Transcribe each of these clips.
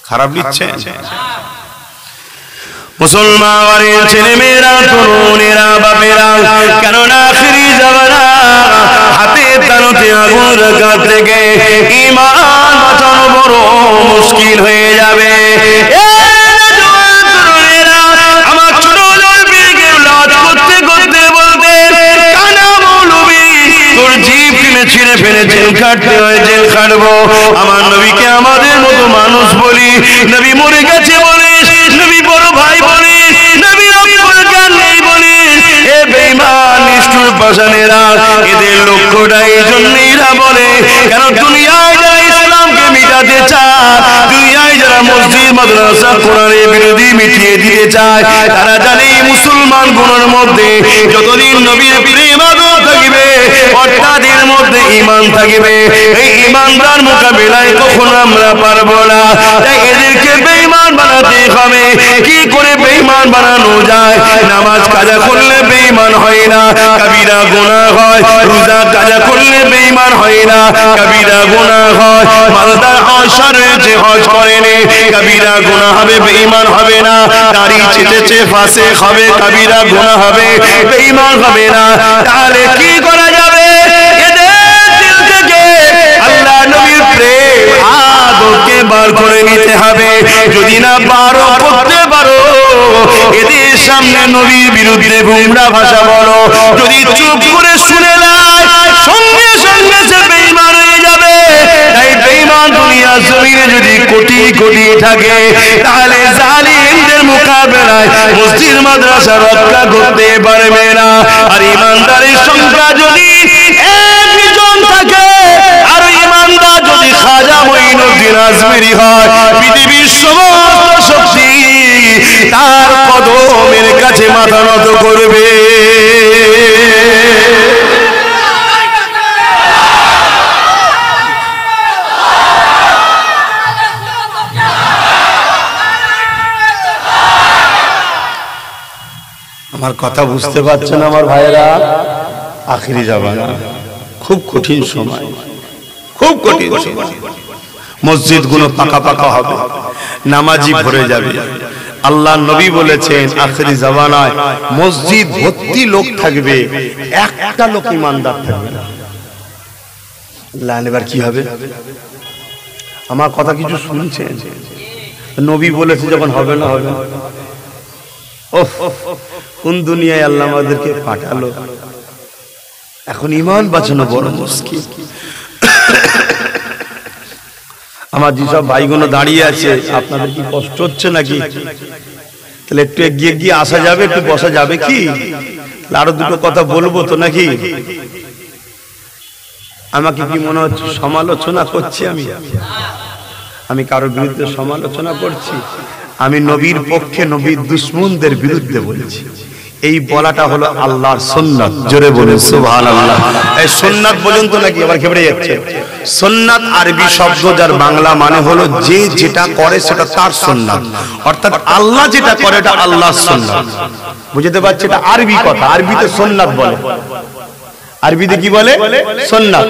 খারাপ দিচ্ছে মুসলমানের ছেলে মেয়েরা তরুণেরা বাপেরা, কেননা আখিরি জামানা হাতে তালুতে আগুন রাখা থেকে ঈমান বাঁচানো বড় মুশকিল হয়ে যাবে। আমার ছোট জলবিকে লাজ করতে করতে বলতে, কানা মৌলবী তোর জিভ টেনে ছিঁড়ে ফেলে জেল খাটতে হয়, জেল খাটবো। আমার নবীকে আমাদের মতো মানুষ বলি, নবী মরে গেছে বলিস, নবী বড় ভাই বলিস, নবী জ্ঞান নেই বলিস। এ বেঈমান নিষ্ঠুর পাষাণেরা, এদের লক্ষ্যটা এই জন্যই এরা বলে, কেন দুনিয়ায় যারা ইসলামকে মিটাতে চায়, দুনিয়ায় যারা মসজিদ মাদ্রাসা কোরআনের বিরোধী মিটিয়ে দিতে চায়, তারা জানে মুসলমান গুণের মধ্যে যতদিন নবীর প্রেম আদর থাকবে, অর্থাদের মধ্যে ঈমান থাকবে, এই ঈমানদার মোকাবিলায় কখনো আমরা পারবো না। তাই এদেরকে বেঈমান বানাতে হবে। কি করে বেঈমান বানানো যায়? নামাজ কাজা করলে বেঈমান হয় না, কবিরা গুনাহ হয়। রোজা কাজা করলে বেঈমান হয় না, কবিরা গুনাহ হয়। মালদার আশা রয়েছে, হজ করেনি, কবিরা গুনাহ হবে, বেঈমান হবে না। দাড়ি ছেটেছে, ফাসিক হবে, কবিরা গুনাহ হবে, বেঈমান হবে না। তাহলে কি করা যাবে? এদের দিল থেকে আল্লাহ নবীর প্রেম আদরকে বার করে নিতে হবে। যদি না বার করতে পারো, এদের সামনে নবীর বিরুদ্ধে গুমরা ভাষা বলো, যদি চুপ করে শুনে নেয়, সঙ্গে সঙ্গে সে বেঈমান হয়ে যাবে। তাই বেঈমান দুনিয়ার জমিনে যদি কোটি কোটি থাকে, তাহলে জালিমদের মোকাবেলায় মসজিদ মাদ্রাসা রক্ষা করতে পারবে না। আর ইমানদারের সংখ্যা যদি একজন থাকে, আর ইমানদার যদি খাজা মঈনুদ্দিন আজমেরি হয়, পৃথিবীর সমস্ত শক্তি তার কদমের কাছে মাথা নত করবে। আমার কথা বুঝতে পারছেন আমার ভাইরা? আখিরি জামানা খুব কঠিন সময়, খুব কঠিন সময়। মসজিদ গুলো পাকা পাকা হবে, নামাজি ভরে যাবে। আল্লাহ নবী বলেছেন আখিরি জামানায় মসজিদ ভর্তি লোক থাকবে, একটা লোক ইমানদার থাকবে না। এবার কি হবে? আমার কথা কিছু শুনছেন? নবী বলেছে যখন হবে না হবে না। কোন দুনিয়ায় আল্লাহ আমাদেরকে পাঠালো? এখন ঈমান বাঁচানো বড় মুশকিল। আমার যেসব ভাইগুলো দাঁড়িয়ে আছে, আপনাদের কি কষ্ট হচ্ছে নাকি? তাহলে একটু এগিয়ে গিয়ে আসা যাবে, একটু বসা যাবে কি? আরো দুটো কথা বলবো তো নাকি? আমাকে কি মনে হচ্ছে সমালোচনা করছি? আমি কারোর বিরুদ্ধে সমালোচনা করছি? আমি নবীর পক্ষে, নবীর দুশমনদের বিরুদ্ধে বলছি। এই বলাটা হলো আল্লাহর সুন্নাত। জোরে বলুন সুবহানাল্লাহ। এই সুন্নাত বলুন তো নাকি আবার ঘেবড়ে যাচ্ছে? সুন্নাত আরবি শব্দ, যার বাংলা মানে হলো যে যেটা করে সেটা তার সুন্নাত, অর্থাৎ আল্লাহ যেটা করে এটা আল্লাহর সুন্নাত। বুঝতে পারছি? এটা আরবি কথা, আরবিতে সুন্নাত বলে। আরবিতে কি বলে? সুন্নাত।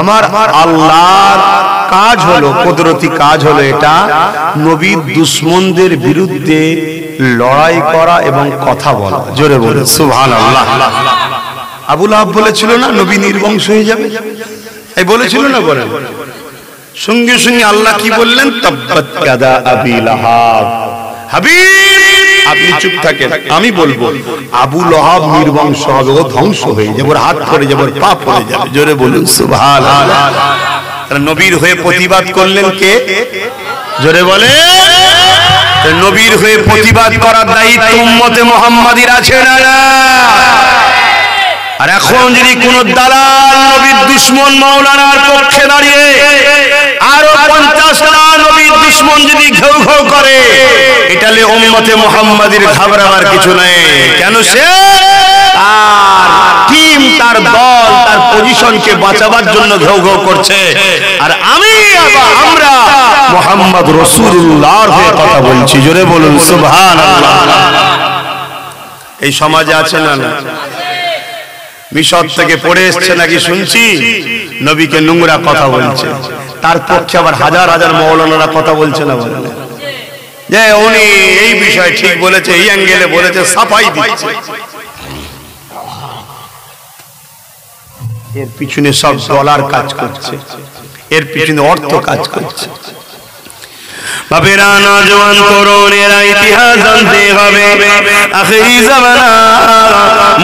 আমার আল্লাহর কাজ হলো, কুদরতি কাজ হলো এটা নবীর দুশমনদের বিরুদ্ধে লড়াই করা এবং কথা বলা। জোরে বলে সুবহানাল্লাহ। আবু লাহাব বলেছিল না নবী নির্বংশ হয়ে যাবে, এই বলেছিল না? বলেন। সঙ্গে সঙ্গে আল্লাহ কি বললেন? তাব্বাত ইয়াদা আবি লাহাব। হাবিব আপনি চুপ থাকেন, আমি বলবো আবু লাহাব নির্বংশ হবে, ও ধ্বংস হয়ে যাবে, ওর হাত পড়ে যাবে, ওর পা পড়ে যাবে। জোরে বলুন সুবহানাল্লাহ। নবীর হয়ে প্রতিবাদ করলেন কে? জোরে বলে। নবীর হয়ে প্রতিবাদ করার দায়িত্ব উম্মতে মুহাম্মাদীর আছে না? আর এখন যদি কোন দালাল নবীর দুশমন মাওলানার পক্ষে দাঁড়িয়ে আরো 50টা নবীর দুশমন যদি ঘেউ ঘেউ করে, এটালে উম্মতে মুহাম্মাদীর ঘাবড়াবার কিছু নেই। কেন? সে আর টিম, তার দল, তার পজিশনকে বাঁচাবার জন্য ঘেউ ঘেউ করছে। আর আমরা মুহাম্মদ রাসূলুল্লাহর হয়ে কথা বলছি। জোরে বলুন সুবহানাল্লাহ। এই সমাজে আছে না? মিশর থেকে পড়ে এসছে নাকি শুনছি নবীকে নোংরা কথা বলছে, তার পক্ষে আবার হাজার হাজার মাওলানারা কথা বলছে না বলে যে উনি এই বিষয় ঠিক বলেছে, এই অ্যাঙ্গেলে বলেছে, সাফাই দিচ্ছে। এর পিছনে সব ডলার কাজ করছে, এর পিছনে অর্থ কাজ করছে। বাবেরা নওজওয়ান তরুণেরা ইতিহাস জানতে হবে। আখিরি জামানা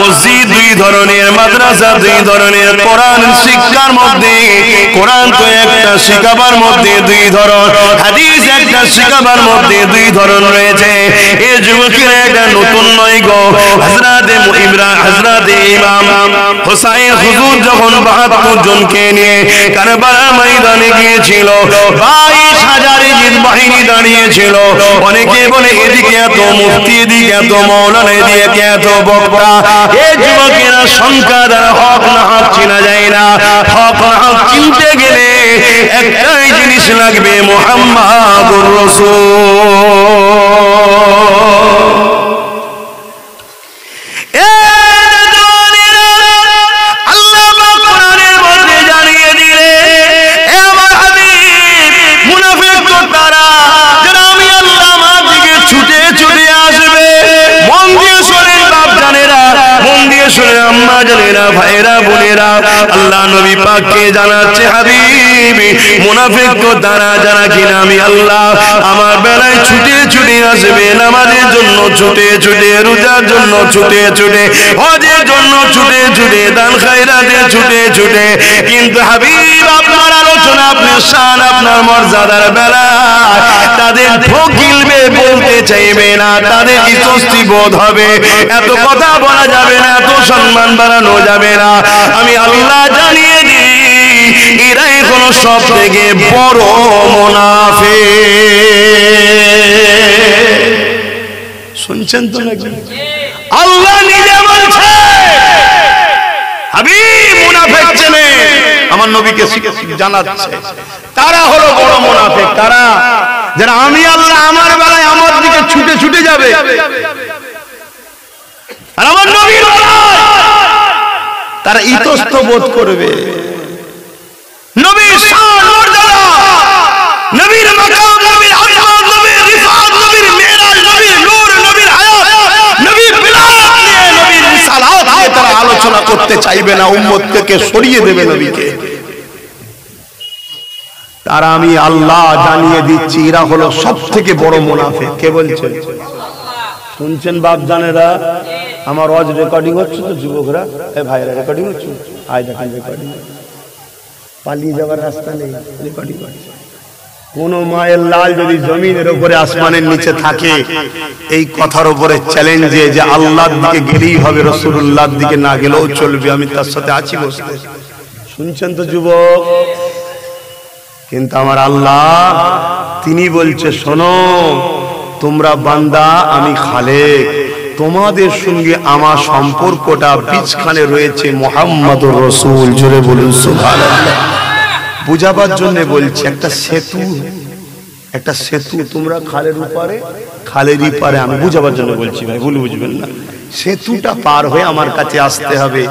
মসজিদ দুই ধরনের, মাদ্রাসা দুই ধরনের। কোরআন শিক্ষার মধ্যে কোরআন তো একটা শিখাবার মধ্যে দুই ধরন, হাদিস একটা শিখাবার মধ্যে দুই ধরন রয়েছে। এই যুবকেরা এটা নতুন নয় গো। হযরতে ইমাম হুসাইন হুজুর যখন ৭২ জনকে নিয়ে কারবালার ময়দানে গিয়েছিল, ২২,০০০ জিত বাহিনী দাঁড়িয়েছিল। অনেকে বলে এদিকে এত মুফতি, এদিকে এত মাওলানা, এদিকে এত বক্তা। এই যুবকেরা সংখ্যা দ্বারা হক না হক চেনা যায় না। হক না হক চিনতে গেলে একটাই জিনিস লাগবে, মুহাম্মাদুর রাসূল। ভাইরা বোনেরা, আল্লাহ নবী পাককে জানাচ্ছে, হাবিবি মুনাফিক তো তারা যারা কিনা আমি আল্লাহ আমার বেলায় ছুটে ছুটে আসবে, নামাজের জন্য ছুটে ছুটে, রোজার জন্য ছুটে ছুটে, হজের জন্য ছুটে ছুটে, দান খায়রাতে ছুটে ছুটে। কিন্তু হাবিব আপনার আলোচনা, আপনার শান, আপনার মর্যাদার বেলায় তাদের ঢোকিলবে, বলতে চাইবে না, তাদের ইতস্তি বোধ হবে। এত কথা বলা যাবে না, এত সম্মান বাড়ানো যাবে না। আমি আল্লাহ জানিয়ে দিই, এরাই হলো সব থেকে বড় মুনাফিক। শুনছেন তো নাকি? আল্লাহ নিজে বলছে, হাবিব মুনাফিক চেনে, আমার নবীকে জানাচ্ছে তারা হলো বড় মুনাফিক। তারা যারা আমি আল্লাহ আমার বেলায় আমার দিকে ছুটে ছুটে যাবে, আর আমার নবীর বেলায় তারা ইতস্ত বোধ করবে। নবীর শান মর্যাদা, নবীর মাকাম, নবীর আযমত, নবীর রিফাত, নবীর মেরাজ, নবীর নূর, নবীর হায়াত, নবীর বিলাত নিয়ে, নবীর রিসালাত নিয়ে তারা আলোচনা করতে চাইবে না, উম্মত থেকে সরিয়ে দেবে নবীকে। তারা আমি আল্লাহ জানিয়ে দিচ্ছি, এরা হলো সবথেকে বড় মুনাফিক। কে বলছেন? শুনছেন বাপ জানেরা? আমার ওয়াজ রেকর্ডিং হচ্ছে তো যুবকরা, এ ভাইরা রেকর্ডিং হচ্ছে, আয় দেখেন রেকর্ডিং, পালিয়ে যাওয়ার রাস্তা নেই, রেকর্ডিং হচ্ছে। কোন মায়ের লাল যদি জমিনের উপরে আসমানের নিচে থাকে, এই কথার উপরে চ্যালেঞ্জে যে আল্লাহর দিকে গেলেই হবে, রাসূলুল্লাহর দিকে না গেলেও চলবে, আমি তার সাথে আছি বসতে। শুনছেন তো যুবক? কিন্তু আমার আল্লাহ তিনি বলছে, শোনো তোমরা বান্দা, আমি খালেক, তোমাদের সঙ্গে আমার সম্পর্কটা বীজখানে রয়েছে মুহাম্মাদুর রাসূল। জোরে বলুন সুবহানাল্লাহ। বুঝাবার জন্য বলছি, একটা সেতু তোমরা খালের উপরে, খালেরই পারে, আমি বুঝাবার জন্য বলছি ভাই, ভুল বুঝবেন না। সেতুটা পার হয়ে আমার কাছে আসতে হবে।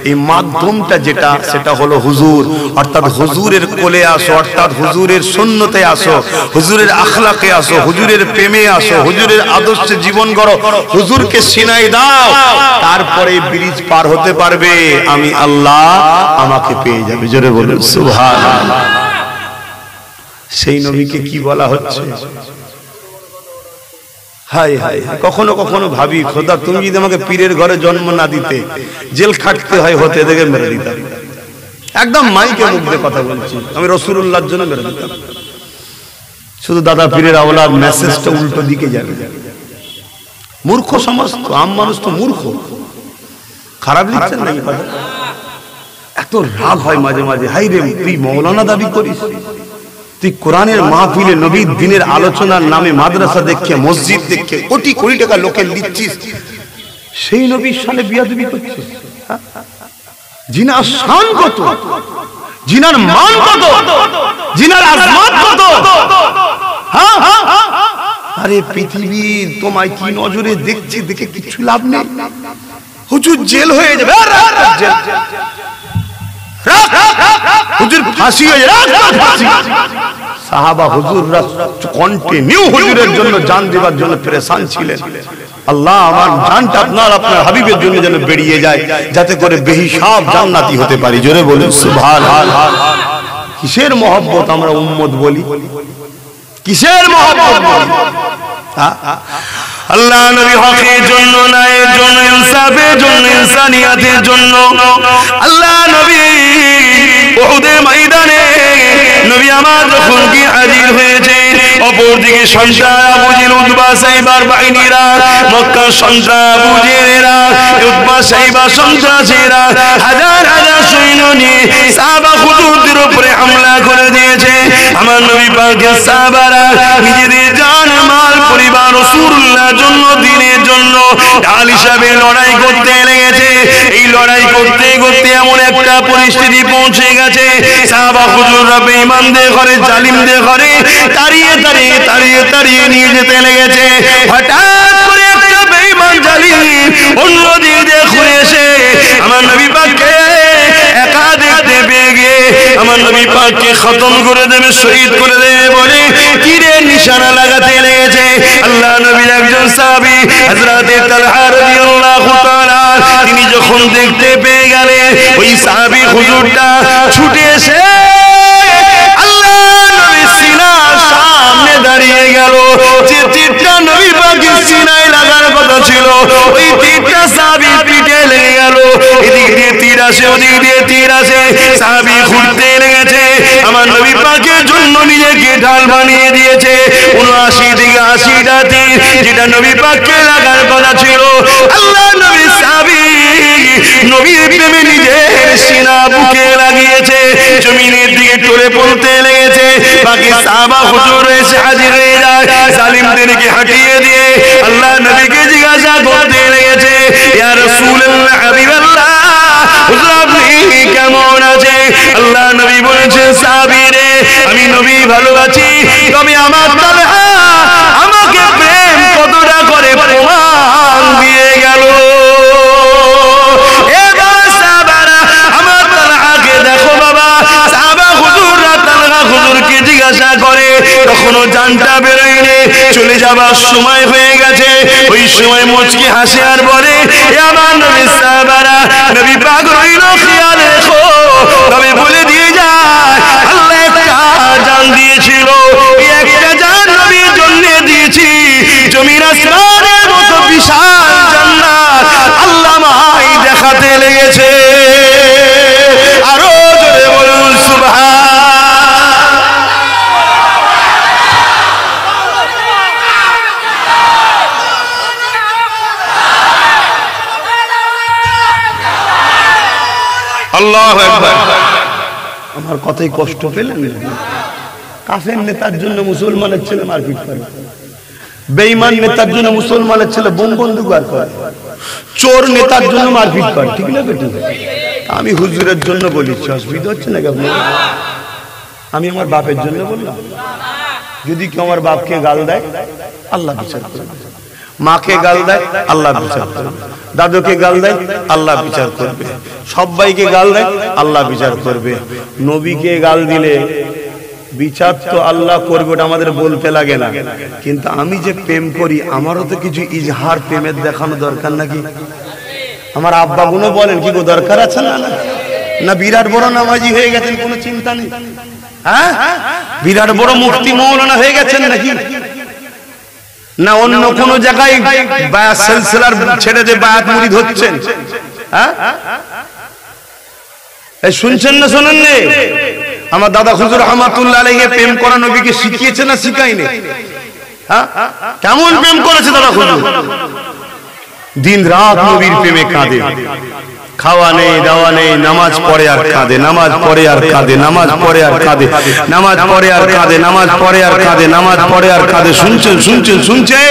এই মাধ্যমটা যেটা, সেটা হলো হুজুর। অর্থাৎ হুজুরের কোলে আসো, অর্থাৎ হুজুরের সুন্নতে আসো, হুজুরের আখলাকে আসো, হুজুরের প্রেমে আসো, হুজুরের আদর্শে জীবন গড়ো, হুজুরকে সিনাই দাও, তারপরে ব্রিজ পার হতে পারবে। আমি আল্লাহ আমাকে পেয়ে যাবে। জোরে বলুন সুবহানাল্লাহ। সেই নবীকে কি বলা হচ্ছে? হায় হায়, কখনো কখনো ভাবি, খোদা তুমি যদি আমাকে পীরের ঘরে জন্ম না দিতে, জেল খাটতে হয় হতে, দেখে মেরে দিতাম। একদম মাইকে মুখ দিয়ে কথা বলছি, আমি রাসূলুল্লাহর জন্য মেরে দিতাম। শুধু দাদা পীরের আওলাদ, মেসেজটা উল্টো দিকে যাবে। মূর্খ সমাজ তো, আম মানুষ তো মূর্খ। খারাপ লিখছেন নাকি কথা? এত রাগ হয় মাঝে মাঝে, হাই রে তুই মৌলানা দাবি করিস, তুই কোরআনের মাহফিলে নবীর দিনের আলোচনার নামে মাদ্রাসা দেখে, মসজিদ দেখে কোটি কোটি টাকা লোকে দিচ্ছিস, সেই নবীর সামনে বিয়াদবি করছিস। জিনার শান কত, জিনার মান কত, জিনার আজমত কত। আরে পৃথিবী তোমায় কি নজরে দেখছে, দেখে কিছু লাভ নেই। হুজুর জেল হয়ে যাবে, হুজুর ফাঁসি হয়ে যাবে, সাহাবা হুজুররা কন্টিনিউ হুজুরের জন্য জান দেবার জন্য পেরেশান ছিলেন। আল্লাহ আমার জানটা আপনার হাবিবের জন্য যেন বেরিয়ে যায়, যাতে করে বেহিসাব জান্নাতি হতে পারি। জোরে বলুন সুবহানাল্লাহ। কিসের মহব্বত আমরা উম্মত বলি, কিসের মহব্বত বলি? আল্লাহ নবী হকের জন্য, ন্যায়ের জন্য, ইনসাফের জন্য, ইনসানিয়াতের জন্য আল্লাহ নবী উহুদের ময়দানে নবী আমার যখন কি হাজির হয়েছে, অপরদিকে সন্তান আবু জেহেল, উতবা, সাইবার বাহিনীরা, মক্কার সন্তান আবু জেহেলেরা, উতবা, সাইবা সন্ত্রাসীরা হাজার হাজার সৈন্য নিয়ে সাহাবা হুজুরদের উপরে হামলা করে দিয়েছে। আমার নবী পাকের সাহাবারা নিজেদের জান মাল পরিবার রাসূলুল্লাহর জন্য, দ্বীনের জন্য ঢাল হিসাবে লড়াই করতে লেগেছে। এই লড়াই করতে করতে এমন একটা পরিস্থিতি পৌঁছে গেছে, সাহাবা হুজুররা বেঈমানদের ঘরে, জালিমদের ঘরে তাড়িয়ে তাড়িয়ে তাড়িয়ে তাড়িয়ে নিয়ে যেতে লেগেছে। হঠাৎ করে একটা বেঈমান জালিম অন্য দিক দিয়ে ঘুরে এসে আমার নবী পাককে একা দেখতে পেয়ে গিয়ে আমার নবী পাককে খতম করে দেবে, শহীদ করে দেবে বলে তীরের নিশানা লাগাতে লেগেছে। আল্লাহ নবীর একজন সাহাবী হযরত তালহা রাদিয়াল্লাহু তাআলা, তিনি যখন দেখতে পেয়ে গেলেন, ওই সাহাবী হুজুরটা ছুটে এসে আল্লাহ নবীর সিনার সামনে দাঁড়িয়ে গেল। যে তীরটা নবী পাকের সিনায় লাগার কথা ছিল, ওই তীরটা সাহাবীর পিঠে লেগে গেল। এদিক দিয়ে তীর আসে, ওদিক দিয়ে তীর আসে, সাহাবী ঘুরতে লেগেছে। আমার নবী পাকের জন্য নিজেকে ঢাল বানিয়ে দিয়েছে। ৭৯ থেকে ৮০টা তীর যেটা নবী পাককে লাগার কথা ছিল, আল্লাহ নবী সাহাবী নবীর প্রেমে নিজের সিনা বুকে লাগিয়েছে, জমিনের দিকে টলে পড়তে লেগেছে। বাকি সাহাবা হুজুর এসে হাজির হয়ে যায়, জালিমদেরকে হটিয়ে দিয়ে আল্লাহ নবীকে জিজ্ঞাসা করতে লেগেছে, ইয়া রাসূলুল্লাহ, হাবিবাল্লাহ, হুজুর আপনি কেমন আছে? আল্লাহ নবী বলেছেন, সাহাবী রে, আমি নবী ভালো আছি, তবে আমার তালহা আমাকে প্রেম কতটা করে প্রমাণ দিয়ে গেল। এবার সাহাবারা আমার তালহাকে দেখো বাবা, সাহাবা হুজুররা তালহা হুজুরকে জিজ্ঞাসা করে, তখনও জানটা বেরোয়নি, চলে যাবার সময় হয়ে গেছে। ওই সময় মুচকি হাসে আর বলে, এ আমার নবী সাহাবারা, নবী পাক রইল, খেয়াল রেখো, তবে বলে দিয়ে যায় আল্লাহ একটা জান দিয়েছিল, এই একটা জান নবীর জন্য দিয়েছি। জমিন আসমানের মতো বিশাল জান্নাত আল্লাহ মাই দেখাতে লেগেছে। আরো জোরে বলুন সুবহান। আল্লাহু আকবার। আমার কথাই কষ্ট পেলেন? কাফের নেতার জন্য মুসলমানের ছেলে মারপিট করে, বেঈমান নেতার জন্য মুসলমানের ছেলে বোম বন্দুক বার করে, চোর নেতার জন্য মারপিট করে, ঠিক না বেটি? আমি হুজুরের জন্য বলেছি, অসুবিধা হচ্ছে নাকি আপনার? আমি আমার বাপের জন্য বললাম, যদি কেউ আমার বাপকে গাল দেয় আল্লাহ বিচার করবে, মাকে গাল দেয় আল্লাহ বিচার করবে, দাদুকে গাল দেয় আল্লাহ বিচার করবে, সবাইকে গাল দেয় আল্লাহ বিচার করবে। নবীকে গাল দিলে বিচার তো আল্লাহ করবে, ওটা আমাদের বলতে লাগে না। কিন্তু আমি যে প্রেম করি, আমারও তো কিছু ইজহার প্রেমের দেখানো দরকার নাকি? আমার আব্বা গুলো বলেন, কি গো দরকার আছে না? না বিরাট বড় নামাজি হয়ে গেছেন, কোনো চিন্তা নেই? হ্যাঁ, বিরাট বড় মুফতি মৌলানা হয়ে গেছেন নাকি? না অন্য কোন জায়গায় বায়াত সিলসিলার ছেড়ে দিয়ে বায়াত মুরিদ হচ্ছেন? হ্যাঁ, এই শুনছেন না শোনেন নে? আমার দাদা হুজুর রহমাতুল্লাহ আলাইহি প্রেম করা নবীকে শিখিয়েছে না শিখায়নি? হ্যাঁ, কেমন প্রেম করেছে দাদা হুজুর? দিন রাত নবীর প্রেমে কাঁদে, খাওয়া নেই, দাওয়া নেই, নামাজ পড়ে আর কাঁদে, নামাজ পড়ে আর কাঁদে, নামাজ পড়ে আর কাঁদে, নামাজ পড়ে আর কাঁদে, নামাজ পড়ে আর কাঁদে, নামাজ পড়ে আর কাঁদে। শুনছেন শুনছেন শুনছেন?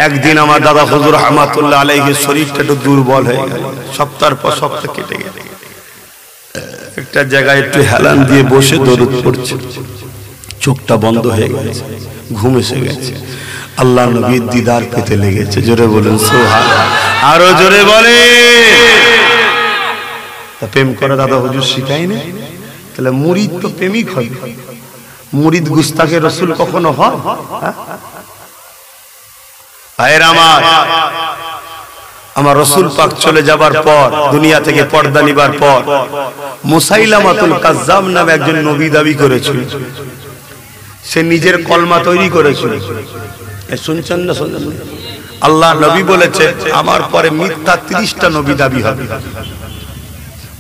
একদিন আমার দাদা হুজুর রহমাতুল্লাহ আলাইহির শরীরটা একটু দুর্বল হয়ে গেল, সপ্তাহের পর সপ্তাহ কেটে গেল। একটা জায়গায় একটু হেলান দিয়ে বসে দরুদ পড়ছে, চোখটা বন্ধ হয়ে গেছে, ঘুম এসে গেছে, আল্লাহ নবীর দিদার পেতে লেগেছে। জোরে বলুন সুবহানাল্লাহ। আরো জোরে বলে। তা প্রেম করে দাদা হুজুর শিখায়নি, তাহলে মুরিদ তো প্রেমিক হবে, মুরিদ গুস্তাখে রসুল কখনো হয়? আমার রসুল পাক চলে যাবার পর, দুনিয়া থেকে পর্দা নিবার পর, মুসাইলামাতুল কাজ্জাব নামে একজন নবী দাবি করেছিল। সে নিজের কলমা তৈরি করেছিল। শুনছেন না? শুনছেন? আল্লাহ নবী বলেছে আমার পরে মিথ্যা 30টা নবী দাবি হবে।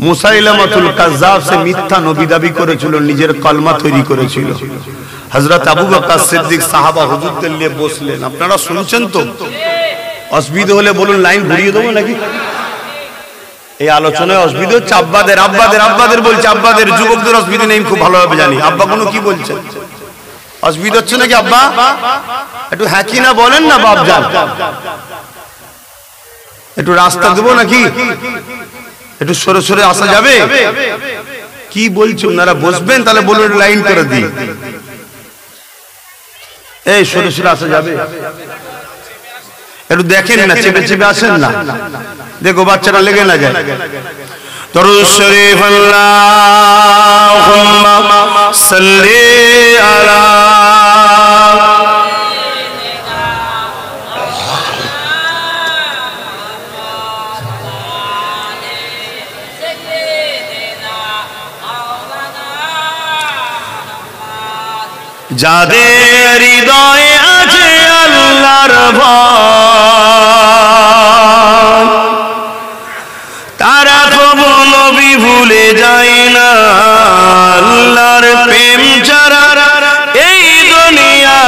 মুসাইলামাতুল কাজ্জাব সে মিথ্যা নবী দাবি করেছিল, নিজের কলমা তৈরি করেছিল। হযরত আবু বকর সিদ্দিক সাহাবা হুজুরদের নিয়ে বসলেন। আপনারা শুনছেন তো? অসুবিধা হলে বলুন, লাইন ঘুরিয়ে দেবো নাকি? এই আলোচনায় অসুবিধা হচ্ছে? আব্বাদের আব্বাদের আব্বাদের বলছে, আব্বাদের, যুবকদের অসুবিধা নেই, খুব ভালোভাবে জানি। আব্বা কোনো কি বলছেন? অসুবিধা হচ্ছে নাকি আব্বা? একটু হ্যাঁ কি না বলেন না বাপজান। একটু রাস্তা দেবো নাকি? একটু সরে সরে আসা যাবে? কি বলছো? ওনারা বসবেন, তাহলে বলুন লাইন করে দিই। এই সরে সরে আসা যাবে? একটু দেখেন না, চেপে চেপে আসেন না, দেখো বাচ্চারা লেগে না যায়। দরুদ শরীফ আল্লাহুম্মা সাল্লি আলা যাদের হৃদয়ে আছে আল্লাহর ভয়, তারা কবু নবী ভুলে যায় না। আল্লাহর প্রেম ছাড়া এই দুনিয়া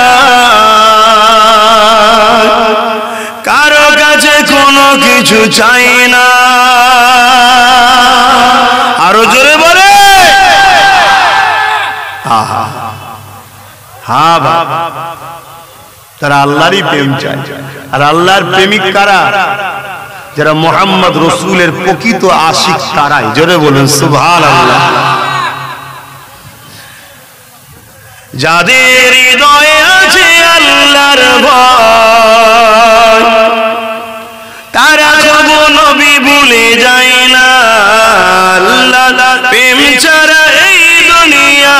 কারো কাছে কোনো কিছু চাই না। আরো জোরে বলে। আহা, হ্যাঁ বাবা, তারা আল্লাহরই প্রেম চায়। আর আল্লাহর প্রেমিক কারা? যারা মুহাম্মদ রাসূলের প্রকৃত আশিক তারাই। জোরে বলুন সুবহানাল্লাহ। যাদের হৃদয়ে আছে আল্লাহর ভয়, তারা কবু নবী ভুলে যায় না। আল্লাহর প্রেম ছাড়া এই দুনিয়া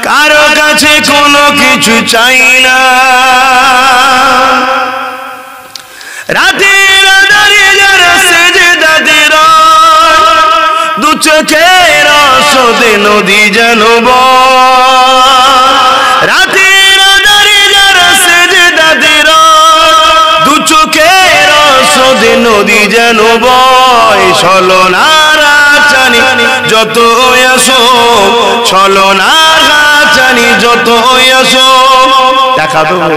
কারো কাছে কোনো কিছু চাই না। রাতের আঁধারে যারা সেজদাতে রয়, দু চোখের আশোতে নদী যেন বয়। রাতের আঁধারে যারা সেজদাতে রয়, দু চোখের আশোতে নদী যেন বয়। ছলনার আচানি যত আসো, ছলনার জানি যত আসো, টাকা দেবো,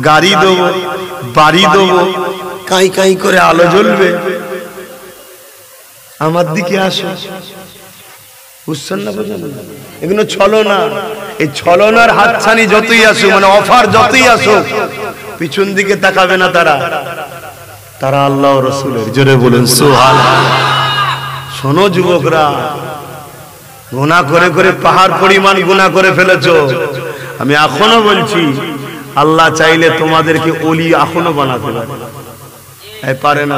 গাড়ি দেবো, বাড়ি দেবো, কাই কাই করে আলো জ্বলবে, আমার দিকে আসো। বুঝছেন না? বুঝলেন? এগুলো ছলনা। এই ছলনার হাতছানি যতই আসুক, মানে অফার যতই আসুক, পিছন দিকে তাকাবে না তারা। তারা আল্লাহ রাসূলের। জোরে বলেন সুবহানাল্লাহ। শোনো যুবকরা, গুনাহ করে করে পাহাড় পরিমাণ গুনাহ করে ফেলেছো। আমি এখনো বলছি, আল্লাহ চাইলে তোমাদেরকে ওলি এখনো বানাতে পারে। পারে না?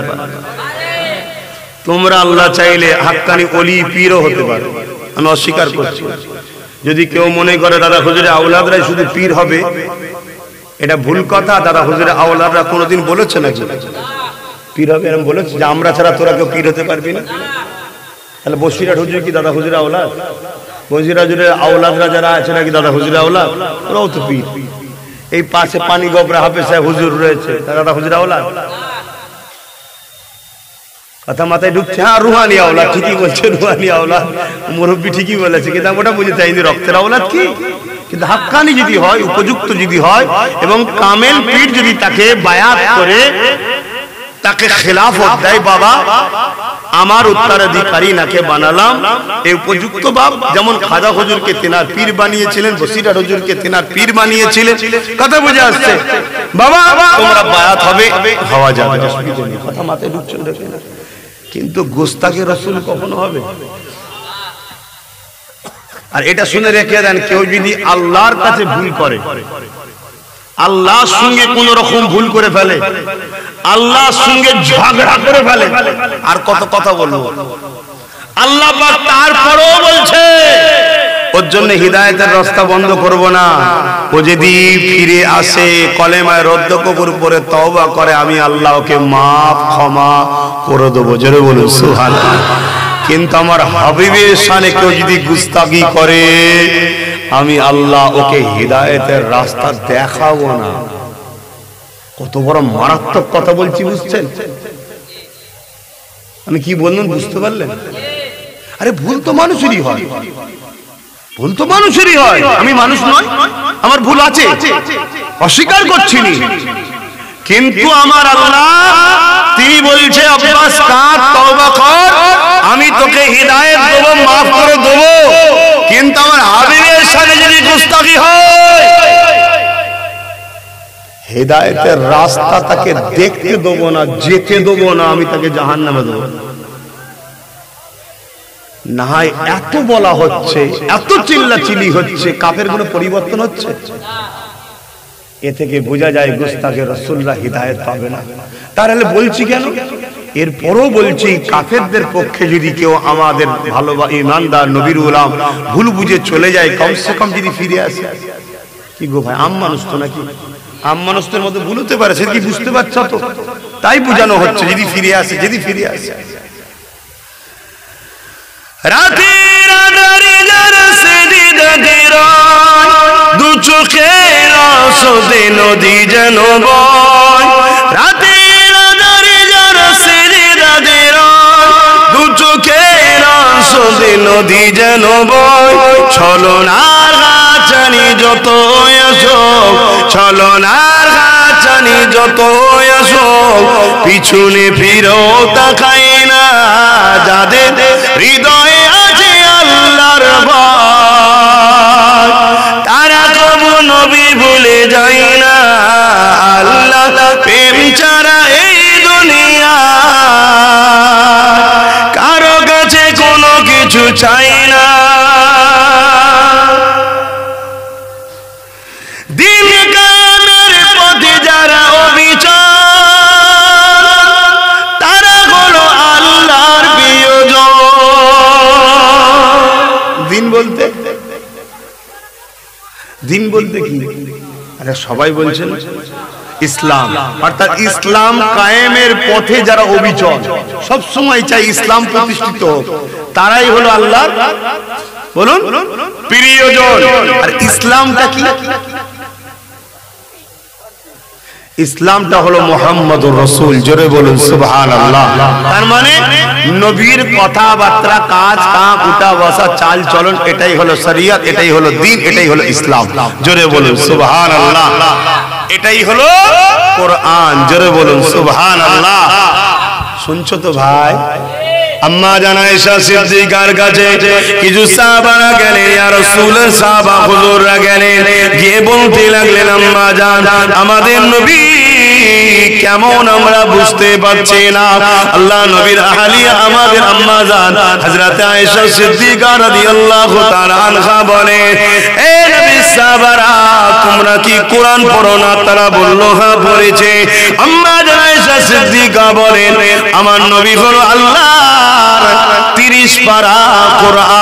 তোমরা আল্লাহ চাইলে হাক্কানি ওলি পীরও হতে পারে। আমি অস্বীকার করছি। যদি কেউ মনে করে দাদা হুজুরের আওলাদরাই শুধু পীর হবে, এটা ভুল কথা। দাদা হুজুরের আওলাদরা কোনোদিন বলেছে নাকি পীর হবে? এরকম বলেছে যে আমরা ছাড়া তোরা কেউ পীর হতে পারবি না? তাহলে বসিরহাট হুজুর কি দাদা হুজুরের আওলাদ? বসিরহাট হুজুরের আওলাদরা যারা আছে নাকি দাদা হুজুরের আওলাদ? ওরাও তো পীর। এই পাশে পানি গোবরা হাফেজ সাহেব হুজুর রয়েছে, দাদা হুজুরের আওলাদ? কথা মাথায় ঢুকছে? হ্যাঁ, রুহানি আওলাদ। ঠিকই বলছে, রুহানি আওলাদ। মুরব্বী ঠিকই বলেছে, কিন্তু ওটা বুঝে চাইনি রক্তের আওলাদ কি। কিন্তু হাক্কানি যদি হয়, উপযুক্ত যদি হয়, এবং কামেল পীর যদি তাকে বায়াত করে, তাকে খেলাফত দেয়, বাবা আমার উত্তরাধিকারী নাকে বানালাম, এই উপযুক্ত বাপ। যেমন খাজা হুজুরকে তেনার পীর বানিয়েছিলেন, বসিরহাট হুজুরকে তেনার পীর বানিয়েছিলেন। কথা বুঝে আসছে? বাবা তোমরা বায়াত হবে, হওয়া যাবে, কথা মাথায় ঢুকছে না। কিন্তু গোস্তাকে রাসূল কখনো হবে? আর এটা শুনে রেখে দেন, কেউ যদি আল্লাহর কাছে ভুল করে, আল্লাহর সঙ্গে কোন রকম ভুল করে ফেলে, আল্লাহর সঙ্গে ঝগড়া করে ফেলে, আর কত কথা বলবো। আল্লাহ পাক তারপরেও বলছে ওর জন্য হিদায়াতের রাস্তা বন্ধ করব না। ও যদি ফিরে আসে, কলেমায় রদ্দ কবুল করে তওবা করে, আমি আল্লাহ ওকে মাফ ক্ষমা করে দেবো। জোরে বলুন সুবহানাল্লাহ। কিন্তু আমার হাবিবের শানে কেউ যদি গুস্তাগি করে, আমি আল্লাহ ওকে হিদায়াতের রাস্তা দেখাবো না। কত বড় মারাত্মক কথা বলছি, বুঝছেন? আমি কি বললাম বুঝতে পারলেন? আরে ভুল তো মানুষেরই হয়, ভুল তো মানুষেরই হয়। আমি মানুষ নয়, আমার ভুল আছে, অস্বীকার করছি না। কিন্তু আমার আল্লাহ তিনি বলছে আব্বাস কার তওবা কর, আমি তোকে হিদায়াত দেব, মাফ করে দেব। কিন্তু আমার হাবিবের সাথে যদি গুস্তাখি হয়, হিদায়াতের রাস্তা তাকে দেখতে দেব না, যেতে দেব না, আমি তাকে জাহান্নামে দেব। না হয় এত বলা হচ্ছে, এত চিল্লাচিল্লি হচ্ছে, কাফের কোনো পরিবর্তন হচ্ছে? এ থেকে বোঝা যায় গুস্তাখে রাসূলুল্লাহ হিদায়াত পাবে না। তাহলে বলছি কেন? এরপরও বলছি কাফেরদের পক্ষে যদি কেউ আমাদের ভালো ঈমানদার নবীর গোলাম ভুল বুঝে চলে যায়, কমসে কম যদি ফিরে আসে। কি গো ভাই, আম মানুষ তো নাকি? আম মানুষদের মধ্যে ভুল হতে পারে, সেটা কি বুঝতে পারছো তো? তাই বোঝানো হচ্ছে যদি ফিরে আসে, যদি ফিরে আসে। রাতের আঁধারে যারা সেজদা দিরান, দু চোখের আঁসুতে নদী যেন বয়। রাতের আঁধারে যারা সেজদা দিরান, দু চোখের আঁসুতে নদী যেন বয়। ছলনার গাছানি যত আসুক, ছলনার গাছানি যত আসুক, পিছনে ফিরেও তাকায় না যাদের হৃদয়ে আছে আল্লাহর ভয়। তারা কবু নবী ভুলে যায় না, আল্লাহ প্রেম ছাড়া এই দুনিয়া কারো কাছে কোনো কিছু চাই না। দিন কায়েমের পথে যারা অবিচল, তারা হলো আল্লাহর প্রিয়জন। দিন বলতে, দিন বলতে কি? আরে সবাই বলছেন ইসলাম, অর্থাৎ ইসলাম কায়েমের পথে যারা অবিচল, সব সময় চাই ইসলাম প্রতিষ্ঠিত হোক, তারাই হলো আল্লাহর বলুন প্রিয়জন। আর ইসলামটা কি? ইসলামটা হলো মুহাম্মদুর রাসূল। জোরে বলুন সুবহানাল্লাহ। তার মানে নবীর কথাবার্তা, কাজ কাম, উঠা বসা, চাল চলন, এটাই হলো শরীয়ত, এটাই হলো দ্বীন, এটাই হলো ইসলাম। জোরে বলুন সুবহানাল্লাহ। এটাই হলো কোরআন। জোরে বলুন সুবহানাল্লাহ। শুনছো তো ভাই? আম্মা জান আয়েশা সিদ্দিকার কাছে কিছু সাহাবারা গেলেন, ইয়া রাসূলুল্লাহ, সাহাবা হুজুররা গেলেন, গিয়ে বলতে লাগলেন আম্মা জান আমাদের নবী কেমন আমরা বুঝতে পারছি না। আল্লাহ নবীর আহলিয়া আমাদের আম্মা জান হযরত আয়েশা সিদ্দিকা রাদিয়াল্লাহু তাআলা আনহা বলে, এ নবীর সাহাবারা তোমরা কি কোরআন পড়ো না? তারা বলল হ্যাঁ পড়েছে। আম্মা জান আয়েশা সিদ্দিকা বলেন আমার নবী হলো আল্লাহর 30 পারা কোরআন।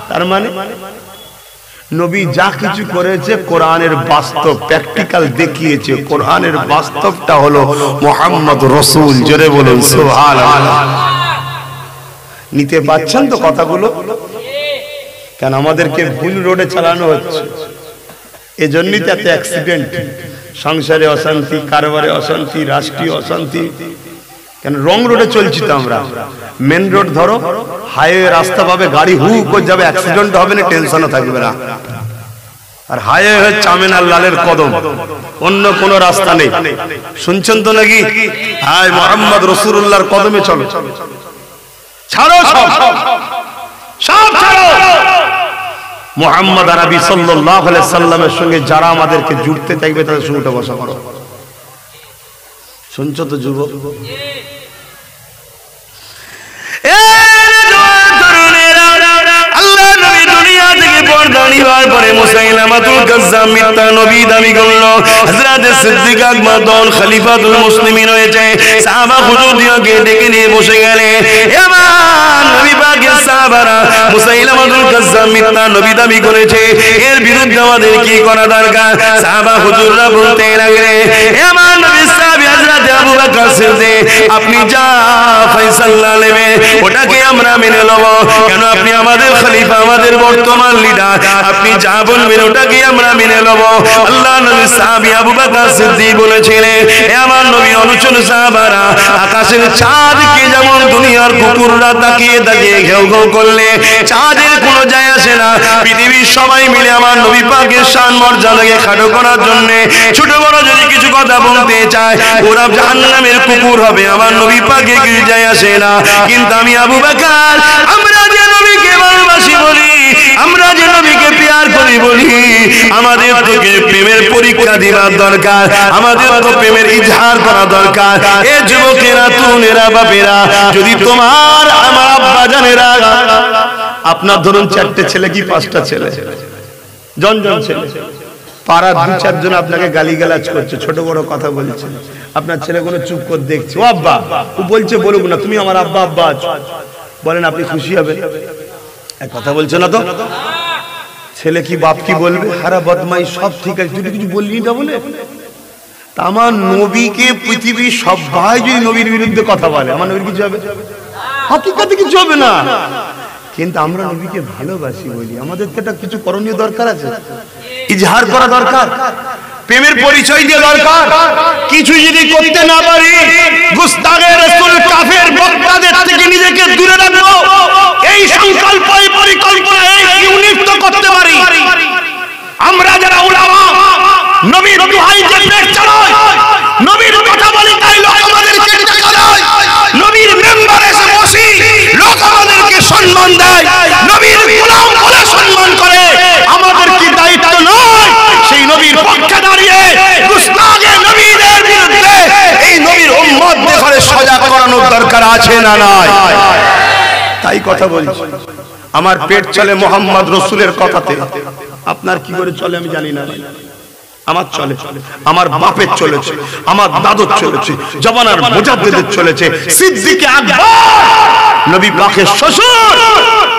তার মানে নবী যা কিছু করেছে কোরআনের বাস্তব, প্র্যাকটিক্যাল দেখিয়েছে। কোরআনের বাস্তবটা হলো মুহাম্মদ রাসূল। জোরে বলুন সুবহানাল্লাহ। নিতে পারছেন তো কথাগুলো? কেন আমাদেরকে ভুল রোডে চালানো হচ্ছে, এজন্যই তো এত অ্যাক্সিডেন্ট, সংসারে অশান্তি, কারবারে অশান্তি, রাষ্ট্রীয় অশান্তি। কেন রং রোডে চলছি তো আমরা। মেন রোড ধরো, হাইওয়ে রাস্তা পাবে, গাড়ি হু করে যাবে, অ্যাক্সিডেন্ট হবে না, টেনশনও থাকবে না। আর হাইওয়ে হচ্ছে আমিনার লালের কদম, অন্য কোনো রাস্তা নেই। শুনছেন তো নাকি? হাই মুহাম্মদ রাসূলুল্লাহর কদমে চলো, ছাড়ো সব, সব ছাড়ো। মুহাম্মদ আরবি সাল্লাল্লাহু আলাইহি সাল্লামের সঙ্গে যারা আমাদেরকে জুড়তে চাইবে তাদের সঙ্গে উঠা বসা করো। শুনছো তো যুবক? আল্লাহ নবী দুনিয়া থেকে পর্দা নিবার পরে মুসাইলামা কাজ্জাব মিথ্যা নবী দাবি করলো। হযরত সিদ্দিক আকবর দল খলিফাতুল মুসলিমিন হয়েছে, সাহাবা হুজুরকে ডেকে নিয়ে বসে গেলেন। এবার নবী পাকের সাহাবারা মুসাইলামাতুল কাজ্জাব মিথ্যা নবী দাবি করেছে, এর বিরুদ্ধে আমাদের কি করা দরকার? সাহাবা হুজুররা বলতে লাগলেন, এবার নবী সাহাবী হযরত আবু বকর সিদ্দিক, আপনি যা ফয়সালা নেবেন ওটাকে আমরা মেনে নেব। কেন? আপনি আমাদের খলিফা, আমাদের বর্তমান লিডার, আপনি যা বলবেন ওটাকে আমরা মেনে নেব। আল্লাহ নবী সাহাবী আবু বকর সিদ্দিক বলেছিলেন, হে আমার নবী অনুচর সাহাবারা, আকাশের চাঁদকে যেমন দুনিয়ার কুকুররা তাকিয়ে তাকিয়ে ঘেউ ঘেউ করলে চাঁদের কোনো যায় আসে না, পৃথিবীর সবাই মিলে আমার নবী পাকের শান মর্যাদাকে খাটো করার জন্য ছোট বড় যদি কিছু কথা বলতে চায় ওরা জাহান্নামের কুকুর হবে, আমার নবী পাকে কিছু যায় আসে না। কিন্তু আমি আবু বকর, আমরা যে নবীকে ভালোবাসি বলি, আমরা যে নবীকে প্যার করি বলি, আমাদের তো প্রেমের পরীক্ষা দেওয়ার দরকার, আমাদের তো প্রেমের ইজহার করা দরকার। এ যুবকেরা, তুনেরা, বাপেরা, যদি তোমার আমার আব্বা জানেরা, আপনার ধরুন 4টে ছেলে কি 5টা ছেলে, জন ছেলে, পাড়ার 2-4 জন আপনাকে গালিগালাজ করছে, ছোট বড় কথা বলছে, আপনার ছেলেগুলো চুপ করে দেখছে, ও আব্বা, ও বলছে বলুক না, তুমি আমার আব্বা আব্বা আছো, বলেন আপনি খুশি হবেন? এক কথা বলছো না তো? ছেলে কি বাপ কি বলবে? হারা বদমাই সব ঠিক আছে, তুই কিছু বললি না বলে। তা আমার নবীকে পৃথিবীর সবাই যদি নবীর বিরুদ্ধে কথা বলে, আমার নবীর কিছু হবে? হাকিকাতে কিছু হবে না। কিন্তু আমরা নবীকে ভালোবাসি বলি, আমাদের তো একটা কিছু করণীয় দরকার আছে, ইজহার করা দরকার, প্রেমের পরিচয় দেওয়া দরকার। কিছু যদি করতে না পারি, গুস্তাখে রাসূল, কাফের, বক্তাদের থেকে নিজেকে দূরে রাখবো, এই সংকল্প, এই পরিকল্পনা, এই ইউনিট তো করতে পারি। আমরা যারা উলামা, নবীর দোহাই যে পেট চালায়, নবীর কথা বলি তাই লোক আমাদেরকে চালায়, নবীর মেম্বারে এসে বসি লোক আমাদেরকে সম্মান দেয়, নবীর গোলাম বলে সম্মান করে, আমাদের কি দায়িত্ব নয় সেই নবীর পক্ষে দাঁড়িয়ে গুস্তাখে নবীদের বিরুদ্ধে এই নবীর উম্মতদের করে সজাগ করানোর দরকার আছে না নাই? তাই কথা বলছি, আমার পেট চলে মোহাম্মদ রসুলের কথাতে, আপনার কি করে চলে আমি জানি না, আমার চলে, আমার বাপের চলেছে, আমার দাদুর চলেছে, জবানার মুজাদ্দিদের চলেছে, সিদ্দিক আকবর নবী পাকের শ্বশুর,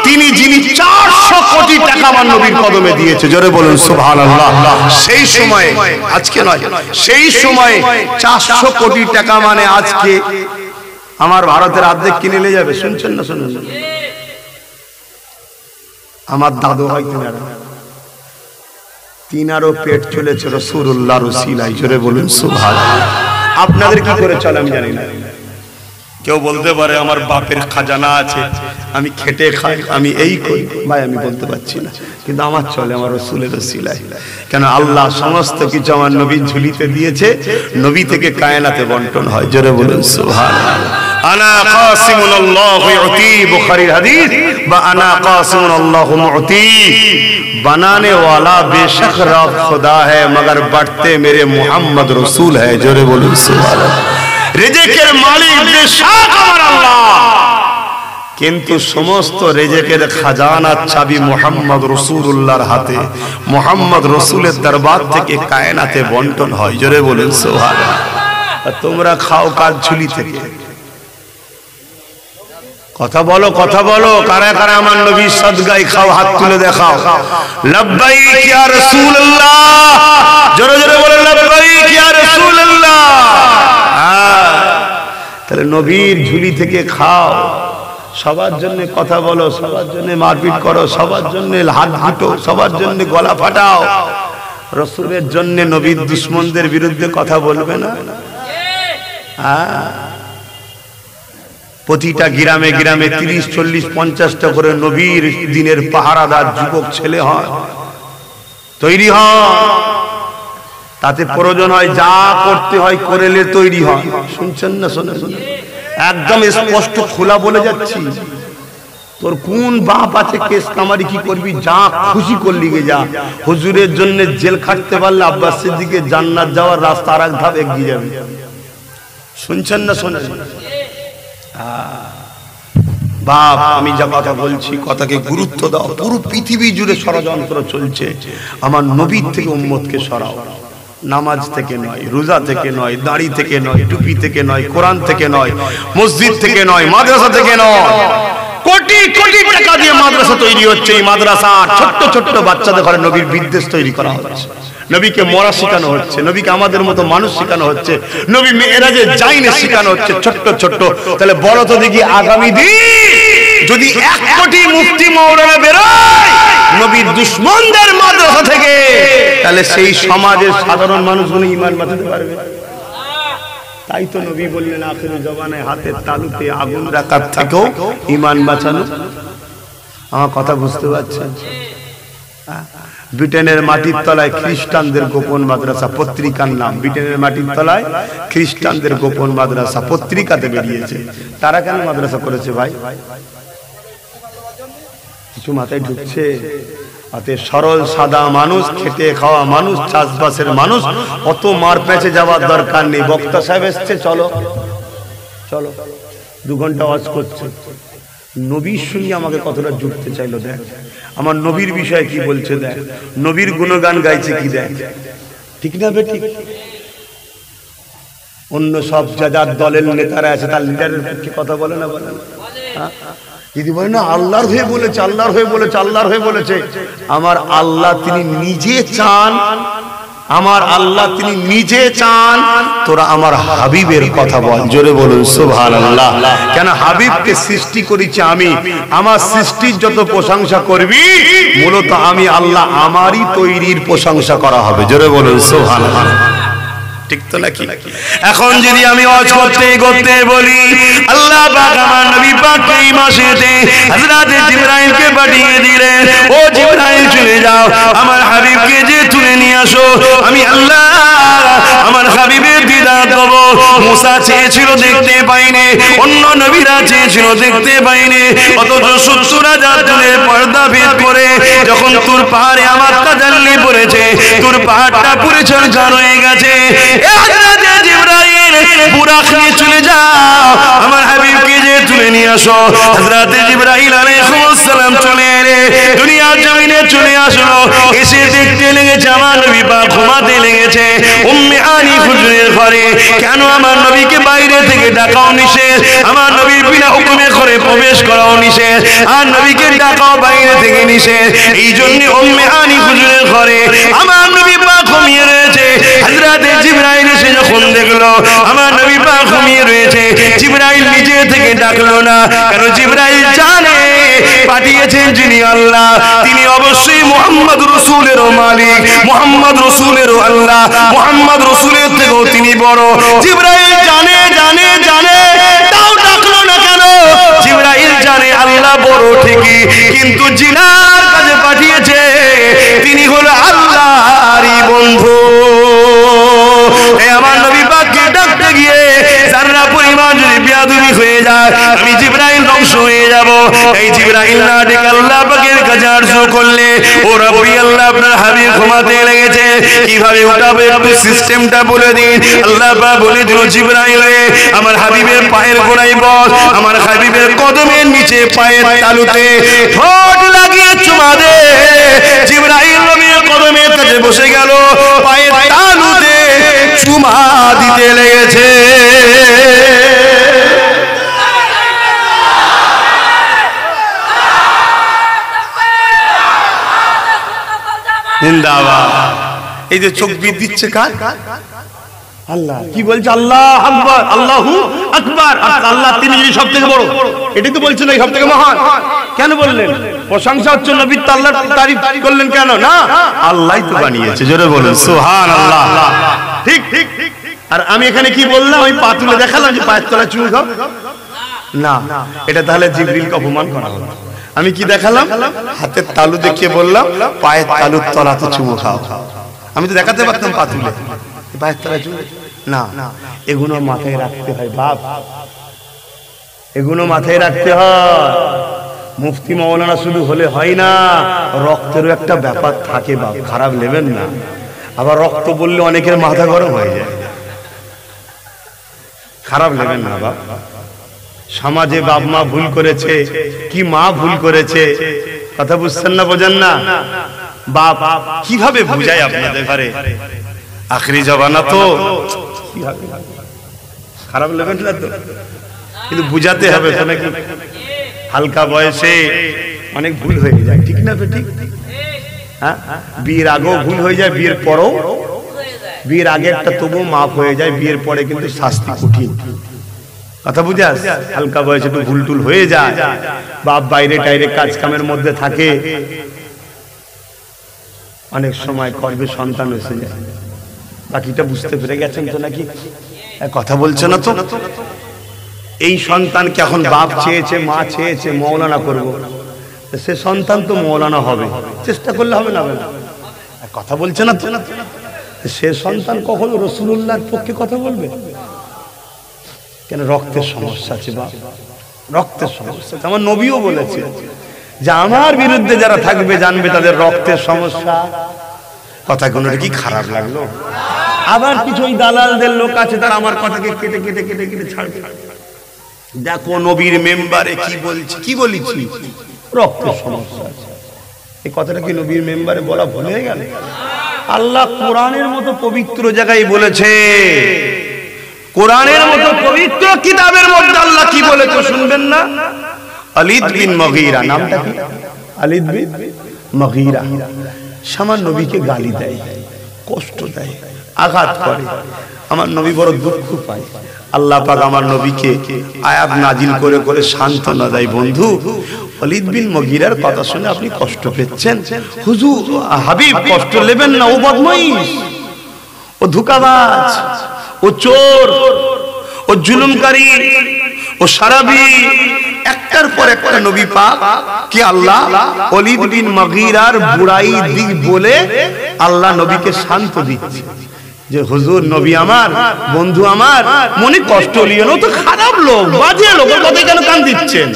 তিনি যিনি 400 কোটি টাকা আমার নবীর কদমে দিয়েছে, জোরে বলুন সুবহানাল্লাহ। সেই সময়ে, আজকে নয়, সেই সময়ে 400 কোটি টাকা মানে আজকে আমার ভারতের অর্ধেক কিনে নিয়ে যাবে। শুনছেন না? শুনুন, আমার দাদু হয় তিনারও পেট চলেছে রাসূলুল্লাহর ওসিলায়, জোরে বলুন সুবহানাল্লাহ। আপনাদের কি করে চলে আমি জানি না। কেউ বলতে পারে আমার বাপের খাজানা আছে, আমি খেটে খাই, আমি এই করি, ভাই আমি বলতে পারছি না, কিন্তু আমার চলে আমার রাসূলের ওসিলায়। কেন? আল্লাহ সমস্ত কিছু আমার নবীর ঝুলিতে দিয়েছে, নবী থেকে কায়নাতে বন্টন হয়, জোরে বলুন সুবহানাল্লাহ। আনা কাসিমুন আল্লাহু ইউতি, বুখারীর হাদিস, বা আনা কাসিমুন আল্লাহু মুতি, बनाने वाला बेशक रब खुदा है मगर बढ़ते मेरे मोहम्मद रसूल है, जोरे बोलो सुभान अल्लाह। रिज़्क़ेर मालिक बेशक আমার আল্লাহ, কিন্তু সমস্ত রিজেকের খাজানার চাবি মুহাম্মদ রাসূলুল্লাহর হাতে, মুহাম্মদ রাসূলের দরবার থেকে কায়নাতে বন্টন হয়, জোরে বলুন সুবহানাল্লাহ। আর তোমরা খাও কার ঝুলি থেকে? কথা বলো, কথা বলো, কারা কারা আমার নবীর সাদগায় খাও, হাত তুলে দেখাও। লব্বাইক ইয়া রাসূলুল্লাহ, জোরে জোরে বলেন লব্বাইক ইয়া রাসূলুল্লাহ। তাহলে নবীর ঝুলি থেকে খাও, সবার জন্য কথা বলো, সবার জন্য মারপিট করো, সবার জন্য হাত হাঁটো, সবার জন্য গলা ফাটাও, রাসূলের জন্য নবীর দুশমনদের বিরুদ্ধে কথা বলবে না? প্রতিটা গ্রামে গ্রামে 30, 40, 50টা করে নবীর দিনের পাহারাদার যুবক ছেলে হয়, তৈরি হয়, তাতে প্রয়োজন হয় যা করতে হয় করেলে তৈরি হয়। শুনছেন না? শোনে শোনে, একদম স্পষ্ট খোলা বলে যাচ্ছি, তোর কোন বাপ আছে কেস কামারি কি করবি, যা খুশি করলি গে যা। হুজুরের জন্য জেল খাটতে পারলে আব্বাস সিদ্দিকের জান্নাত যাওয়ার রাস্তা আর এক ধাপ এগিয়ে যাবে। শুনছেন না? শোনেন, বাপ আমি যা কথা বলছি কথাকে গুরুত্ব দাও। পুরো পৃথিবী জুড়ে ষড়যন্ত্র চলছে, আমার নবীর থেকে উম্মতকে সরাও। নামাজ থেকে নয়, রোজা থেকে নয়, দাড়ি থেকে নয়, টুপি থেকে নয়, কোরআন থেকে নয়, মসজিদ থেকে নয়, মাদ্রাসা থেকে নয়। কোটি কোটি টাকা দিয়ে মাদ্রাসা তৈরি হচ্ছে। এই মাদ্রাসা ছোট্ট ছোট্ট বাচ্চাদের ঘরে নবীর বিদ্বেষ তৈরি করা হচ্ছে, নবীকে মরা শেখানো হচ্ছে, নবীকে আমাদের মতো মানুষ শেখানো হচ্ছে, নবী মেরাজে যায়নি শেখানো হচ্ছে ছোট্ট ছোট্ট। তাহলে বড় তো দেখি আগামী দিন যদি 1 কোটি মুফতি মাওলানা বেরোয় নবীর দুশমনদের মাদ্রাসা থেকে, তাহলে সেই সমাজের সাধারণ মানুষগুলো ঈমান বাঁচাতে পারবে? তাই তো নবী বললেন আখির জমানায় হাতের তালুতে আগুন রাখার থেকেও ঈমান বাঁচানো। আমার কথা বুঝতে পারছেন? ব্রিটেনের মাটির তলায় খ্রিস্টানদের গোপন মাদ্রাসা, পত্রিকার নাম ব্রিটেনের মাটির তলায় খ্রিস্টানদের গোপন মাদ্রাসা, পত্রিকাতে বেরিয়েছে। তারা কেন মাদ্রাসা করেছে ভাই? কিছু মাথায় ঢুকছে? অতএব সরল সাদা মানুষ, খেটে খাওয়া মানুষ, চাষবাসের মানুষ, অত মার পেঁচে যাওয়ার দরকার নেই। বক্তা সাহেব এসছে, চলো চলো 2 ঘন্টা ওয়াজ করছে, নবীর সঙ্গে আমাকে কতটা জুড়তে চাইলো দেখ, আমার নবীর বিষয়ে কি বলছে দেখ, নবীর গুণগান গাইছে কি দেখ। ঠিক না বেটি? অন্য সব যার দলের নেতারা আছে তার লিডারের পক্ষে কথা বলে না, বলে না? যদি বলে না আল্লাহর হয়ে বলেছে, আল্লাহর হয়ে বলেছে, আল্লাহর হয়ে বলেছে, আমার আল্লাহ তিনি নিজে চান, আমার আল্লাহ তিনি নিজে চান তোরা আমার হাবিবের কথা বল। জোরে বলুন সুবহানাল্লাহ। কেন হাবিবকে সৃষ্টি করেছি আমি, আমার সৃষ্টির যত প্রশংসা করবি মূলত আমি আল্লাহ আমারই তৈরির প্রশংসা করা হবে। জোরে বলুন সুবহানাল্লাহ। ঠিক তো নাকি? এখন যদি আমি ওয়াজ করতে করতে বলি আল্লাহ পাক আমার নবী পাককে এই মাসেতে হযরত জিবরাইলকে পাঠিয়ে দিলেন, ও জিবরাইল চলে যাও আমার হাবিবকে যে তুলে নিয়ে আসো, আমি আল্লাহ আমার হাবিবের দিদার দেব। মুসা চেয়েছিল দেখতে পাইনি, অন্য নবীরা চেয়েছিল দেখতে পাইনি, অথচ 70,000 তুলের পর্দা ভেদ করে যখন তোর পাহাড়ে আমার তাজাল্লি পড়েছে, তোর পাহাড়টা পরিচর্যা হয়ে গেছে। বুরাক নিয়ে চলে যাও আমার হাবিবকে যে তুলে নিয়ে আসো। হযরত জিবরাইল আলাইহিস সালাম চলে এলে দুনিয়ার জমিনে চলে আসলো, এসে দেখতে লেগেছে আমার নবী পাক ঘুমাতে লেগেছে উম্মে আনি হুজুরের ঘরে। কেন আমার নবীকে বাইরে থেকে ডাকাও নিষেধ, আমার নবীর বিনা হুকুমে ঘরে প্রবেশ করাও নিষেধ, আর নবীকে ডাকাও বাইরে থেকে নিষেধ। এই জন্য উম্মে আনি হুজুরের ঘরে আমার নবী পাক ঘুমিয়ে রয়েছে। হযরত জিবরাইল এসে যখন দেখলো আমার নবী পাক ঘুমিয়ে রয়েছে, জিবরাইল নিজে থেকে ডাকলো না, কারণ জিবরাইল জানে পাঠিয়েছেন যিনি আল্লাহ তিনি অবশ্যই মুহাম্মদ রাসূলেরও মালিক, মুহাম্মদ রাসূলেরও আল্লাহ, মুহাম্মদ রাসূলের থেকেও তিনি বড়। জিবরাইল জানে জানে জানে, তাও ডাকলো না কেন? জিবরাইল জানে আল্লাহ বড় ঠিকই, কিন্তু জিনার কাছে পাঠিয়েছে তিনি হলো আল্লাহরই বন্ধু। আমার নবী পাককে ডাকতে গিয়ে যারা পরিমাণ যদি বেয়াদবি হয়ে যায় আমি জিবরাইল ধ্বংস হয়ে যাব। এই জিবরাইল না ডেকে আল্লাহ পাকের কাছে আরজু করলে, ও রব্বি আল্লাহ আপনার হাবিব ঘুমাতে লেগেছে, কিভাবে উঠাবে আপনি সিস্টেমটা বলে দিন। আল্লাহ পাক বলে দিল জিবরাইল রে আমার হাবিবের পায়ের গোড়ায় বস, আমার হাবিবের কদমের নিচে পায়ের তালুতে ঠোঁট লাগিয়ে চুমা দে। জিবরাইল নবীর কদমের কাছে বসে গেল, পায়ের তালুতে চুমা দিতে লেগেছে। জিন্দাবাদ। এই যে চোখ বিদ দিচ্ছে কার? আল্লাহ। কি বলছে? আল্লাহ আকবার, আল্লাহু আকবার। আল্লাহ তিনি সব থেকে বড়, এটাই তো বলছেন এই সব থেকে মহান। কেন বললেন? প্রশংসা হচ্ছে নবীর, আল্লাহর তারিফ করলেন কেন? না, আল্লাহই তো বানিয়েছে। জোরে বলুন সুবহানাল্লাহ। ঠিক ঠিক। আর আমি এখানে কি বললাম? ওই পা তুলে দেখালাম যে পায়ের তলায় চুমু খাও না, এটা তাহলে জিবরিলকে অপমান করা হলো। আমি কি দেখালাম? হাতের তালু দেখিয়ে বললাম পায়ের তালুর তলাতে চুমু খাও। আমি তো দেখাতে পারতাম পা তুলে, পায়ের তলায় চুমু না। এগুলো মাথায় রাখতে হয় বাপ, এগুলো মাথায় রাখতে হয়। মুফতি মাওলানা শুধু হলে হয় না, রক্তেরও একটা ব্যাপার থাকে বাপ, খারাপ নেবেন না। আবার রক্ত বললে অনেকের মাথা গরম হয়ে যায়, খারাপ নেবেন না বাপ। সমাজে বাপ মা ভুল করেছে, কি মা ভুল করেছে, কথা বুঝছেন না, বোঝেন না? বাপ কিভাবে বুঝায় আপনাদের ঘরে? আখরি জবানা তো, খারাপ লাগবে না তো, কিন্তু বুঝাতে হবে তো নাকি? হালকা বয়সে অনেক ভুল হয়ে যায়, ঠিক না? ঠিক। হ্যাঁ, বিয়ের আগেও ভুল হয়ে যায়, বিয়ের পরেও। বিয়ের আগে একটা তবুও মাফ হয়ে যায়, বিয়ের পরে কিন্তু শাস্তি কঠিন। কথা বুঝে আস? হালকা বয়সে একটু ভুল টুল হয়ে যায়, বাপ বাইরে টাইরে কাজ কামের মধ্যে থাকে, অনেক সময় গর্ভে সন্তান এসে যায়। বাকিটা বুঝতে পেরে গেছেন তো নাকি? কথা বলছে না তো? এই সন্তানকে এখন বাপ চেয়েছে, মা চেয়েছে মৌলানা করব, সে সন্তান তো মৌলানা হবে, চেষ্টা করলে হবে না? কথা বলছে না তো? সে সন্তান কখনো রাসূলুল্লাহর পক্ষে কথা বলবে কেন? রক্তের সমস্যা আছে বাপ, রক্তের সমস্যা। আমার নবীও বলেছে যে আমার বিরুদ্ধে যারা থাকবে জানবে তাদের রক্তের সমস্যা। কথাগুলো কি খারাপ লাগলো? আবার কিছু ওই দালালদের লোক আছে, তারা আমার কথাকে কেটে কেটে কেটে কেটে ছাড়বে। দেখো নবীর মেম্বারে কি বলছি, কি বলেছি, রক্তের সমস্যা আছে। এই কথাটা কি নবীর মেম্বারে বলা ভুল হয়ে গেল? আল্লাহ কোরআনের মতো পবিত্র জায়গায় বলেছে, কোরআনের মতো পবিত্র কিতাবের মধ্যে আল্লাহ কি বলেছে শুনবেন না? খালিদ বিন মুগীরা, নামটা কি? খালিদ বিন মুগীরা সামান্য নবীকে গালি দেয়, কষ্ট দেয়, আঘাত করে। আমার নবী বড় দুঃখ পায়। আল্লাহ পাক আমার নবীকে আয়াত নাজিল করে করে সান্ত্বনা দেয়, বন্ধু খালিদ বিন মুগীরার কথা শুনে আপনি কষ্ট পেয়েছেন, হুজুর হাবিব কষ্ট নেবেন না, ও বদমাইশ, ও ধোঁকাবাজ, ও চোর, ও জুলুমকারী, ও সারাবি। একটার পর একটা নবী পাক কি আল্লাহ খালিদ বিন মুগীরার বুড়াই দিক বলে আল্লাহ নবীকে শান্ত দিচ্ছে যে হুজুর নবী আমার, বন্ধু আমার, মনে কষ্ট লিও না, তো খারাপ লোক, বাজে লোক, ওর কথায় কেন কান দিচ্ছেন?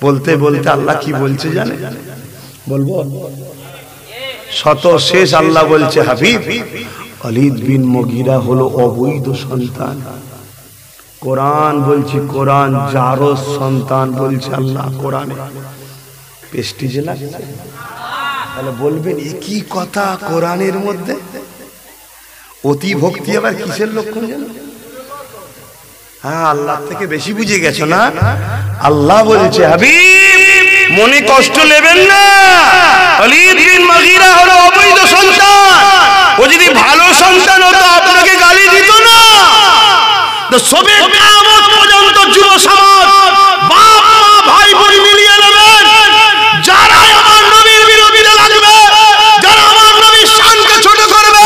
বলতে বলতে আল্লাহ কি বলছে জানে? বলবো শত শেষ আল্লাহ বলছে, হাবিব খালিদ বিন মুগীরা হলো অবৈধ সন্তান। কোরআন বলছি, কোরআন জারজ সন্তান বলছে আল্লাহ কোরআনে। প্রেস্টিজে লাগছে? তাহলে বলবেন একই কথা কোরআনের মধ্যে? অতি ভক্তি আবার কিসের লক্ষণ জানো? হ্যাঁ, আল্লাহ থেকে বেশি বুঝে গেছো না? আল্লাহ বলছে, হাবিব মনে কষ্ট নেবেন না, খালিদ বিন মুগীরা হলো অবৈধ সন্তান। ও যদি ভালো সন্তান হতো আপনাকে গালি দিত না। তো সবে কিয়ামত পর্যন্ত যুব সমাজ বাপ মা ভাই বোন মিলিয়ে নেবেন, যারা আমার নবীর বিরোধিতা লাগবে, যারা আমার নবীর শানকে ছোট করবে,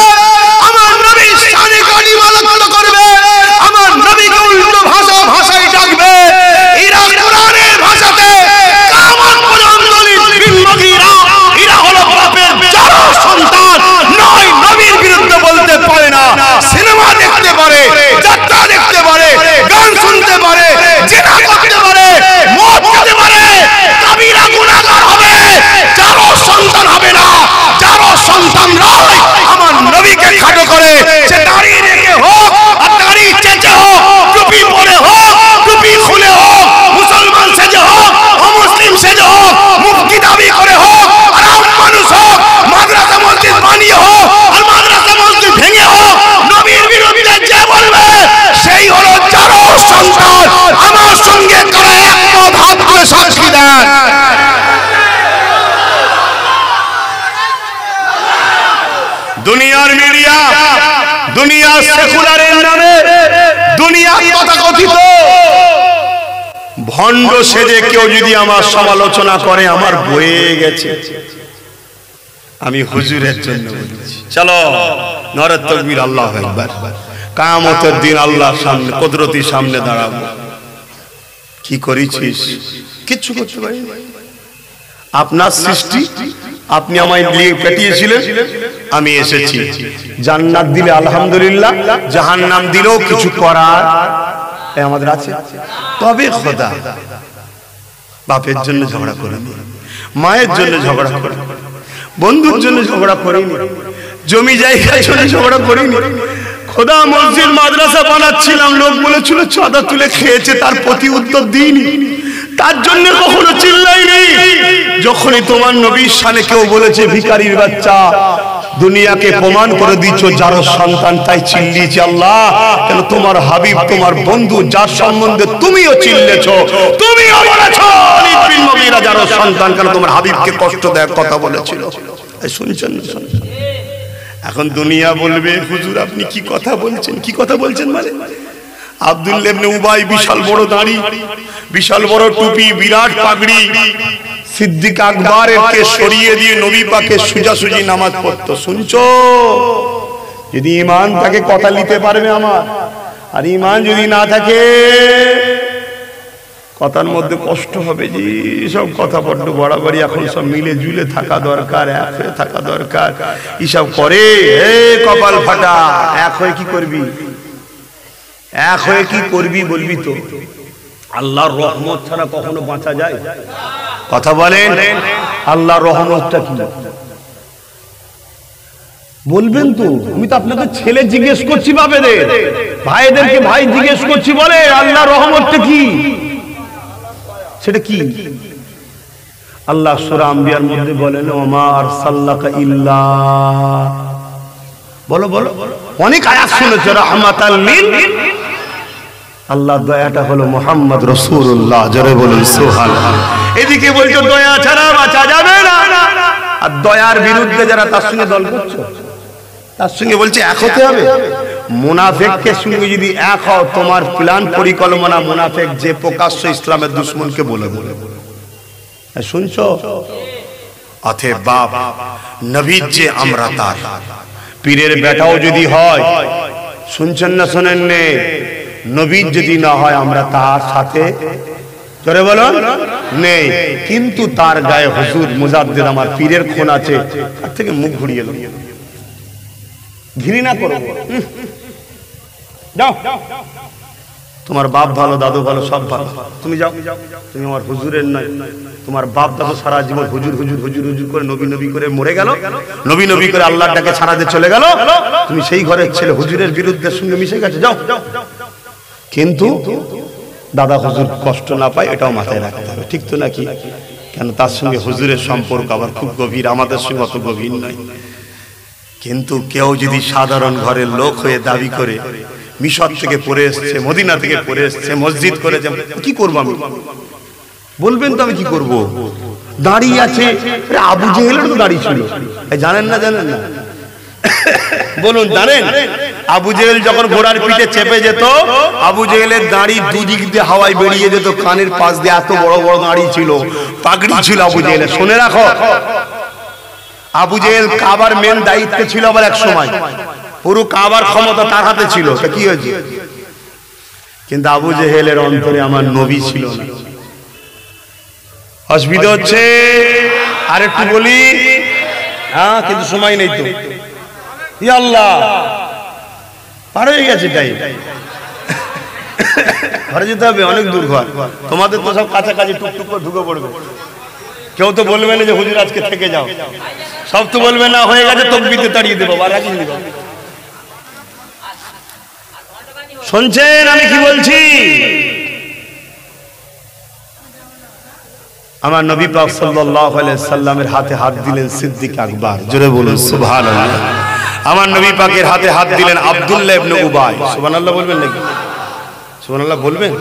আমার নবীর শানে গালিগালাজ করবে, আমার নবীকে উল্টো ভাষায় ডাকবে, এরা কোরআনের ভাষাতে কিয়ামত পর্যন্ত খালিদ বিন মুগীরা এরা হলো বাপের যারা সন্তান নয়, নবীর বিরুদ্ধে বলতে পারে না, সিনেমা দেখতে পারে, যাত্রা দেখতে পারে, গান শুনতে পারে, জিনা করতে পারে, মদ খেতে পারে, কবিরা গুনাহগার হবে, যারা সন্তান হবে না, যারা সন্তান নয় আমার নবীকে খাটো করে, সে দাড়ি রেখে হোক আর দাড়ি চেঁচে হোক, টুপি পরে হোক, টুপি খুলে হোক, মুসলমান সেজে হোক, অমুসলিম সেজে হোক, মুফতি দাবি করে হোক, আর আম মানুষ হোক, মাদ্রাসা মসজিদ বানিয়ে হোক আর মাদ্রাসা মসজিদ ভেঙে হোক, নবীর বিরুদ্ধে যে বলবে সেই হলো যারা সন্তান। আমার সঙ্গে তারা একমত হাত করে সাক্ষী দেন। দুনিয়ার মিডিয়া, দুনিয়া সেকুলারের নামে, দুনিয়া তথাকথিত ভণ্ড সেজে কেউ যদি আমার সমালোচনা করে, আমার বয়ে গেছে। আমি হুজুরের জন্য বলছি, চলো নারে তাকবীর, আল্লাহু আকবার। কিয়ামতের দিন আল্লাহর সামনে, কুদরতির সামনে দাঁড়াবো। কি করেছিস? কিচ্ছু করতে পারি। আপনার সৃষ্টি, আপনি আমায় দিয়ে পেটিয়েছিলেন, আমি এসেছি। জান্নাত দিলে আলহামদুলিল্লাহ, জাহান্নাম দিলেও কিছু করার আমাদের আছে। তবে খোদা বাপের জন্য ঝগড়া করিনি, মায়ের জন্য ঝগড়া করিনি, বন্ধুর জন্য ঝগড়া করিনি, জমি জায়গার জন্য ঝগড়া করিনি, খোদা মসজিদ মাদ্রাসা বানাচ্ছিলাম, লোক বলেছিল চাঁদা তুলে খেয়েছে, তার প্রতি উত্তর দিইনি, তার জন্য কখনো চিল্লাইনি। যখনই তোমার নবীর শানে কেউ বলেছে ভিখারির বাচ্চা, দুনিয়াকে প্রমাণ করে দিচ্ছ যার সন্তান, তাই চিল্লিয়েছে আল্লাহ কেন তোমার হাবিব তোমার বন্ধু যার সম্বন্ধে তুমিও চিল্লেছ, তুমিও বলেছ খালিদ বিন মুগীরা যার সন্তান, কেন তোমার হাবিবকে কষ্ট দেওয়ার কথা বলেছিল। শুনছেন না? এখন দুনিয়া বলবে হুজুর আপনি কি কথা বলছেন, কি কথা বলছেন মানে? আব্দুল্লাহ ইবনে উবাই বিশাল বড় দাড়ি, বিশাল বড় টুপি, বিরাট পাগড়ি, সিদ্দিক আকবরের কে সরিয়ে দিয়ে নবী পাকে সোজাসুজি নামাজ পড়তো। শুনছো? যদি ঈমান থাকে কথা নিতে পারবে আমার, আর ঈমান যদি না থাকে কথার মধ্যে কষ্ট হবে। যে সব কথা বড্ড বাড়াবাড়ি, এখন সব মিলে জুলে থাকা দরকার, এক হয়ে থাকা দরকার। এসব করে কপাল ফাটা, এক হয়ে কি করবি, এক হয়ে কি করবি বলবি তো? আল্লাহর রহমত ছাড়া কখনো বাঁচা যায়? কথা বলেন, আল্লাহর রহমতটা কি বলবেন তো? আমি তো আপনাকে ছেলে জিজ্ঞেস করছি, বাপেদের ভাইদেরকে ভাই জিজ্ঞেস করছি, বলে আল্লাহর রহমতটা কি? সেটা কি? আল্লাহ সূরা আম্বিয়ার মধ্যে বলেন ওমা আরসালনাকা ইল্লা, বলো বলো, অনেক আয়াত শুনেছো, রাহমাতাল লিল, আল্লাহ দয়াটা হলো মুহাম্মদ রাসূলুল্লাহ, জোরে বলুন সুবহানাল্লাহ। এদিকে বলছো দয়া ছাড়া বাঁচা যাবে না, আর দয়ার বিরুদ্ধে যারা তার সঙ্গে দল করছো, তার সঙ্গে বলছে এক হতে হবে। মুনাফিকের সঙ্গে যদি এক হও, তোমার প্ল্যান পরিকল্পনা মুনাফিক যে প্রকাশ্য ইসলামের দুশমনকে বলে বলে। শুনছো? অতএব বাপ নবীর যে আমরা তার পীরের বেটাও যদি হয়, শুনছেন না শোনেন নে, নবীর যদি না হয় আমরা তার সাথে, জোরে বলুন, নেই। কিন্তু তার গায়ে হুজুর মুজাদ্দিদ আমার পীরের খুন আছে, তার থেকে মুখ ঘুরিয়ে এলো, ঘৃণা করো। যাও, তোমার বাপ ভালো, দাদু ভালো, সব ভালো, তুমি যাও, তুমি আমার হুজুরের নয়। তোমার বাপ দাদু সারা জীবন হুজুর হুজুর হুজুর হুজুর করে নবী নবী করে মরে গেল, নবী নবী করে আল্লাহর ডাকে ছাড়া দিয়ে চলে গেল, তুমি সেই ঘরের ছেলে হুজুরের বিরুদ্ধে সঙ্গে মিশে গেছে, যাও। কিন্তু দাদা হুজুর কষ্ট না পায় এটাও মাথায় রাখতে হবে, ঠিক তো নাকি? কেন তার সঙ্গে হুজুরের সম্পর্ক আবার খুব গভীর, আমাদের সঙ্গে অত গভীর নয়। কিন্তু কেউ যদি সাধারণ ঘরের লোক হয়ে দাবি করে মিশর থেকে পড়ে এসছে, মদিনা থেকে পড়ে এসছে, মসজিদ করেছে, কি করবো আমি? বলবেন তো আমি কি করব? দাঁড়িয়ে আছে, আবু জেহেলের তো দাঁড়িয়ে ছিল, জানেন না? জানেন না? বলুন জানেন? আবু জেহেল যখন ঘোড়ার পিঠে চেপে যেত, আবু জেহেলের দাড়ি দুদিক দিয়ে হাওয়ায় বেরিয়ে যেত, কানের পাশ দিয়ে এত বড় বড় দাড়ি ছিল, পাগড়ি ছিল আবু জেহেলের। শুনে রাখো, আবু জেহেল কাবার মেন দায়িত্বে ছিল, আবার এক সময় পুরো কাবার ক্ষমতা তার হাতে ছিল। কি হয়েছে? কিন্তু আবু জেহেলের অন্তরে আমার নবী ছিল না। অসুবিধা হচ্ছে? আর একটু বলি, হ্যাঁ, কিন্তু সময় নেই তো। ই আল্লাহ, পার হয়ে গেছে টাইম, ঘরে যেতে হবে, অনেক দূর ঘর। তোমাদের তো সব কাছাকাছি, টুকটুক করে ঢুকে পড়বে। কেউ তো বলবে না যে হুজুর আজকে থেকে যাও, সব তো বলবে না হয়ে গেছে তকবীরতে তাড়িয়ে দেবো, আর রাখিয়ে দেবো। শুনছেন আমি কি বলছি? আমার নবী পাক সাল্লাল্লাহু আলাইহি সাল্লামের হাতে হাত দিলেন সিদ্দিক আকবর, জোরে বলুন সুবহানাল্লাহ। আমার নবী পাকের হাতে হাত দিলেন আব্দুল্লাহ ইবনে উবাই। সুবহানাল্লাহ বলবেন নাকি? সুবহানাল্লাহ বলবেন?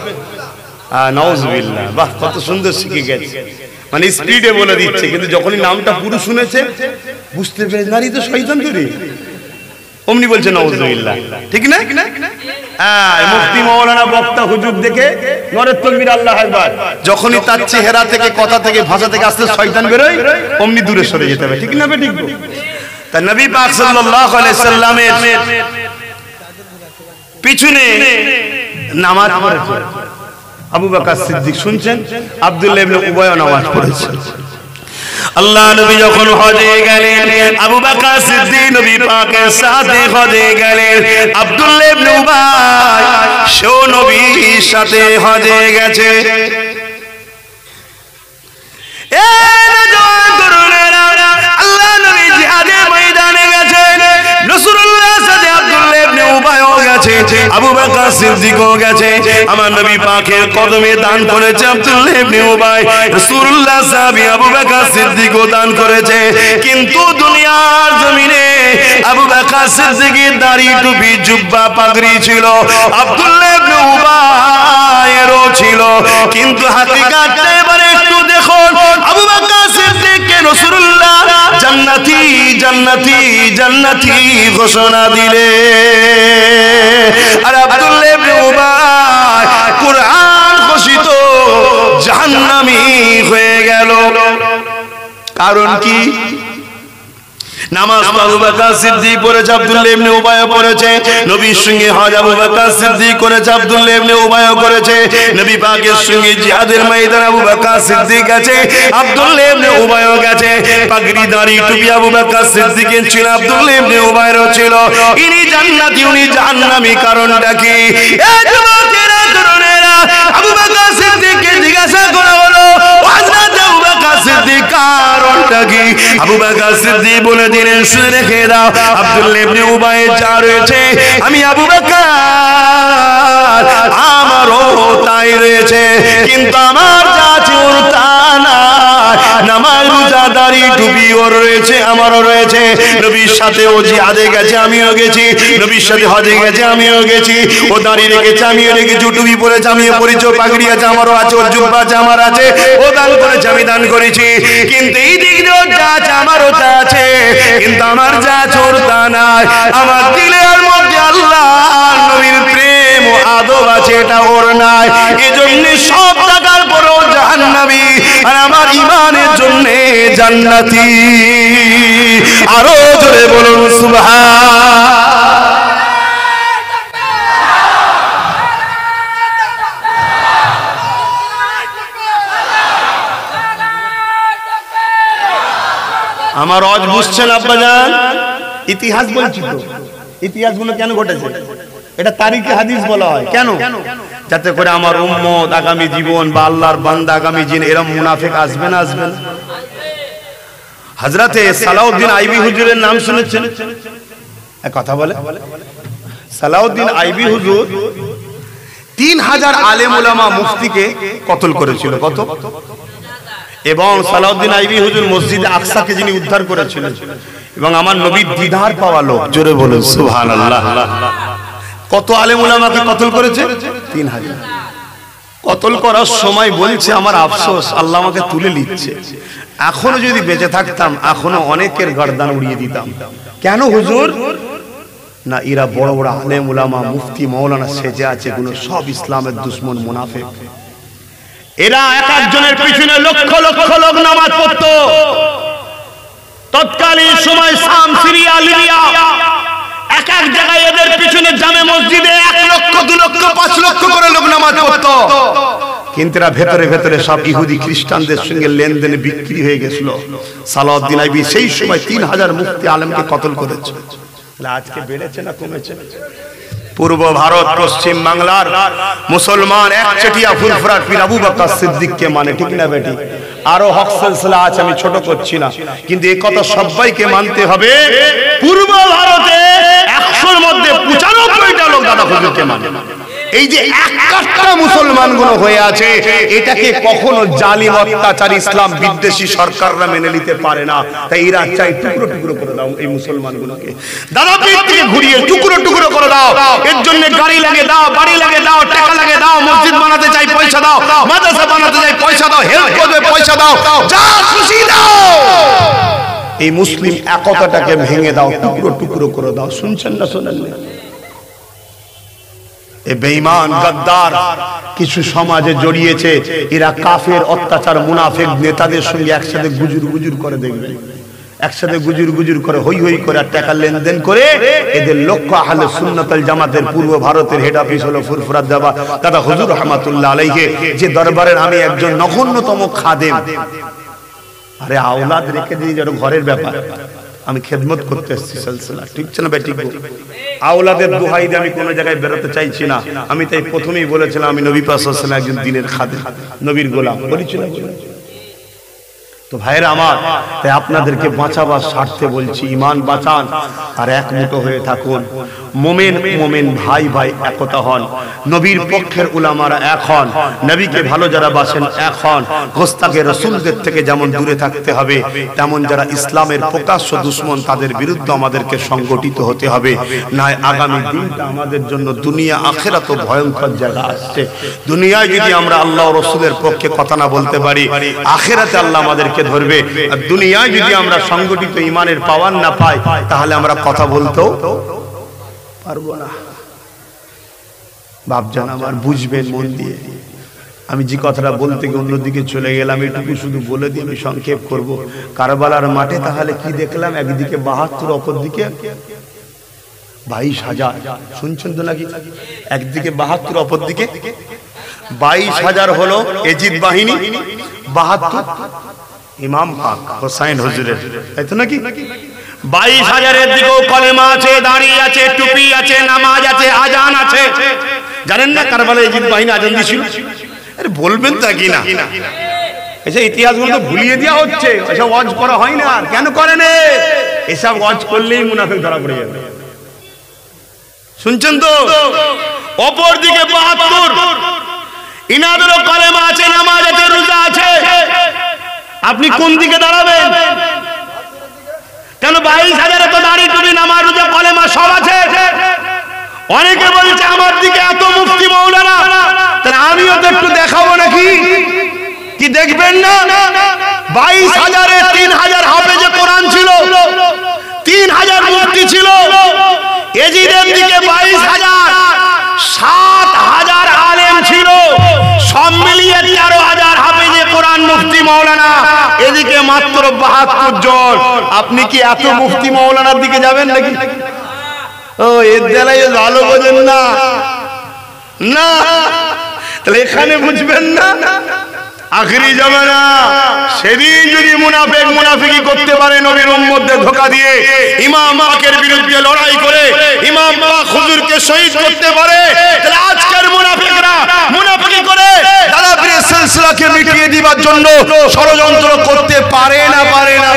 নাউজুবিল্লাহ। বাহ, কত সুন্দর শিখে গেছে, মানে স্পিডে বলে দিচ্ছে, কিন্তু যখনই নামটা পুরো শুনেছে বুঝতে পেরেছে নারী তো শয়তান তৈরি, অমনি বলছে নাউজুবিল্লাহ, ঠিক না? হ্যাঁ, মুফতি মাওলানা বক্তা হুজুর দেখে নরের তাকবীর, আল্লাহু আকবার। যখনই তার চেহারা থেকে, কথা থেকে, ভাষা থেকে আসতে শয়তান বেরোয়, অমনি দূরে সরে যেতে হবে, ঠিক না? ঠিক। তা নবী পাক সাল্লাল্লাহু আলাইহি সাল্লামের পিছনে নামাজ পড়েছে আবু বকর সিদ্দিক, শুনছেন? আব্দুল্লাহ ইবনে উবাই নামাজ পড়েছে। আল্লাহ নবী যখন হজে গেলেন, আবু বকর সিদ্দিক নবী পাকের সাথে হজে গেলেন। আব্দুল্লাহ ইবনে উবাই সেও নবীর সাথে হজে গেছে। আল্লাহ নবী জিহাদের ময়দানে গেছেন, রাসূলুল্লাহর সাথে আব্দুল্লাহ ইবনে উবাই গেছে, আবু বকর সিদ্দিকও গেছে, আমার নবী পাকের কদমে দান করেছে আব্দুল্লাহ ইবনে উবাই, রাসূলুল্লাহ সাহাবী আবু বকর সিদ্দিকও দান করেছে। কিন্তু দুনিয়ার জমিনে আবু বকর সিদ্দিকের দাড়ি টুপি জুব্বা পাগড়ি ছিল, আব্দুল্লাহ ইবনে উবাইয়েরও ছিল, কিন্তু হাকিকাতটা এবারে একটু দেখুন, আবু বকর সিদ্দিককে রাসূলুল্লাহ জান্নাতি জান্নাতি জান্নাতি ঘোষণা দিলে, আর আব্দুল্লাহ ইবনে উবাই কুরআন ঘোষিত জাহান্নামী হয়ে গেল। কারণ কি? নামাজ আবু বকর সিদ্দিক পড়েছে, আব্দুল্লাহ ইবনে উবাই পড়েছে, নবীর সঙ্গে হজ আবু বকর সিদ্দিক করেছে, আব্দুল্লাহ ইবনে উবাই করেছে, নবী পাকের সঙ্গে জিহাদের ময়দান আবু বকর সিদ্দিক গেছে, আব্দুল্লাহ ইবনে উবাই গেছে, পাগড়ি দাড়ি টুপি আবু বকর সিদ্দিকের ছিল, আব্দুল্লাহ ইবনে উবাইরও ছিল। ইনি জান্নাতি উনি জাহান্নামী, কারণটা কি? এই যুবকেরা তরুণেরা, আবু বকর সিদ্দিককে জিজ্ঞাসা করা হলো, হযরত আবু বকর সিদ্দিক কারণটা কি? আবু বকর সিদ্দিক বলে দিলেন, শুনে রেখে দাও, আব্দুল্লাহ ইবনে উবাই যা রয়েছে আমি আবু বকর আমারও তাই রয়েছে, কিন্তু আমার যা চোর তা না, নামাজ রোজা দাড়ি টুপি ওর রয়েছে আমারও রয়েছে, নবীর সাথে ও জিহাদে গেছে আমিও গেছি, নবীর সাথে হজে গেছে আমিও গেছি, ও দাড়ি রেখেছে আমিও রেখেছি, টুপি পরেছে আমিও পরেছি, পাগড়ি আছে আমারও আছে, ওর জুব্বা আছে আমার আছে, ও দান করেছে আমি দান করেছি, কিন্তু এই দিক দিয়ে যা আছে আমারও তা আছে, কিন্তু আমার যা চোর তা নাই, আমার দিলের মধ্যে আল্লাহ নবীর প্রেম ও আদব আছে, এটা ওর নাই, এজন্য সব টাকার পরেও জাহান্নামী, আর আমার ইমানের জন্য জান্নাতি। আরো জোরে বলুন সুবহান। আমার আজ বুঝছেন আব্বাজান? ইতিহাস বলছি তো, ইতিহাসগুলো কেন ঘটেছে? এটা তারিখে হাদিস বলা হয় কেন? যাতে করে আমার উম্মত আগামী জীবন বা আল্লাহর বান্দা আগামী দিন এরকম মুনাফিক আসবে না, আসবে না? হযরতে সালাউদ্দিন আইবি হুজুরের নাম শুনেছেন? এক কথা বলে, সালাউদ্দিন আইবি হুজুর 3000 আলেম উলামা মুফতিকে কতল করেছিল। কত? এবং সালাউদ্দিন আইবি হুজুর মসজিদে আকসাকে যিনি উদ্ধার করেছিলেন, এবং আমার নবীর দিদার পাওয়া লোক, জোরে বলুন সুবহানাল্লাহ। কত আলেম উলামাকে কতল করেছে? 3000। কতল করার সময় বলছে আমার আফসোস, আল্লাহ আমাকে তুলে নিচ্ছে, এখনো যদি বেঁচে থাকতাম এখনো অনেকের গর্দান উড়িয়ে দিতাম। কেন হুজুর? না, এরা বড় বড় আলেম উলামা মুফতি মাওলানা সেজে আছে, গুলো সব ইসলামের দুশমন মুনাফিক। এরা এক একজনের পিছনে লক্ষ লক্ষ লোক নামাজ পড়তো। তৎকালীন সময় শাম, সিরিয়া, লিবিয়া, এক এক জায়গায় এদের পিছনে জামে মসজিদে 1 লক্ষ 2 লক্ষ 5 লক্ষ করে লোক নামাজ পড়তো। কিন্তু এরা ভেতরে ভেতরে সব ইহুদি খ্রিস্টানদের সঙ্গে লেনদেনে বিক্রি হয়ে গেছিল। সালাউদ্দিন আইবি সেই সময় 3000 মুফতি আলেমকে কতল করেছে। আজকে বেড়েছে না কমেছে? পূর্ব ভারত, পশ্চিম বাংলার মুসলমান একচেটিয়া ফুরফুরা পীর আবু বকর সিদ্দিককে মানে, ঠিক না বেটি? আরো হক সিলসিলা আছে, আমি ছোট করছি না, কিন্তু এই কথা সবাইকে মানতে হবে। পূর্ব ভারতে 100-র মধ্যে 95টা লোক দাদা হুজুরকে মানে। এই যে একটা মুসলমানগুলো হয়ে আছে, এটাকে কখনো জালিম অত্যাচার ইসলাম বিদ্বেষী সরকাররা মেনে নিতে পারে না। তাই এরা চাই টুকরো টুকরো করে দাও এই মুসলমানগুলোকে, দাদা পীর থেকে ঘুরিয়ে টুকরো টুকরো করে দাও। এর জন্য গাড়ি লাগে দাও, বাড়ি লাগে দাও, টাকা লাগে দাও, মসজিদ বানাতে চাই পয়সা দাও, মাদ্রাসা বানাতে চাই পয়সা দাও, হেল্প করবে পয়সা দাও, যা খুশি দাও। এই মুসলিম একতাটাকে ভেঙে দাও, টুকরো টুকরো করে দাও। শুনছেন না শোনেন না? এই বেঈমান গাদ্দার কিছু সমাজে জড়িয়েছে, এরা কাফের অত্যাচার মুনাফিক নেতাদের সঙ্গে একসাথে গুজুর গুজুর করে, দেখবেন একসাথে গুজুর গুজুর করে, হই হই করে টাকা লেনদেন করে। এদের লক্ষ্য আহলে সুন্নাত ওয়াল জামাতের পূর্ব ভারতের হেড অফিস হলো ফুরফুরাত দাদা হুজুর রাহমাতুল্লাহ আলাইহি, যে দরবারের আমি একজন নগণ্যতম খাদেম। আরে আওলাদ রেখে দিয়ে যেন ঘরের ব্যাপার, আমি খেদমত করতে এসেছি সিলসিলা, ঠিক আছে না ভাই? ঠিক। আওলাদের দোহাই দিয়ে আমি কোনো জায়গায় বেরোতে চাইছি না। আমি তাই প্রথমেই বলেছিলাম আমি নবী পাক সাল্লাল্লাহু আলাইহি ওয়াসাল্লাম একজন দ্বীনের খাদেম, নবীর গোলাম, বলেছি না? তো তো ভাইরা আমার, তাই আপনাদেরকে বাঁচাবার স্বার্থে বলছি, ঈমান বাঁচান আর এক মুঠো হয়ে থাকুন। মোমেন ভাই ভাই একতা হন, নবীর পক্ষের উলামারা এক হন, নবীকে ভালো যারা বাসেন এক হন। গোস্তাকে রাসূলদের থেকে যেমন দূরে থাকতে হবে, তেমন যারা ইসলামের প্রকাশ্য দুশমন তাদের বিরুদ্ধে আমাদেরকে সংগঠিত হতে হবে। নয় আগামী দিনটা আমাদের জন্য দুনিয়া আখিরাত ভয়ঙ্কর জায়গা আসছে। দুনিয়ায় যদি আমরা আল্লাহ ও রাসূলের পক্ষে কথা না বলতে পারি, আখিরাতে আল্লাহ আমাদেরকে ধরবে। আর দুনিয়ায় যদি আমরা সংগঠিত ঈমানের পাওয়ার না পাই, তাহলে আমরা কথা বলতেও পারবো না। বাপজান আমার বুঝবেন মন দিয়ে। আমি যে কথাটা বলতে গিয়ে অন্যদিকে চলে গেলাম, এটুকু শুধু বলে দিয়ে আমি সংক্ষেপ করব। কারবালার মাঠে তাহলে কি দেখলাম? একদিকে ৭২, অপর দিকে ২২,০০০। শুনছেন তো নাকি? একদিকে ৭২, অপর দিকে ২২,০০০ হলো এজিদ বাহিনী, ৭২ ইমাম পাক হোসাইন হুজুরের, তাই তো নাকি? ২২,০০০-এর দিকেও কলেমা আছে, দাড়ি আছে, টুপি আছে, নামাজ আছে, আজান আছে। জানেন না কারবালায় এজিদ বাহিনী আজান দিয়েছিল? আরে বলবেন তা কি না? এসব ইতিহাসগুলো তো ভুলিয়ে দেওয়া হচ্ছে, এসব ওয়াজ করা হয় না। আর কেন করেন? এসব ওয়াজ করলেই মুনাফিক ধরা পড়ে যাবে। শুনছেন তো? অপর দিকে ৭২ ইনাদেরও কলেমা আছে, নামাজ আছে, রোজা আছে। আপনি কোন দিকে দাঁড়াবেন? কেন ২২,০০০ তো দাড়ি, টুপি, নামাজ, রোজা, কলেমা সব আছে। অনেকে বলছে আমার দিকে এত মুফতি মাওলানা, তাহলে আমিও তো একটু দেখাবো নাকি? কি দেখবেন না? ২২,০০০-এ ৩,০০০ হাফেজে কোরআন ছিল, ৩,০০০ মুফতি ছিল। এজিদের দিকে ২২,০০০, ৭,০০০ আলেম ছিল, সব মিলিয়ে ১৩,০০০ হাফেজে কোরআন মুফতি মাওলানা। এদিকে মাত্র ৭২ জন। আপনি কি এত মুফতি মাওলানার দিকে যাবেন নাকি? ও এর দ্বারাই ভালো বোঝেন না, না তাহলে এখানে বুঝবেন না। আখেরি জামানা, সেদিন যদি মুনাফিকি করতে পারে, নবীর উম্মতদের ধোঁকা দিয়ে ইমাম পাকের বিরুদ্ধে লড়াই করে ইমাম পাক হুজুরকে শহীদ করতে পারে, তাহলে আজকের মুনাফিকরা মুনাফিকি করে দাদা পীরের সিলসিলাকে মিটিয়ে দিবার জন্য ষড়যন্ত্র করতে পারে না, পারে না।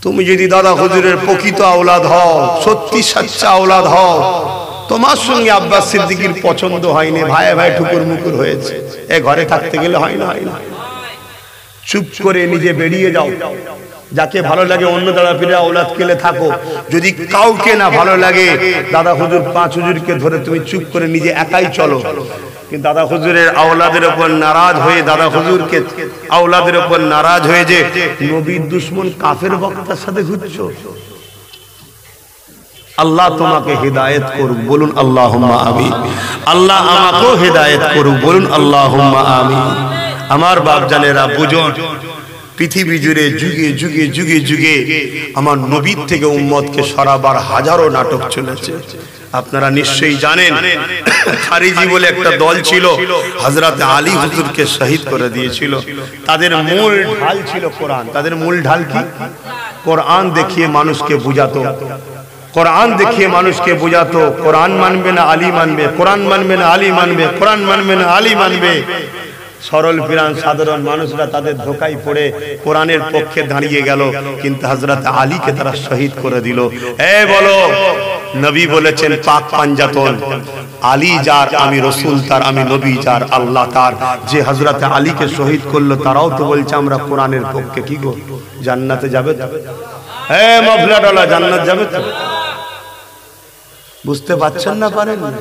তুমি যদি দাদা হুজুরের প্রকৃত আওলাদ হও, সত্যি সচ্চা আওলাদ হও, তোমার সঙ্গে আব্বাস সিদ্দিকীর পছন্দ হয়নি, ভাই ভাই ঠুকুর মুকুর হয়েছে, এ ঘরে থাকতে গেলে হয় না, হয় না। চুপ করে নিজে বেরিয়ে যাও। যাকে ভালো লাগে অন্য দাদা পীরের আওলাদ কেলে থাকো। যদি কাউকে না ভালো লাগে, দাদা হুজুর ৫ হুজুরকে ধরে তুমি চুপ করে নিজে একাই চলো। কিন্তু দাদা হুজুরের আওলাদের উপর নারাজ হয়ে, দাদা হুজুরকে আওলাদের উপর নারাজ হয়ে যে নবীর দুশমন কাফের বক্তার সাথে ঘুরছো, আল্লাহ তোমাকে হেদায়েত করুক, বলুন আল্লাহুম্মা আমিন। আল্লাহ আমাকেও হেদায়েত করুক, বলুন আল্লাহুম্মা আমিন। আমার বাপ জানেরা বুঝুন, পৃথিবী জুড়ে যুগে যুগে যুগে যুগে আমার নবীর থেকে উম্মতকে সরাবার হাজারো নাটক চলেছে। আপনারা নিশ্চয়ই জানেন, খারিজি বলে একটা দল ছিল, হযরত আলী হুজুরকে শহীদ করে দিয়েছিল। তাদের মূল ঢাল ছিল কোরআন। তাদের মূল ঢাল কি? কোরআন দেখিয়ে মানুষকে বুঝাতো, কোরআন দেখিয়ে মানুষকে বুঝাতো। কোরআন মানবে না আলী মানবে, কোরআন মানবে না আলী মানবে, কোরআন মানবে না আলী মানবে। সরল ফিরান সাধারণ মানুষরা তাদের ধোঁকায় পড়ে কোরআনের পক্ষে দাঁড়িয়ে গেল, কিন্তু হযরত আলীকে তারা শহীদ করে দিল। এ বলো, নবী বলেছেন পাক পাঞ্জাতন, আলী যার আমি রসুল তার, আমি নবী যার আল্লাহ তার। যে হযরত আলীকে শহীদ করলো, তারাও তো বলছে আমরা কোরআনের পক্ষে। কি গো, জান্নাতে যাবে? এ মাফলাডালা, জান্নাত যাবে তো? বুঝতে পারছেন না, পারেন না?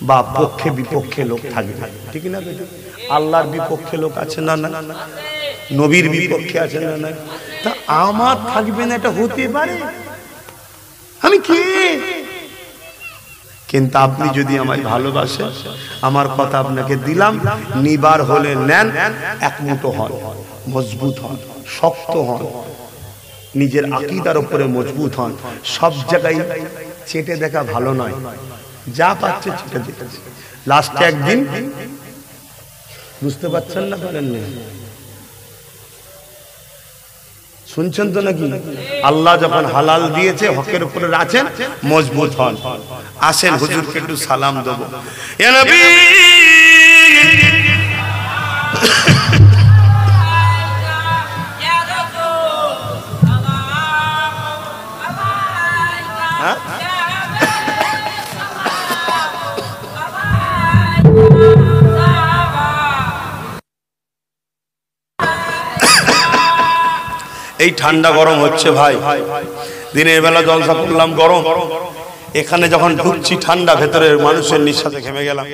বা পক্ষে বিপক্ষে লোক থাকবে, ঠিক না? আল্লাহর বিপক্ষে লোক আছে না, না নবীর বিপক্ষে আছে না, না। তা আমার থাকবে না, এটা হতে পারে? আমি কি? কিন্তু আপনি যদি আমায় ভালোবাসেন, আমার কথা আপনাকে দিলাম, নিবার হলে নেন, এক মুঠো হন, মজবুত হন, শক্ত হন, নিজের আকীদার উপরে মজবুত হন। সব জায়গায় চেটে দেখা ভালো নয়, যা পাচ্ছে চেটে দেখেছে। লাস্টে একদিন, বুঝতে পারছেন না, পারেন না? শুনছেন তো নাকি? আল্লাহ যখন হালাল দিয়েছে, হকের উপরে আছেন, মজবুত হন। আসেন হুজুরকে একটু সালাম দেবো। ইয়া নবী এই ঠান্ডা গরম হচ্ছে ভাই, দিনের বেলা জলসা করলাম গরম, এখানে যখন ঢুকছি ঠান্ডা, ভেতরের মানুষের নিঃশ্বাসে ঘেমে গেলাম।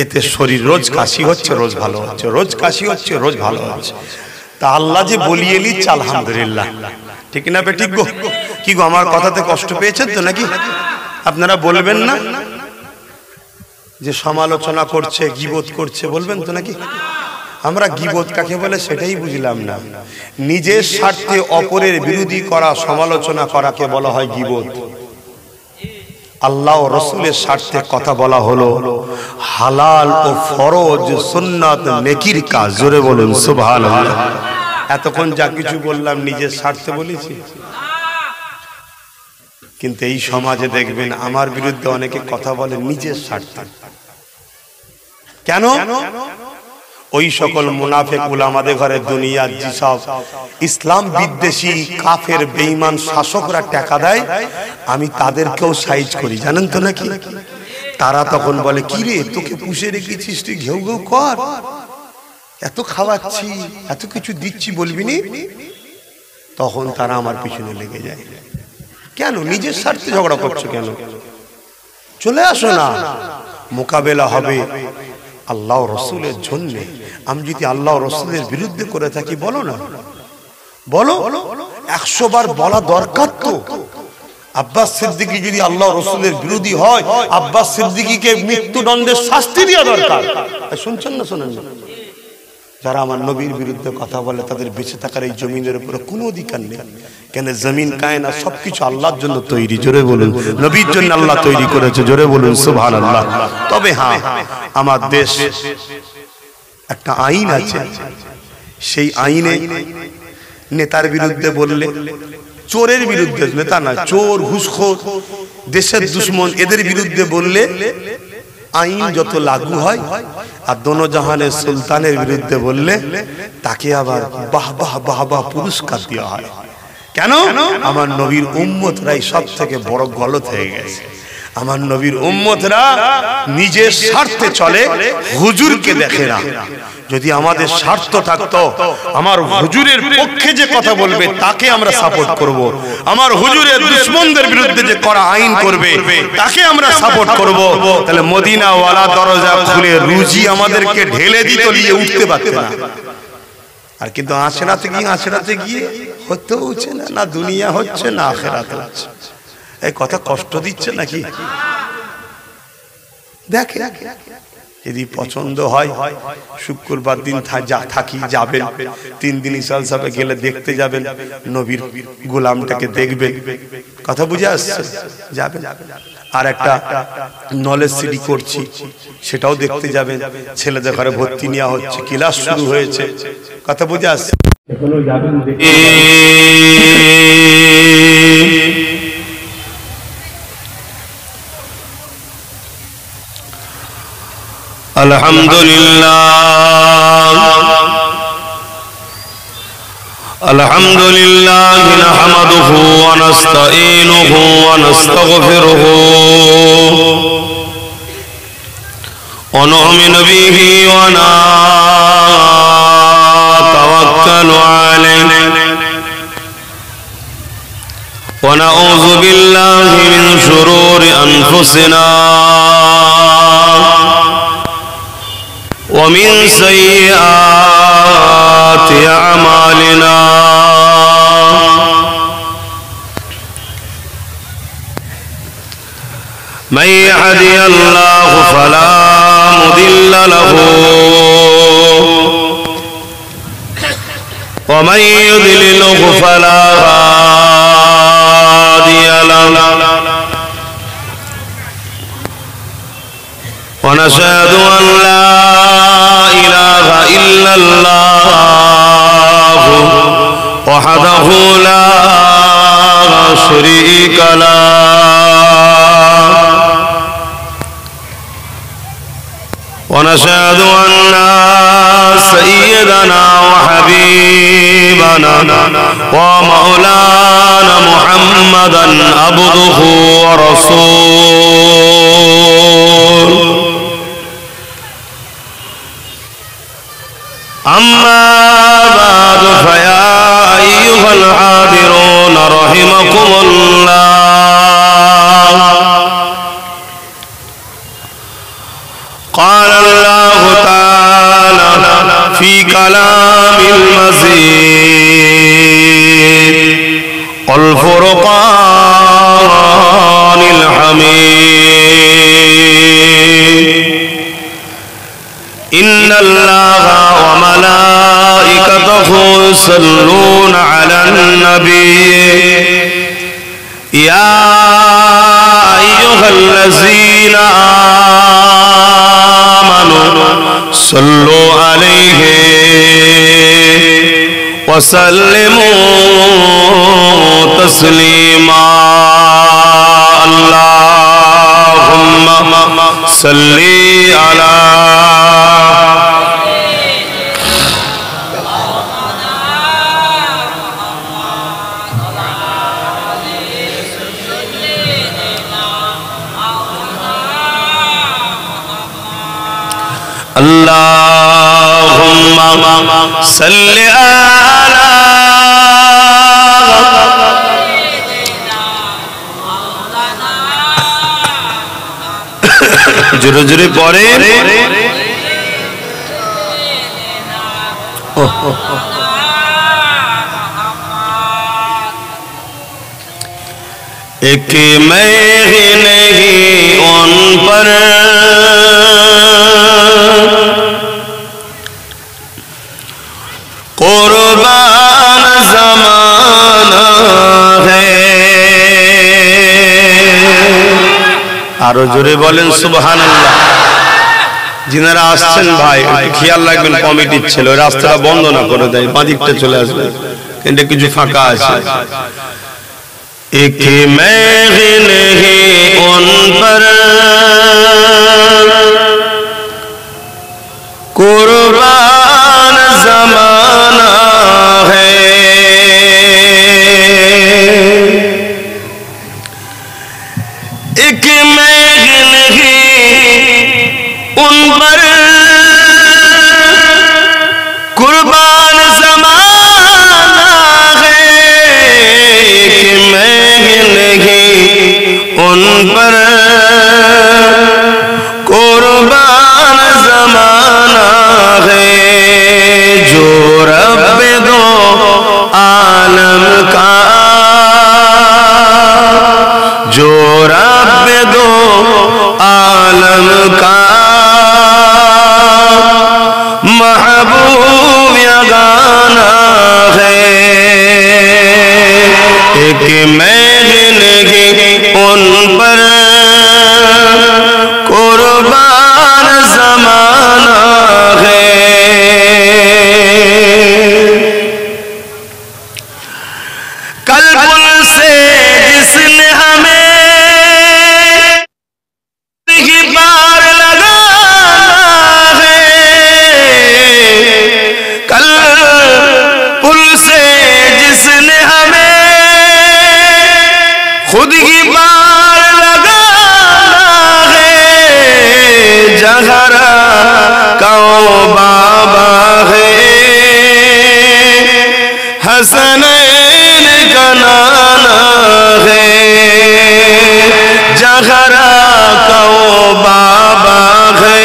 এতে শরীর রোজ কাশি হচ্ছে, রোজ ভালো হচ্ছে, রোজ কাশি হচ্ছে, রোজ ভালো হচ্ছে। তা আল্লাহ যে বলিয়ে নিচ্ছে আলহামদুলিল্লাহ, ঠিক না বে ঠিক গো? কি গো আমার কথাতে কষ্ট পেয়েছেন তো নাকি? আপনারা বলবেন না যে সমালোচনা করছে, গীবত করছে, বলবেন তো নাকি? আমরা গীবত কাকে বলে সেটাই বুঝলাম না। নিজের স্বার্থে অপরের বিরোধী করা, সমালোচনা করাকে বলা হয় গীবত। আল্লাহ ও রাসূলের স্বার্থে কথা বলা হলো হালাল ও ফরজ, সুন্নাত, নেকির কাজ। জোরে বলুন সুবহানাল্লাহ। এতক্ষণ যা কিছু বললাম নিজের স্বার্থে বলেছি, কিন্তু এই সমাজে দেখবেন আমার বিরুদ্ধে অনেকে কথা বলে নিজের স্বার্থে। কেন? ওই সকল মুনাফিক উলামাদের ঘরে দুনিয়ার যেসব ইসলাম বিদ্বেষী কাফের বেঈমান শাসকরা টাকা দেয়, আমি তাদেরকেও সাইজ করি, জানেন তো নাকি? তারা তখন বলে, কি রে তোকে পুষে রেখেছিস, তুই ঘেউ ঘেউ কর, এত খাওয়াচ্ছি, এত কিছু দিচ্ছি, বলবি নি? তখন তারা আমার পিছনে লেগে যায়। কেন? নিজের স্বার্থে ঝগড়া করছো কেন? চলে আসো না, মোকাবেলা হবে আল্লাহ রসুলের জন্য। আমি যদি আল্লাহ রসুলের বিরুদ্ধে করে থাকি, বলো না, বলো, 100 বার বলা দরকার তো। আব্বাস সিদ্দিকী যদি আল্লাহ রসুলের বিরোধী হয়, আব্বাস সিদ্দিকীকে মৃত্যুদণ্ডের শাস্তি দেওয়া দরকার। শুনছেন না? শোনেন না? যারা আমার নবীর বিরুদ্ধে কথা বলে তাদের বেঁচে থাকার এই জমিনের উপরে কোনো অধিকার নেই। কেন? জমিন কায়না সবকিছু আল্লাহর জন্য তৈরি। জোরে বলুন, নবীর জন্য আল্লাহ তৈরি করেছে। জোরে বলুন সুবহানাল্লাহ। তবে হ্যাঁ, আমার দেশ একটা আইন আছে, সেই আইনে নেতার বিরুদ্ধে বললে, চোরের বিরুদ্ধে, নেতা না, চোর, ঘুষখোর, দেশের দুশ্মন, এদের বিরুদ্ধে বললে আইন যত লাগু হয়, আর দোনো জাহানের সুলতানের বিরুদ্ধে বললে তাকে আবার বাহ বাহ বাহ বাহ পুরস্কার দেওয়া হয়। কেন? আমার নবীর উম্মতরাই সব থেকে বড় গলত হয়ে গেছে। আমার নবীর উম্মতরা নিজের স্বার্থে চলে, হুজুরকে দেখে না। যদি আমাদের স্বার্থ থাকতো, আমার হুজুরের পক্ষে যে কথা বলবে তাকে আমরা সাপোর্ট করব, আমার হুজুরের দুশমনদের বিরুদ্ধে যে করা আইন করবে তাকে আমরা সাপোর্ট করব, তাহলে মদিনা ওয়ালা দরজা খুলে রুজি আমাদেরকে ঢেলে দিত, নিয়ে উঠতে পারত না। আর কিন্তু আখিরাতে গিয়ে হতেওছে না, না দুনিয়া হচ্ছে না আখিরাত হচ্ছে। এই কথা কষ্ট দিচ্ছে নাকি? দেখে, যদি পছন্দ হয় শুক্রবার দিন থাকি, যাবেন 3 দিন ইসাল সাহেবে গেলে দেখতে যাবেন, নবীর গোলামটাকে দেখবেন। কথা বুঝে আসছে? যাবেন। আর একটা নলেজ সিটি করছি, সেটাও দেখতে যাবেন। ছেলেদের ঘরে ভর্তি নেওয়া হচ্ছে, ক্লাস শুরু হয়েছে। কথা বুঝে আসছে? এখনো যাবেন। আলহামদুলিল্লাহ নাহমাদুহু ওয়া নাস্তাঈনুহু ওয়া নাস্তাগফিরুহু ওয়া নু'মিনু বিহি ওয়া নাতাওয়াক্কালু আলাইহি ওয়া নাউযু বিল্লাহি মিন শুরুরি আনফুসিনা ومن سيئات أعمالنا من يهده الله فلا مضل له ومن يضلله فلا هادي له ونشهد أن لا إله إلا الله وحده لا شريك له ونشهد أن سيدنا وحبيبنا ومولانا محمدا عبده ورسوله أما بعد فيا أيها रहिमकुमुल्लाह। क़ाल अल्लाहु ताला फ़ी कलामिल मज़ीद वल फ़ुरक़ानिल हमीद। इन्नल्लाहा व मलाइकतहु युसल्लूना अलन नबी या अय्युहल्लज़ीना आमनू सल्लु अलैहि व सल्लिमू तस्लीमा। अल्लाहुम्मा सल्ली अला अल्लाहुम्मा सल्लि अला जोरे जोरे पढ़े एक मैं नहीं उन पर कुर्बान ज़माना है। आरो जोरे बोलें सुबहानाल्लाह। जिनारा आसছেন ভাই খেয়াল রাখবেন, কমিটির ছিল রাস্তাটা বন্ধ না করে দেয়, বাঁদিকটা চলে আসবে, কিন্তু কিছু ফাঁকা আছে। एक मैं नहीं उन पर कुर्बान ज़माना है। एक मैं नहीं उन पर कुर्बान ज़माना है। एक मैं नहीं उन पर कुर्बान ज़माना है। जो रब दो आलम का, जो रब दो आलम का महबूब यगाना है। एक मैं नहीं उन पर कुर्बान ज़माना है। कल पुल से जिसने हमें ही पार लगाना है। कल पुल से जिसने हमें खुद ही पार लगाना है। जहरा कौ बाबा है, हसनैन का नाना है। जहरा कौ बाबा है,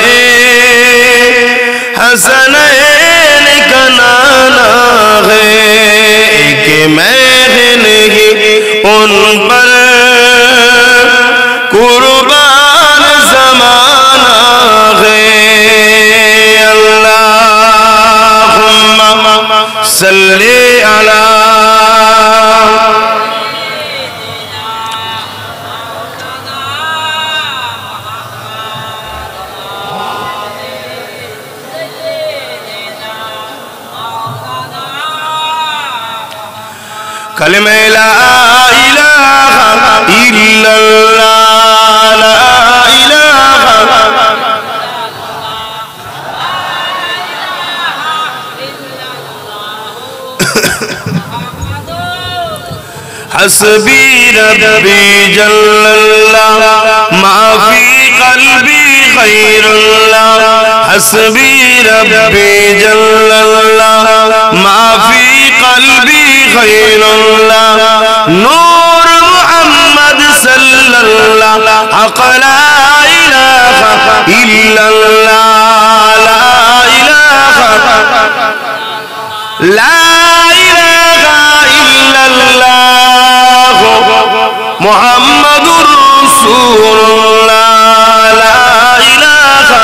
हसनैन का नाना है। एक मैं नहीं उन पर कुर्बान ज़माना है। अल्लाहुम्मा सल्ली अला कलमे ला इलाहा इल्लल्लाह, ला इलाहा हस्बी रब्बी जल्लल्लाह माफी कल्बी खैरुल्लाह। हस्बी रब्बी जल्लल्लाह माफी कल्बी खैरुल्लाह। নূর মুহাম্মদ সাল্লাল্লাহু লা ইলাহা ইল্লাল্লাহ লা ইলাহা ইল্লাল্লাহ মুহাম্মাদুর রাসূলুল্লাহ লা ইলাহা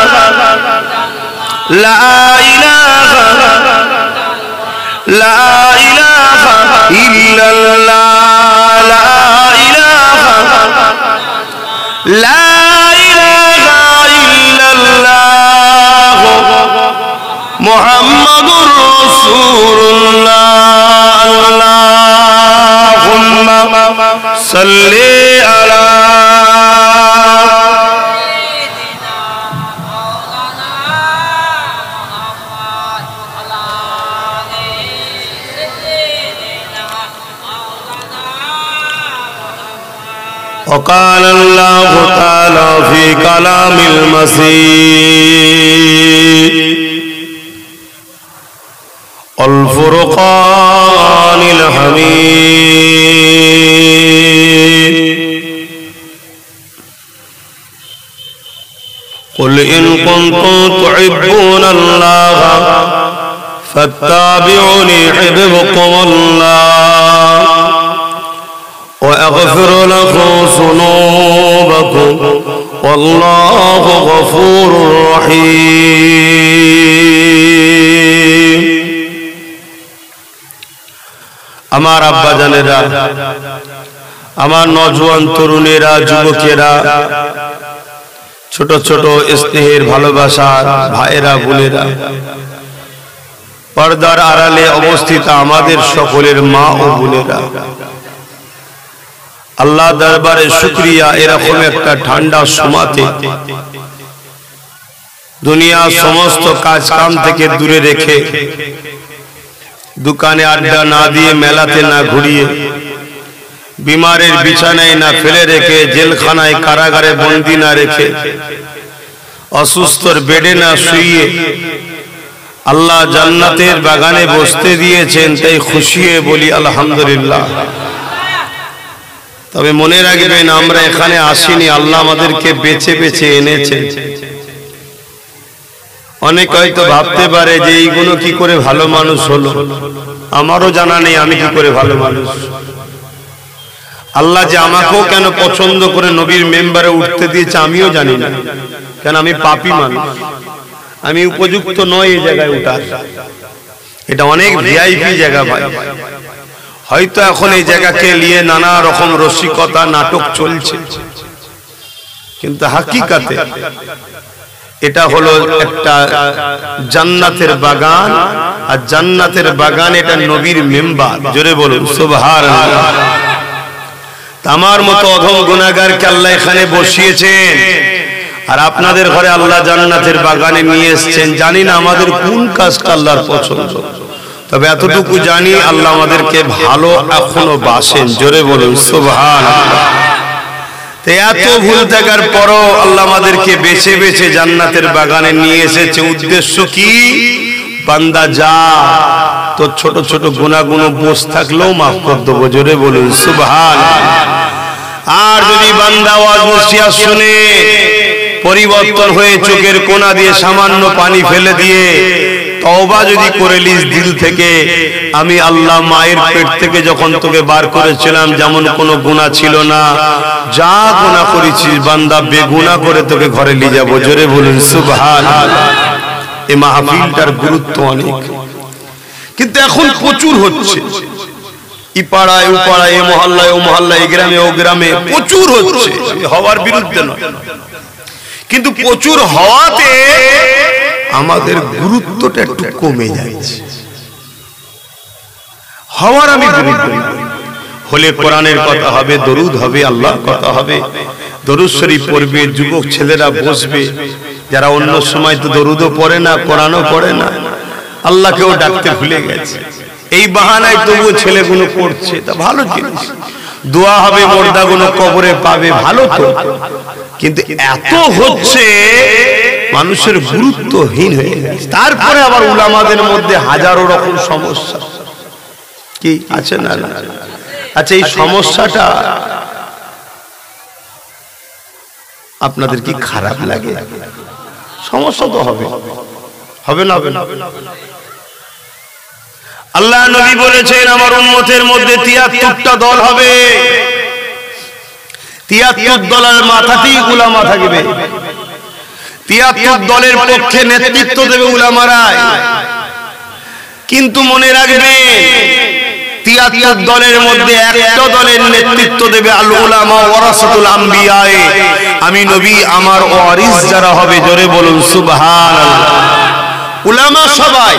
ইল্লাল্লাহ লা ইলাহা ইল্লাল্লাহ মুহাম্মাদুর রাসূলুল্লাহ আল্লাহুম্মা সাল্লি আলা وقال الله تعالى في كلام المسيح الفرقان الحميد قل إن كنتم تحبون الله فاتبعوني يحببكم الله وأغفر لكم ذنوبكم والله غفور رحيم আমার আব্বা জানেরা, আমার নওজোয়ান তরুণেরা, যুবকেরা, ছোট ছোট স্নেহের ভালোবাসার ভাইয়েরা, বোনেরা, পর্দার আড়ালে অবস্থিত আমাদের সকলের মা ও বোনেরা, আল্লাহ দরবারে শুকরিয়া এরকম একটা ঠান্ডা সময়তে দুনিয়ার সমস্ত কাজ কাম থেকে দূরে রেখে, দোকানে আড্ডা না দিয়ে, মেলাতে না ঘুরিয়ে, বিমারের বিছানায় না ফেলে রেখে, জেলখানায় কারাগারে বন্দী না রেখে, অসুস্থর বেডে না শুইয়ে আল্লাহ জান্নাতের বাগানে বসতে দিয়েছেন, তাই খুশি হয়ে বলি আলহামদুলিল্লাহ। তবে মনে রাখবেন, আমরা এখানে আসিনি, আল্লাহ আমাদেরকে বেছে বেছে এনেছেন। অনেক হয়তো ভাবতে পারে যে এইগুলো কি করে ভালো মানুষ হলো, আমারও জানা নেই আমি কি করে ভালো মানুষ। আল্লাহ যে আমাকেও কেন পছন্দ করে নবীর মেম্বারে উঠতে দিয়েছে আমিও জানি না, কেন আমি পাপী মানুষ, আমি উপযুক্ত নয় এই জায়গায় উঠার। এটা অনেক ভিআইপি জায়গা ভাই, হয়তো এখন এই জায়গাকে নিয়ে নানা রকম রসিকতা নাটক চলছে, কিন্তু হাকিকাতে এটা হলো একটা জান্নাতের বাগান, আর জান্নাতের বাগান এটা নবীর মেম্বার। জোরে বলুন সুবহানাল্লাহ। আমার মতো অধম গুনাহগারকে আল্লাহ এখানে বসিয়েছেন, আর আপনাদের ঘরে আল্লাহ জান্নাতের বাগানে নিয়ে এসেছেন। জানি না আমাদের কোন কাজটা আল্লাহর পছন্দ, তবে এতটুকু জানি আল্লাহ আমাদেরকে ভালো এখনো বাসেন। জোরে বলুন সুবহানাল্লাহ। তো এত ভুল থাকার পরও আল্লাহ আমাদেরকে বেছে বেছে জান্নাতের বাগানে নিয়ে এসেছে। উদ্দেশ্য কি? বান্দা যা, তো ছোট ছোট গুনাহগুলো বোঝ থাকলেও মাফ করে দেবো। জোরে বলুন সুবহানাল্লাহ। আর যদি বান্দা ওয়াজ নসিহত শুনে পরিবর্তন হয়ে চোখের কোনা দিয়ে সামান্য পানি ফেলে দিয়ে তওবা যদি করে লিস দিল থেকে, আমি আল্লাহ মায়ের পেট থেকে যখন তোকে বার করেছিলাম যেমন কোনো গুনাহ ছিল না, যা গুনাহ করেছিস বান্দা বেগুনাহ করে তোকে ঘরে নিয়ে যাবো। জোরে বলুন সুবহানাল্লাহ। এই মাহফিলটার গুরুত্ব অনেক, কিন্তু এখন প্রচুর হচ্ছে। ই পাড়ায় ও পাড়ায়, এ মহল্লায় ও মহল্লায়, এ গ্রামে ও গ্রামে প্রচুর হচ্ছে। হওয়ার বিরুদ্ধে নয়, কিন্তু প্রচুর হওয়াতে আমাদের গুরুত্বটা একটু কমে যাচ্ছে। হওয়ার আমি বিরুদ্ধে হলে কোরআনের কথা হবে, দরুদ হবে, আল্লাহর কথা হবে, দরুদ শরীফ পড়বে, যুবক ছেলেরা বসবে, যারা অন্য সময় তো দরুদও পড়ে না, কোরআনও পড়ে না, আল্লাহকেও ডাকতে ভুলে গেছে। এই বাহানায় তবুও ছেলেগুলো পড়ছে, তা ভালো জিনিস। দোয়া হবে, মুর্দাগুলো কবরে পাবে, ভালো তো। কিন্তু এত হচ্ছে মানুষের গুরুত্বহীন হয়ে গেছে। তারপরে আবার উলামাদের মধ্যে হাজারো রকম সমস্যা কি আছে না? আচ্ছা, এই সমস্যাটা আপনাদের কি খারাপ লাগে? সমস্যা তো হবে, হবে না? হবে না? আল্লাহ নবী বলেছেন আমার উম্মতের মধ্যে ৭৩টা দল হবে, ৭৩ দলের মাথাতেই উলামা থাকবে, ৭৩ দলের পক্ষে নেতৃত্ব দেবে উলামারা। কিন্তু মনে রাখবেন ৭৩ দলের মধ্যে একটা দলের নেতৃত্ব দেবে আল উলামা ওয়ারাসাতুল আম্বিয়া, আমি নবী আমার ওয়ারিস যারা হবে, জোরে বলুন সুবহানাল্লাহ। উলামা সবাই,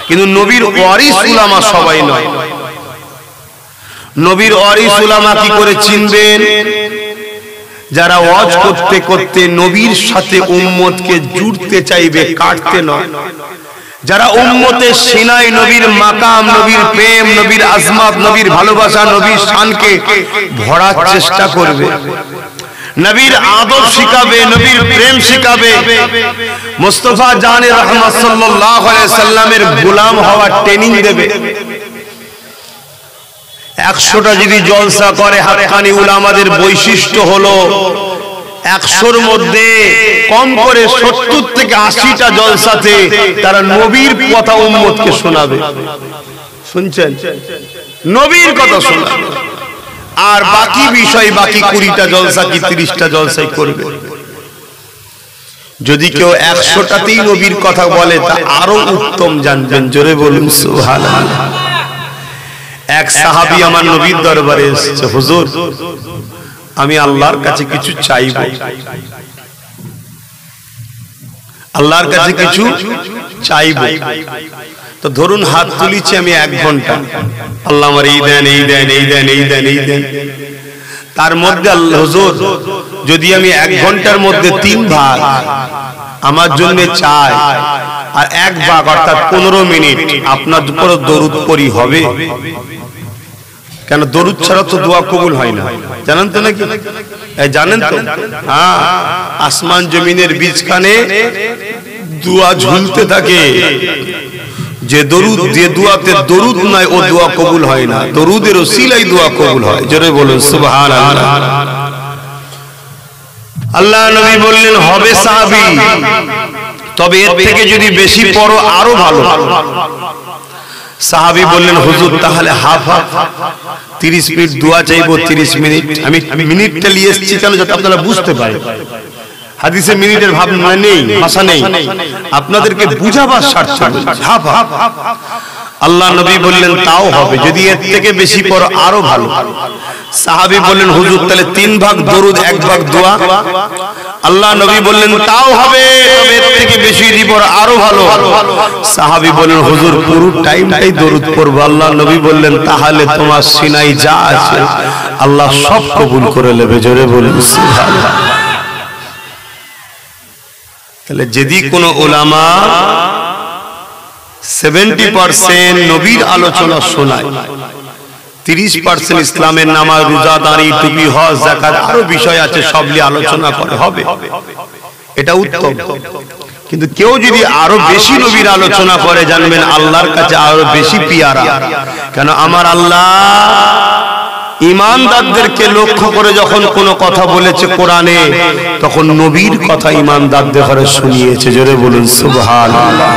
কিন্তু নবীর ওয়ারিস উলামা সবাই নয়। নবীর ওয়ারিস উলামা কি করে চিনবেন? যারা ওয়াজ করতে করতে নবীর সাথে উম্মতকে জুড়তে চাইবে, কাটতে নয়। যারা উম্মতের সিনায় নবীর মাকাম, নবীর প্রেম, নবীর আজমত, নবীর ভালোবাসা, নবীর শানকে ভরার চেষ্টা করবে, নবীর আদব শিখাবে, নবীর প্রেম শিখাবে, মুস্তাফা জানে রহমত সাল্লাল্লাহু আলাইহি সাল্লামের গোলাম হওয়ার ট্রেনিং দেবে। ১০০টা যদি জলসা করে, হাক্কানি উলামাদের বৈশিষ্ট্য হলো ১০০র মধ্যে কম করে ৭০ থেকে ৮০টা জলসাতে তারা নবীর কথা উম্মতকে শোনাবে। শুনছেন? নবীর কথা শোনাবে। আর বাকি বিষয়, বাকি ২০টা জলসা কি ৩০টা জলসাই করবে। যদি কেউ ১০০টাতেই নবীর কথা বলে তা আরো উত্তম জানবেন, জোরে বলুন সুবহানাল্লাহ। এক সাহাবী আমার নবীর দরবারে এসেছে, হুজুর আমি আল্লাহর কাছে কিছু চাইব, আল্লাহর কাছে কিছু চাইব। তো ধরুন হাত তুলিছি আমি ১ ঘন্টা, আল্লাহ আমার এই দেন, এই দেন, এই দেন, এই দেন, এই দেন। তার মধ্যে আল্লাহ হুজুর যদি আমি ১ ঘন্টার মধ্যে ৩ ভাগ আমার জন্য চাই, আর ১ ভাগ অর্থাৎ ১৫ মিনিট আপনার উপর দরুদ পড়ি, হবে? কেন দরুদ ছাড়া তো দোয়া কবুল হয় না, জানেন তো নাকি? জানেন তো? হ্যাঁ, আসমান জমিনের বীজখানে দোয়া ঝুলতে থাকে। যে দরুদ, যে দোয়াতে দরুদ নাই ও দোয়া কবুল হয় না, দরুদের ওসিলাই দোয়া কবুল হয়। জোরে বলুন সুবহানাল্লাহ। আল্লাহ নবী বললেন হবে সাহাবী, তবে এর থেকে যদি বেশি পড়ো আরো ভালো। সাহাবী বললেন হুজুর তাহলে হাফ হাফ, ৩০ মিনিট দোয়া চাইবো, ৩০ মিনিট। আমি মিনিটটা নিয়ে এসেছি কেন, যাতে আপনারা বুঝতে পারেন। হাদিসে মিনিটের ভাবনা নেই, ভাষা নেই, আপনাদেরকে বুঝাবার স্বার্থে হাফ হাফ। আল্লাহ নবী বললেন তাও হবে, যদি এর থেকে বেশি পড়ো আরো ভালো। সাহাবী বললেন হুজুর তাহলে ৩ ভাগ দরুদ ১ ভাগ দোয়া। আল্লাহ নবী বললেন তাও হবে, তবে এর থেকে বেশি যদি পড়ো আরো ভালো। সাহাবী বললেন হুজুর পুরো টাইমটাই দরুদ পড়বো। আল্লাহ নবী বললেন তাহলে তোমার সিনাই যা আছে আল্লাহ সব কবুল করে নেবে। জোরে বলুন সুবহানাল্লাহ। তাহলে যদি কোনো উলামা 70% নবীর আলোচনা শোনায়, 30% ইসলামের নামাজ, রোজা, দাঁড়ি, টুপি, হজ, যাকাত আরো বিষয় আছে সব নিয়ে আলোচনা করে, হবে, এটা উত্তম। কিন্তু কেউ যদি আরো বেশি নবীর আলোচনা করে, জানবেন আল্লাহর কাছে আরো বেশি পিয়ারা। কেন আমার আল্লাহ ঈমানদারদেরকে লক্ষ্য করে যখন কোনো কথা বলেছে কোরআনে, তখন নবীর কথা ঈমানদারদের ঘরে শুনিয়েছে। জোরে বলুন সুবহানাল্লাহ।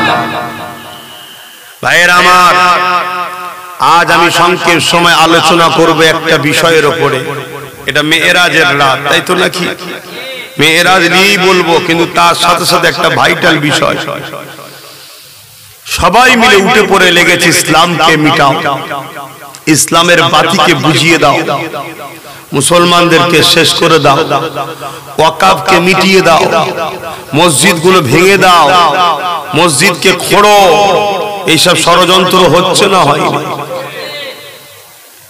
ভাইয়ের আমার, আজ আমি সংক্ষেপ সময় আলোচনা করব একটা বিষয়ের উপরে। এটা মেরাজের রাত, তাই তো নাকি? মেরাজ নিয়েই বলবো, কিন্তু তার সাথে সাথে একটা ভাইটাল বিষয়। সবাই মিলে উঠে পড়ে লেগেছে ইসলামকে মিটাও, ইসলামের বাতিকে বুঝিয়ে দাও, মুসলমানদেরকে শেষ করে দাও, ওয়াকাফকে মিটিয়ে দাও, মসজিদগুলো ভেঙে দাও, মসজিদকে খোঁড়ো। এইসব ষড়যন্ত্র হচ্ছে না হয়নি?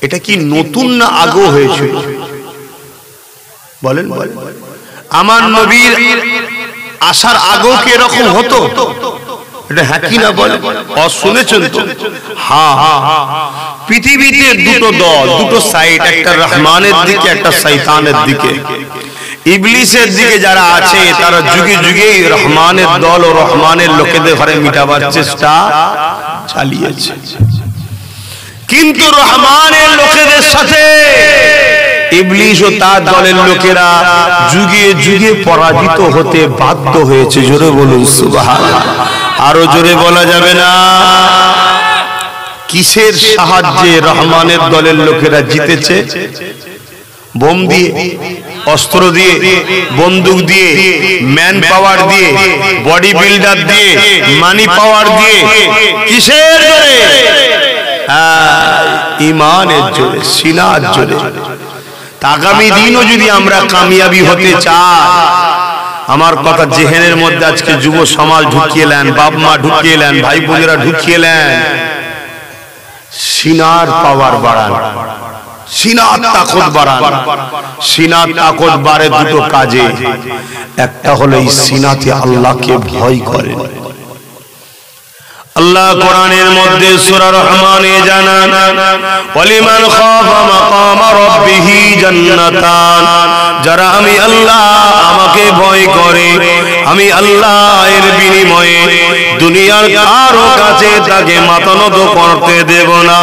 এটা কি নতুন না আগেও হয়েছিল? বলেন বলেন। আমার নবীর আসার আগেও কি এরকম হতো? এটা হ্যাঁ কি না বলেন? শুনেছেন তো? হ্যাঁ, পৃথিবীতে দুটো দল, দুটো সাইড, একটা রহমানের দিকে, একটা শয়তানের দিকে। ইবলিসের দিকে যারা আছে তারা যুগে যুগে রহমানের দল ও রহমানের লোকেদের ঘরে মিটাবার চেষ্টা চালিয়েছে। কিন্তু রহমানের লোকেদের সাথে ইবলিস ও তার দলের লোকেরা যুগে যুগে পরাজিত হতে বাধ্য হয়েছে। জোরে বলুন সুবহানাল্লাহ। আরো জোরে বলা যাবে না? কিসের সাহায্যে রহমানের দলের লোকেরা জিতেছে? বোম দিয়ে, অস্ত্র দিয়ে, বন্দুক দিয়ে, ম্যান পাওয়ার দিয়ে, বডি বিল্ডার দিয়ে, মানি পাওয়ার দিয়ে। কিসের জোরে? ঈমানের জোরে, সিনার জোরে। আগামী দিনও যদি আমরা কামিয়াবি হতে চাই, আমার কথা জেহেনের মধ্যে আজকে যুব সমাজ ঢুকিয়ে নেন, বাপ মা ঢুকিয়ে নেন, ভাই বোনেরা ঢুকিয়ে নেন, সিনার পাওয়ার বাড়ান, সিনার তাকত বাড়ান। সিনার তাকত বাড়ে দুটো কাজে। একটা হলো এই সিনাতে আল্লাহকে ভয় করেন। আল্লাহ কোরআনের মধ্যে সূরা রহমানে জানান, ওয়ালিমান খাফা মাকাম রাব্বিহি জান্নাতান, যারা আমি আল্লাহ আমাকে ভয় করে, আমি আল্লাহ এর বিনিময়ে দুনিয়ার কারো কাছে তাকে মাথা নত করতে দেব না,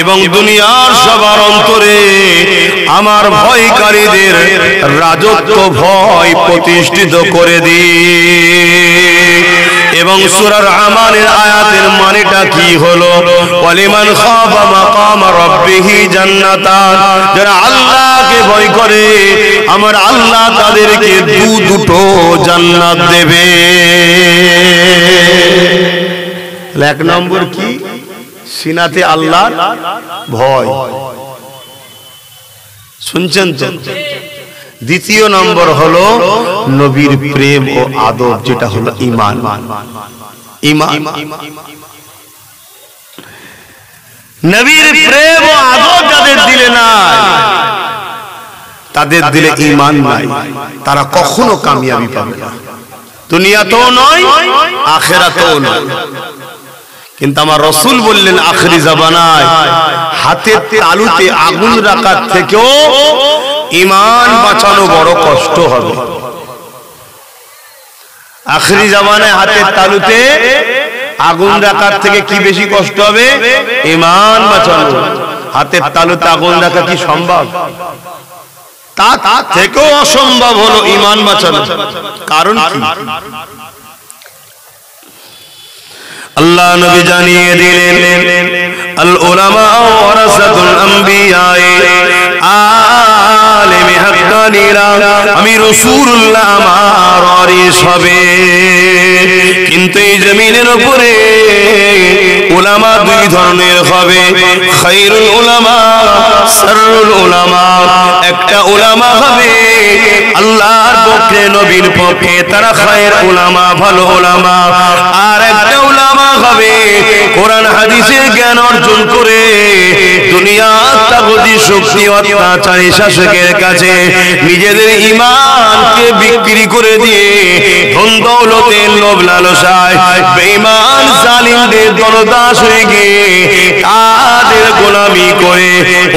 এবং দুনিয়ার সবার অন্তরে আমার ভয়কারীদের রাজত্ব ভয় প্রতিষ্ঠিত করে দিই। এবং সূরা রহমানের আয়াতের মানেটা কি হলো? ওয়ালিমান খাফা মাকাম রাব্বিহি জান্নাতান, যারা আল্লাহকে ভয় করে আমার আল্লাহ তাদেরকে দুটো জান্নাত দেবে। এক নম্বর কি? সিনাতে আল্লাহর ভয়। শুনছেন তো? দ্বিতীয় নম্বর হলো নবীর প্রেম ও আদব, যেটা হলো ঈমান। ঈমান, নবীর প্রেম ও আদব যাদের দিলে নাই, তাদের দিলে ঈমান নাই, তারা কখনো কামিয়াবি পাবে না, দুনিয়াতেও নয় আখিরাতেও নয়। কিন্তু আমার রাসূল বললেন আখিরি জামানায় হাতের তালুতে আগুন রাখার থেকেও ঈমান বাঁচানো বড় কষ্ট হবে। আখিরি জামানায় হাতের তালুতে আগুন রাখার থেকে কি বেশি কষ্ট হবে? ঈমান বাঁচানো। হাতের তালুতে আগুন রাখা কি সম্ভব? তা থেকেও অসম্ভব হলো ঈমান বাঁচানো। কারণ কি? আল্লাহ নবী জানিয়ে দিলেন, আল উলামা ওয়ারাসাতুল আম্বিয়া, আলেমে হাক্কানীরা আমি রাসূলুল্লাহ আমার ওয়ারিস হবে। কিন্তু এই জমিনের উপরে উলামা দুই ধরনের হবে, খায়রুল উলামা, শাররুল উলামা। একটা উলামা হবে আল্লাহর পক্ষে, নবীর পক্ষে, তারা খায়র উলামা, ভালো উলামা। আর একটা উলামা হবে কোরআন হাদিসের জ্ঞান অর্জন করে দুনিয়ার তাগুতি শক্তি অত্যাচারী শাসকের কাছে নিজেদের ঈমানকে বিক্রি করে দিয়ে ধন দৌলতের লোভ লালসায় বেঈমান জালিমদের দলদাস হয়ে গিয়ে তাদের গোলামি করে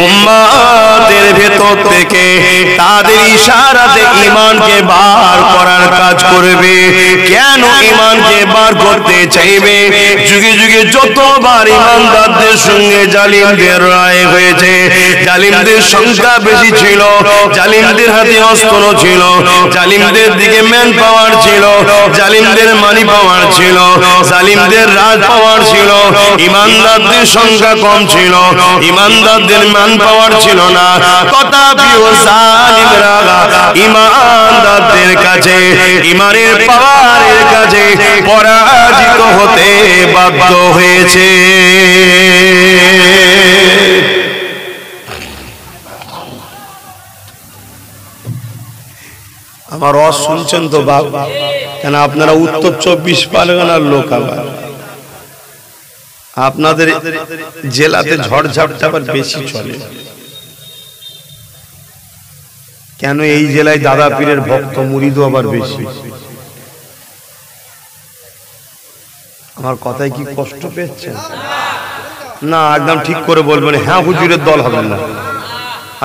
উম্মতের ভেতর থেকে তাদের ইশারাতে ঈমানকে বার করার কাজ করবে। কেন ঈমানকে বার করতে চাইবে? যুগে যুগে যতবার ঈমানদারদের সঙ্গে জালিমদের লড়াই হয়েছে, জালিমদের সংখ্যা বেশি ছিল, জালিমদের হাতে অস্ত্র ছিল, জালিমদের দিকে ম্যান পাওয়ার ছিল, জালিমদের মানি পাওয়ার ছিল, জালিমদের রাজ পাওয়ার ছিল, ঈমানদারদের সংখ্যা কম ছিল, ঈমানদারদের ম্যান পাওয়ার ছিল না। তথাপিও জালিমরা ঈমানদারদের কাছে, ঈমানের পাওয়ারের কাছে পরাজিত হতে বাধ্য হয়েছে। আমার রস শুনছেন তো বাবা? কেন আপনারা উত্তর 24 পরগনার লোক, আবার আপনাদের জেলাতে ঝড়ঝাপটা আবার বেশি চলে। কেন এই জেলায় দাদা পীরের ভক্ত মুরিদও আবার বেশি। আমার কথায় কি কষ্ট পেয়েছেন? না, একদম ঠিক করে বলবেন। হ্যাঁ হুজুরের দল হবে না।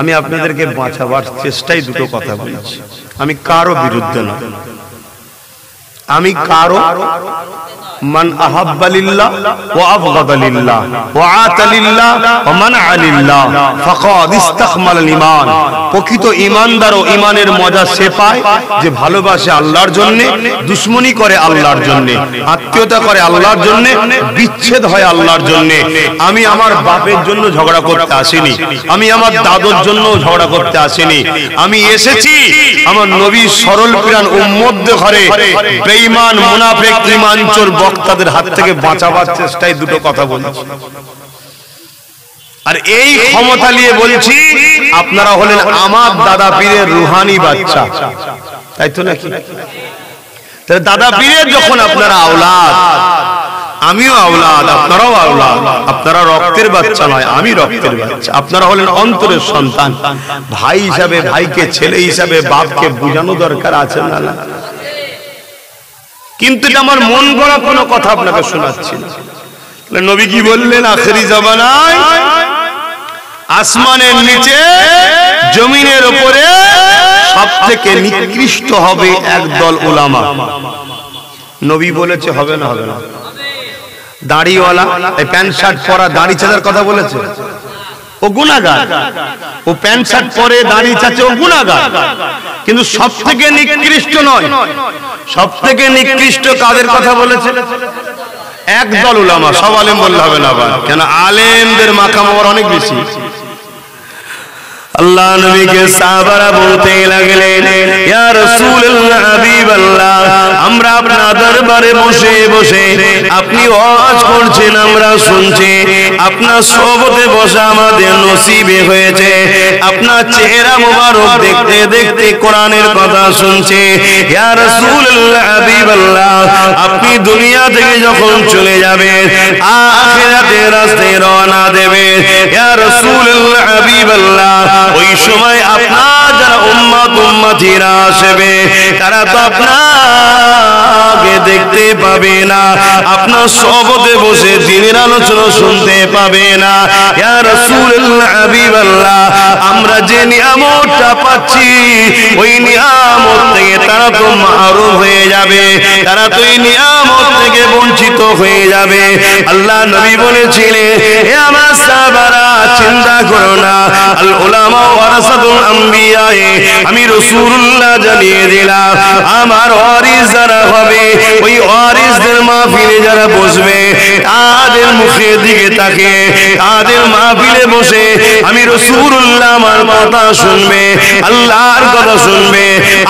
আমি আপনাদেরকে বাঁচাবার চেষ্টাই দুটো কথা বলছি। আমি কারো বিরুদ্ধে না, আমি কারো মান আহাব্বা লিল্লাহ ওয়া আবগাদা লিল্লাহ ওয়া আতা লিল্লাহ ওয়া মানআ লিল্লাহ ফাকাদ ইসতাকমালাল ঈমান। প্রকৃত ঈমানদার ও ঈমানের মজা সে পায় যে ভালোবাসে আল্লাহর জন্য, দুশমনি করে আল্লাহর জন্য, আত্মীয়তা করে আল্লাহর জন্য, বিচ্ছেদ হয় আল্লাহর জন্য। আমি আমার বাপের জন্য ঝগড়া করতে আসিনি, আমি আমার দাদুর জন্য ঝগড়া করতে আসিনি, আমি এসেছি আমার নবীর সরল প্রাণ উম্মতদের ঘরে বেঈমান মুনাফিক ঈমানচোর বক্তাদের হাত থেকে বাঁচাবার চেষ্টায় দুটো কথা বলছি। আর এই ক্ষমতা নিয়ে বলছি আপনারা হলেন আমার দাদা পীরের রুহানি বাচ্চা, তাই তো নাকি? তাহলে দাদা পীরের যখন আপনারা আওলাদ, আমিও আওলাদ, আপনারাও আওলাদ। আপনারা রক্তের বাচ্চা নয়, আমি রক্তের বাচ্চা। আপনারা হলেন অন্তরের সন্তান। ভাই হিসাবে ভাইকে, ছেলে হিসাবে বাপকে বোঝানো দরকার আছে না? কিন্তু এটা আমার মন গড়া কোনো কথা আপনাকে শোনাচ্ছি না। নবী কি বললেন? আখেরি জামানায় আসমানের নিচে জমিনের উপরে সবথেকে নিকৃষ্ট হবে একদল উলামা। নবী বলেছে হবে না? হবে না। দাড়িওয়ালা, এই প্যান্ট শার্ট পরা দাড়ি চাচার কথা বলেছে, ও গুনাহগার। ও প্যান্ট শার্ট পরে দাড়ি চাচে, ও গুনাহগার। কিন্তু সবথেকে নিকৃষ্ট নয়। সবথেকে নিকৃষ্ট কাদের কথা বলেছে? একদল উলামা। সব আলেম বললে হবে না, কেন আলেমদের মাকাম অনেক বেশি। আল্লাহ নবীকে সাহাবারা বলতে লাগলেন, ইয়া রাসূলুল্লাহ, হাবিবাল্লাহ, আমরা আপনার দরবারে বসে বসে আপনি ওয়াজ করছেন, আমরা শুনছি। আপনার সোহবতে বসা আমাদের নসিবে হয়েছে। আপনার চেহারা মোবারক দেখতে দেখতে কোরআনের কথা শুনছে। ইয়া রাসূলুল্লাহ, হাবিবাল্লাহ, আপনি দুনিয়া থেকে যখন চলে যাবেন, আখিরাতের রাস্তায় রওনা দেবেন, ইয়া রাসূলুল্লাহ, হাবিবাল্লাহ, ওই সময় আপনার যারা উম্মতিরা আসবে তারা তো আপনাকে দেখতে পাবে না, আপনার সোহবতে বসে দ্বীনের আলোচনা শুনতে পাবে না। ইয়া রাসূলুল্লাহ, হাবিবাল্লাহ, আমরা যে নিয়ামতটা পাচ্ছি ওই নিয়ামত থেকে তারা তো মাহরুম হয়ে যাবে, তারা তো এই নিয়ামত থেকে বঞ্চিত হয়ে যাবে। আল্লাহ নবী বলেছিলেন, হে আমার সাহাবারা, চিন্তা করো না, আল উলামা ওয়ারাসাতুল আম্বিয়া, আমি রাসূলুল্লাহ জানিয়ে দিলাম, আমার ওয়ারিস যারা হবে, ওই ওয়ারিসদের মাহফিলে যারা বসবে তাদের মুখের দিকে তাকিয়ে তাদের মাহফিলে বসে আমি রাসূলুল্লাহ আমার কথা শুনবে, আল্লাহর কথা শুনবে,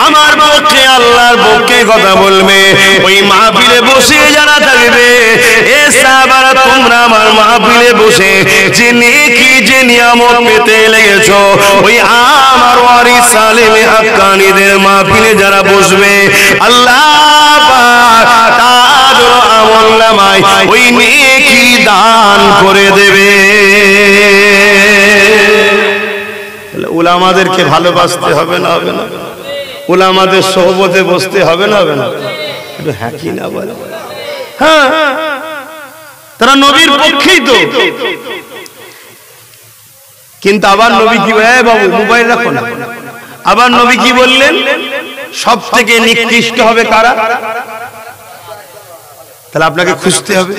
আমার পক্ষে আল্লাহর পক্ষে কথা বলবে। ওই মাহফিলে বসে যারা থাকবে, এ সাহাবারা, তোমরা আমার মাহফিলে বসে যে নেকি যে নিয়ামত পেতে লেগেছো, ওই আমার ওয়ারিস সালেমে হাক্কানীদের মাহফিলে যারা বসবে, আল্লাহ পাক তাদের আমলনামায় ওই নেকি দান করে দেবে। উলামাদেরকে ভালোবাসতে হবে না? হবে না? উলামাদের সোহবতে বসতে হবে না? হবে না? একটু হ্যাঁ কি না বলে? হ্যাঁ, তারা নবীর পক্ষেই তো। কিন্তু আবার নবী কি, বাবু মোবাইল রাখো না, আবার নবী কি বললেন? সব থেকে নিকৃষ্ট হবে কারা? তাহলে আপনাকে খুঁজতে হবে,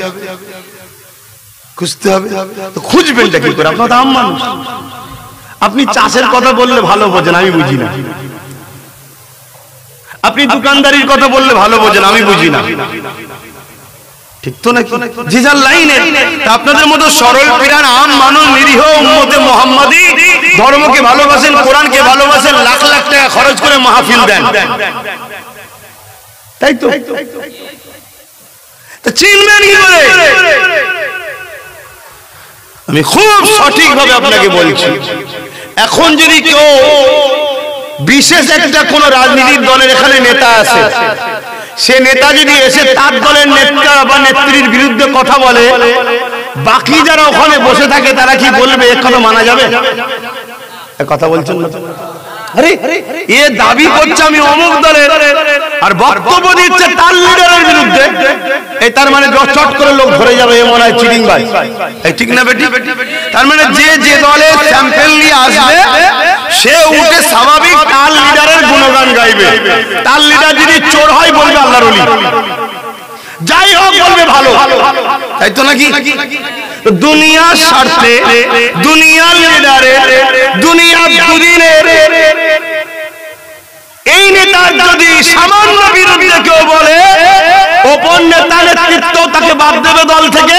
খুঁজতে হবে। তো খুঁজবেনটা কি করে? আপনার দাম মানুষ, আপনি চাষের কথা বললে ভালো বোঝেন, আমি বুঝি না। আপনি দোকানদারির কথা বললে ভালো বোঝেন, আমি বুঝি না। ঠিক তো নাকি? যে যার লাইনে। আপনাদের মতো সরল প্রাণ আম মানুষ, নিরীহ উম্মতে মুহাম্মাদি ধর্মকে ভালোবাসেন, কোরআনকে ভালোবাসেন, লাখ লাখ টাকা খরচ করে মাহফিল দেন, তাই তো? চিনবেন কি করে? আমি খুব সঠিকভাবে আপনাকে বলছি, এখন যদি কেউ বিশেষ একটা কোন রাজনীতির দলের এখানে নেতা আছে, সে নেতা যদি এসে তার দলের নেতা বা নেত্রীর বিরুদ্ধে কথা বলে, বাকি যারা ওখানে বসে থাকে তারা কি বলবে? এ কথা মানা যাবে? কথা বলছেন না? আরে এ দাবি করছে আমি অমুক দলের, আর বক্তব্য দিচ্ছে তার লিডারের বিরুদ্ধে, এই তার মানে চট করে লোক ধরে যাবে, এ মনে হয় চিটিং ভাই। এই ঠিক না বেটি? তার মানে যে যে দলের স্যাম্পল নিয়ে আসবে সে উঠে স্বাভাবিক তার লিডারের গুণগান গাইবে। তার লিডার যদি চোর হয় বলবে আল্লাহর ওলি, যাই হোক বলবে ভালো, তাই তো নাকি? দুনিয়ার স্বার্থে, দুনিয়ার লিডারে, দুনিয়ার দুদিনের এই নেতার যদি সামান্য বিরুদ্ধে কেউ বলে, ওপর নেতা নেতৃত্ব তাকে বাদ দেবে দল থেকে,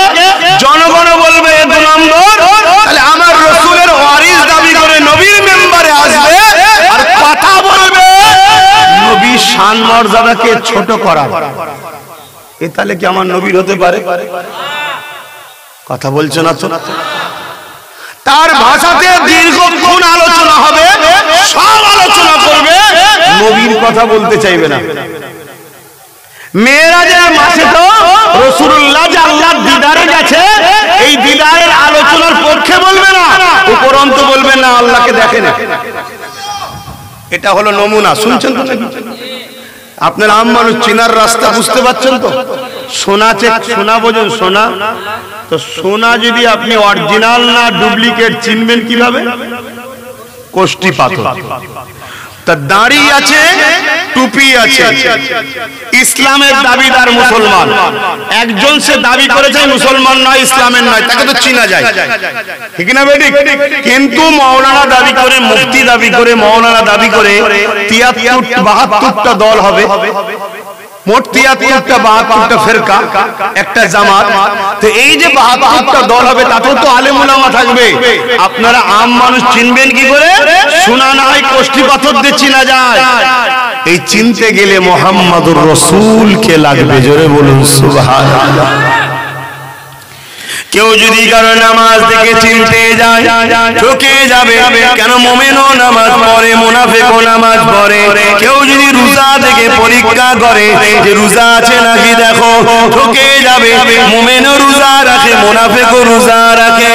জনগণ বলবে 2 নম্বর। তাহলে আমার রাসূলের ওয়ারিস দাবি করে নবীর মেম্বারে আসবে আর কথা বলবে নবীর শান মর্যাদাকে ছোট করা, এ তাহলে কি আমার নবীর হতে পারে? কথা বলছো না তো? তার ভাষাতে দীর্ঘক্ষণ আলোচনা হবে, সব আলোচনা করবে, নবীর কথা বলতে চাইবে না। মেরাজের মাসে তো রাসূলুল্লাহ যে আল্লাহর দিদারে গেছে, এই দিদারের আলোচনার পক্ষে বলবে না, উপরন্তু বলবে না আল্লাহকে দেখে না। এটা হলো নমুনা। শুনছেন তো? আপনার আম মানুষ চিনার রাস্তা বুঝতে পারছেন তো? সোনা চেক, সোনা বোঝেন? সোনা তো সোনা যদি আপনি অরিজিনাল না ডুপ্লিকেট চিনবেন কিভাবে? কোষ্টি পাথর। তার দাড়ি আছে, টুপি আছে, ইসলামের দাবিদার মুসলমান, একজন সে দাবি করেছে মুসলমান নয়, ইসলামের নয়, তাকে তো চিনা যায়, ঠিক না বেটি? কিন্তু মাওলানা দাবি করে, মুফতি দাবি করে, মাওলানা দাবি করে 73-72টা দল হবে, মোট 73-72টা ফেরকা, একটা জামাত। তো এই যে 72টা দল হবে, তাতেও তো আলেম উলামা থাকবে। আপনারা আম মানুষ চিনবেন কি করে? শোনা না হয় কোষ্ঠী পাথর দিয়ে চিনা যায়। এই চিনতে গেলে মুহাম্মাদুর রাসূলকে লাগবে। জোরে বলুন সুবহানাল্লাহ। কেউ যদি কারো নামাজ দেখে চিনতে যায়, ঠকে যাবে। কেন? মুমিনও নামাজ পড়ে, মুনাফিকও নামাজ পড়ে। কেউ যদি রোজা দেখে পরীক্ষা করে যে রোজা আছে নাকি দেখো, ঠকে যাবে। মুমিনও রোজা রাখে, মুনাফিকও রোজা রাখে।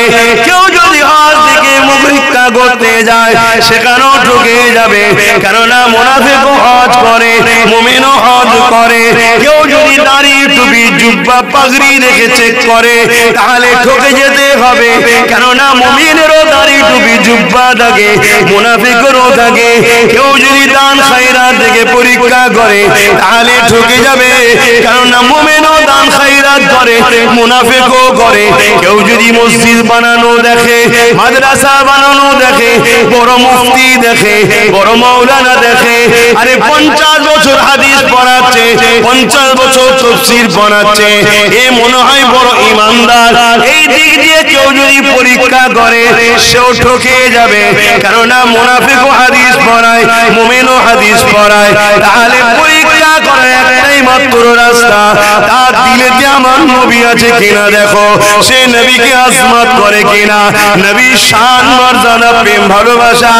কেউ যদি হজ দেখে পরীক্ষা করতে যায়, সেখানেও ঠকে যাবে। কেননা মুনাফিকও হজ করে, মুমিনও হজ করে। কেউ যদি দাড়ি, টুপি, জুব্বা, পাগড়ি রেখে চেক করে, তাহলে ঠকে যেতে হবে। কেননা মুমিনেরও দাড়ি, টুপি, জুব্বা থাকে, মুনাফিকেরও থাকে। কেউ যদি দান খায়রাত দেখে পরীক্ষা করে, তাহলে ঠকে যাবে। কেননা মুমিনও দান খায়রাত করে, মুনাফিকও করে। কেউ যদি মসজিদ বানানো দেখে, মাদ্রাসা বানানো দেখে, বড় মুফতি দেখে, বড় মাওলানা দেখে, আরে 50 বছর হাদিস পড়াচ্ছে, 50 বছর তাফসীর পড়াচ্ছে, এ মনে হয় বড় ইমানদার। এই দিক দিয়ে কেউ যদি পরীক্ষা করে, সেও ঠকে যাবে। কেননা মুনাফিকও হাদিস পড়ায়, মুমিনও হাদিস পড়ায়। তাহলে পরীক্ষা করার একটাই মাত্র রাস্তা, তার দিলেতে আমার নবী আছে কিনা দেখো, সে নবীকে আজমত করে কিনা, নবীর শান মর্যাদা, প্রেম, ভালোবাসা,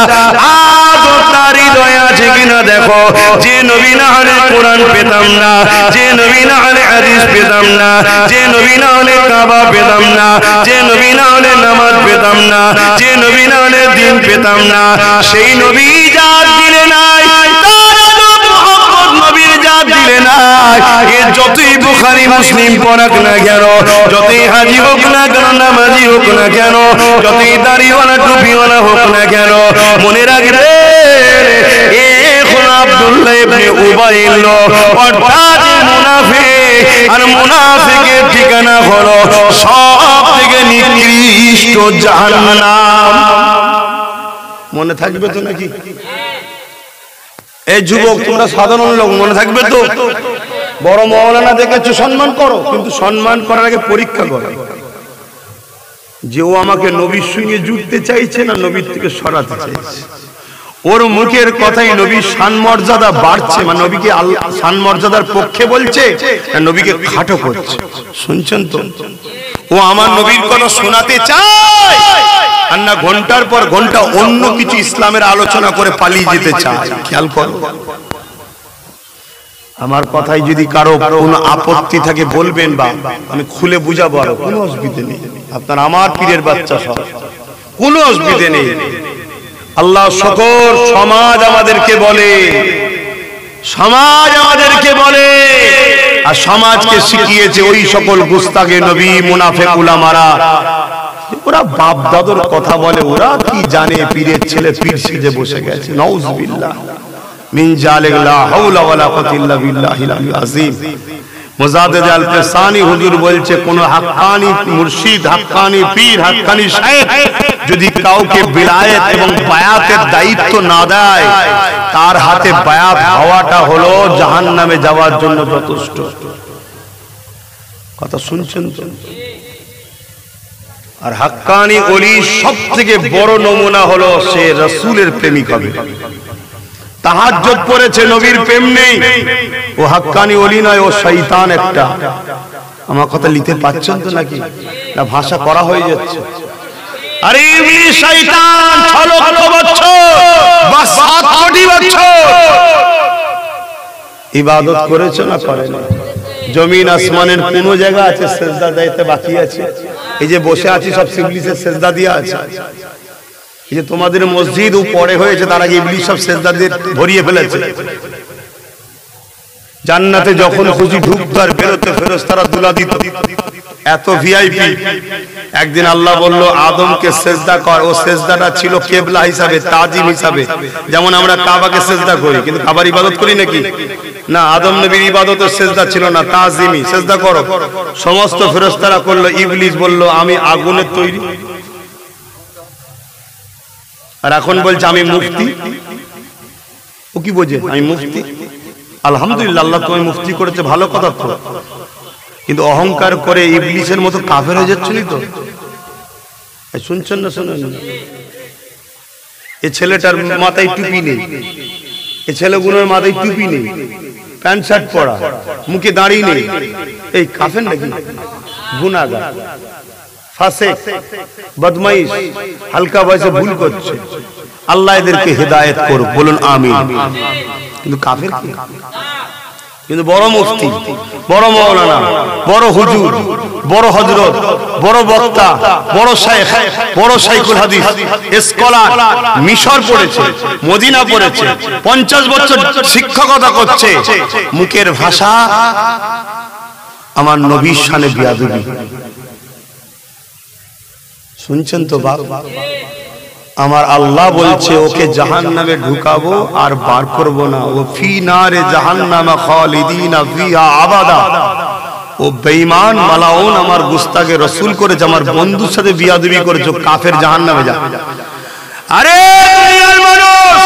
আদর তার হৃদয়ে আছে কিনা দেখো। যে নবী না হলে কোরআন পেতাম না, যে নবী না হলে হাদিস পেতাম না, যে নবী না হলে কাবা পেতাম না, যে নবী না হলে নামাজ পেতাম না, যে নবী না হলে দিন পেতাম না। সেই নবী জাত দিলে নাই, নবীর জাত দিলে নাই। এর যতই বুখারী মুসলিম পড়াক না কেন, যতই হাজি হোক না কেন, নামাজি হোক না কেন, যতই দাড়িওয়ালা টুপিওয়ালা হোক না কেন, মনে রাখবে আব্দুল্লাহ ইবনে উবাই অর্থাৎ মুনাফিক, আর মুনাফিকের ঠিকানা হলো সবথেকে নিকৃষ্ট জাহান্নাম। মনে থাকবে তো নাকি? এই যুবক, তোমরা সাধারণ লোক, মনে থাকবে তো? বড় মাওলানা দেখেছো, সম্মান করো, কিন্তু সম্মান করার আগে পরীক্ষা করো যে ও আমাকে নবীর সঙ্গে জুড়তে চাইছে না নবীর থেকে সরাতে চাইছে। ওর মুখের কথাই নবীর শান মর্যাদা বাড়ছে, মানে নবীকে শান মর্যাদার পক্ষে বলছে না নবীকে খাটো করছে। শুনছেন তো? ও আমার নবীর কথা শোনাতে চায়, আর না ঘন্টার পর ঘন্টা অন্য কিছু ইসলামের আলোচনা করে পালিয়ে যেতে চায়। খেয়াল করো, আমার কথাই যদি কারো কোনো আপত্তি থাকে বলবেন, বা আমি খুলে বুঝাবো, আর কোনো অসুবিধা নেই। আপনার আমার পীরের বাচ্চা সব, কোনো অসুবিধা নেই। আল্লাহ শুকর, সমাজ আমাদেরকে বলে, সমাজ আমাদেরকে বলে, আর সমাজকে শিখিয়েছে ওই সকল গুস্তাগে নবী, মুনাফিক উলামারা। ওরা বাপ দাদুর কথা বলে, ওরা কি জানে? পীরের ছেলে পীর সেজে বসে গেছে, নাউজুবিল্লাহ মিন জালিক, লা হাওলা ওয়ালা কুওয়াতা ইল্লা বিল্লাহিল আলিয়্যিল আযীম। মুজাদ্দিদ আল-ফিসানি হুজুর বলছে কোন হাক্কানি মুর্শিদ, হাক্কানি পীর, হাক্কানি শায়েখ যদি কাউকে বিলায়েত এবং বায়াতের দায়িত্ব না দেয়, তার হাতে বায়াত হওয়াটা হলো জাহান্নামে যাওয়ার জন্য যথেষ্ট। কথা শুনছেন তো? আর হাক্কানি ওলি সবথেকে বড় নমুনা হলো সে রাসূলের প্রেমিক হবে। তাহাজ্জুদ পড়েছে, নবীর প্রেম নেই, ও হাক্কানি ওলি নয়, ও শয়তান একটা। আমার কথা নিতে পাচ্ছেন তো নাকি? না ভাষা করা হয়ে যাচ্ছে? আরে ইবলিস শয়তান 6 লক্ষ বছর বা 7 কোটি বছর ইবাদত করেছে না করে না? জমিন আসমানের কোন জায়গা আছে সিজদা দিতে বাকি আছে? এই যে বসে আছি সব ইবলিসের সিজদা দিয়া আছে। এই যে তোমাদের মসজিদ উপরে হয়েছে, তার আগে ইবলিস সব সিজদা দিয়ে ভরিয়ে ফেলেছে। জান্নাতে যখন খুশি ঢুকতো আর বেরোতে ফেরেশতারা দুলা দিত, এত ভিআইপি। একদিন আল্লাহ বলল আদমকে সিজদা কর। ও সিজদাটা ছিল কিবলা হিসাবে, তাজিম হিসাবে, যেমন আমরা কাবাকে সিজদা করি, কিন্তু কাবার ইবাদত করি নাকি? না, আদম নবীর ইবাদতের সিজদা ছিল না, তাজিমি, সিজদা করো। সমস্ত ফেরেশতারা করলো, ইবলিস বলল আমি আগুনের তৈরি। আর এখন বলছে আমি মুফতি। ও কি বোঝে আমি মুফতি? আলহামদুলিল্লাহ, আল্লাহ তোমায় মুফতি করেছে, ভালো কথা তো, কিন্তু অহংকার করে ইবলিসের মতো কাফের হয়ে যাচ্ছেনই তো। শুনছেন না? শুনুন, এই ছেলেটার মাথায় টুপি নেই, এই ছেলেগুলোর মাথায় টুপি নেই, প্যান্ট শার্ট পরা, মুখে দাড়ি নেই, এই কাফের নাকি? গুনাহগার, ফাসিক, বদমাইশ, হালকা বয়সে ভুল করছে। আল্লাহ এদেরকে হেদায়েত করুক, বলুন আমিন। কিন্তু কাফের কি? কিন্তু বড় মুফতি, বড় মাওলানা, বড় হুজুর, বড় হযরত, বড় বক্তা, বড় শাইখ, বড় শাইখুল হাদিস, স্কলার, মিশর পড়েছে, মদিনা পড়েছে, 50 বছর শিক্ষকতা করছে, মুখের ভাষা আমার নবীর শানে বিয়াদবি। শুনছেন তো বাপ? আমার আল্লাহ বলছে ওকে জাহান্নামে ঢুকাবো আর বার করব না। ও ফি নারে জাহান্নাম খালিদিনা ফিহা আবাদা। ও বেঈমান মালাউন আমার গুস্তাকে রাসূল করেছে, আমার বন্ধুর সাথে বিয়াদবি করেছে, কাফের জাহান্নামে যা। আরে দুনিয়ার মানুষ,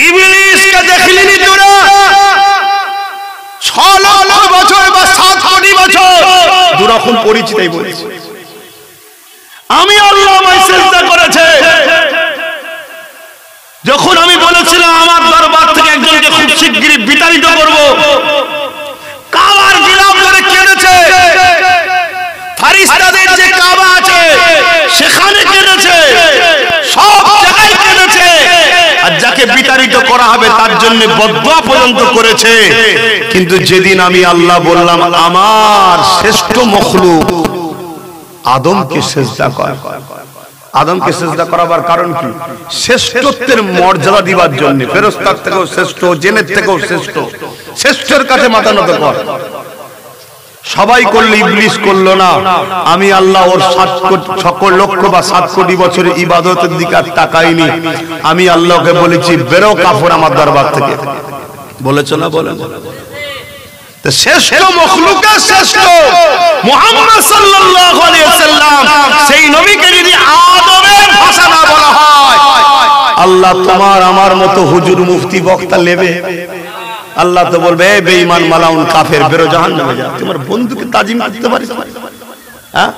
ইবলিসকে দেখলিনি তোরা? 6 লক্ষ বছর বা 7 কোটি বছর দুরকম পরিচিতই বলেছে। আমি আল্লাহ আমায় সিজদা করেছে। যখন আমি বলেছিলাম আমার দরবার থেকে একজনকে খুব শিগগিরই বিতাড়িত করব, কাবার গিলাফ ধরে কেঁদেছে। ফেরেশতাদের যে কাবা আছে সেখানে কেঁদেছে, সব জায়গায় কেঁদেছে। আর যাকে বিতাড়িত করা হবে তার জন্য বদদুয়া পর্যন্ত করেছে। কিন্তু যেদিন আমি আল্লাহ বললাম আমার শ্রেষ্ঠ মখলুক আদমকে সিজদা কর, আদমকে সিজদা করাবার কারণ কি? শ্রেষ্ঠত্বের মর্যাদা দিবার জন্য। ফেরেশতার থেকেও শ্রেষ্ঠ, জিনের থেকেও শ্রেষ্ঠ, শ্রেষ্ঠের কাছে মাথা নত কর। সবাই করলো, ইবলিস করলো না। আমি আল্লাহ ওর 7 লক্ষ বা 7 কোটি বছরের ইবাদতের দিকে আর তাকাইনি। আমি আল্লাহকে বলেছি বেরো কাফের আমার দরবার থেকে। বলেছো না? বলেন। শ্রেষ্ঠ মখলুকের শ্রেষ্ঠ মুহাম্মদ সাল্লাল্লাহু আলাইহি ওয়াসাল্লাম, সেই নবীকে যদি আদমের ভাষা না বলা হয়, আল্লাহ তোমার আমার মতো হুজুর মুফতি বক্তা নেবে? আল্লাহ তো বলবে এই বেঈমান মালাউন কাফের, বেরো জাহান্নামে যা। তোমার বন্ধুকে তাজিম করতে পারিস? হ্যাঁ,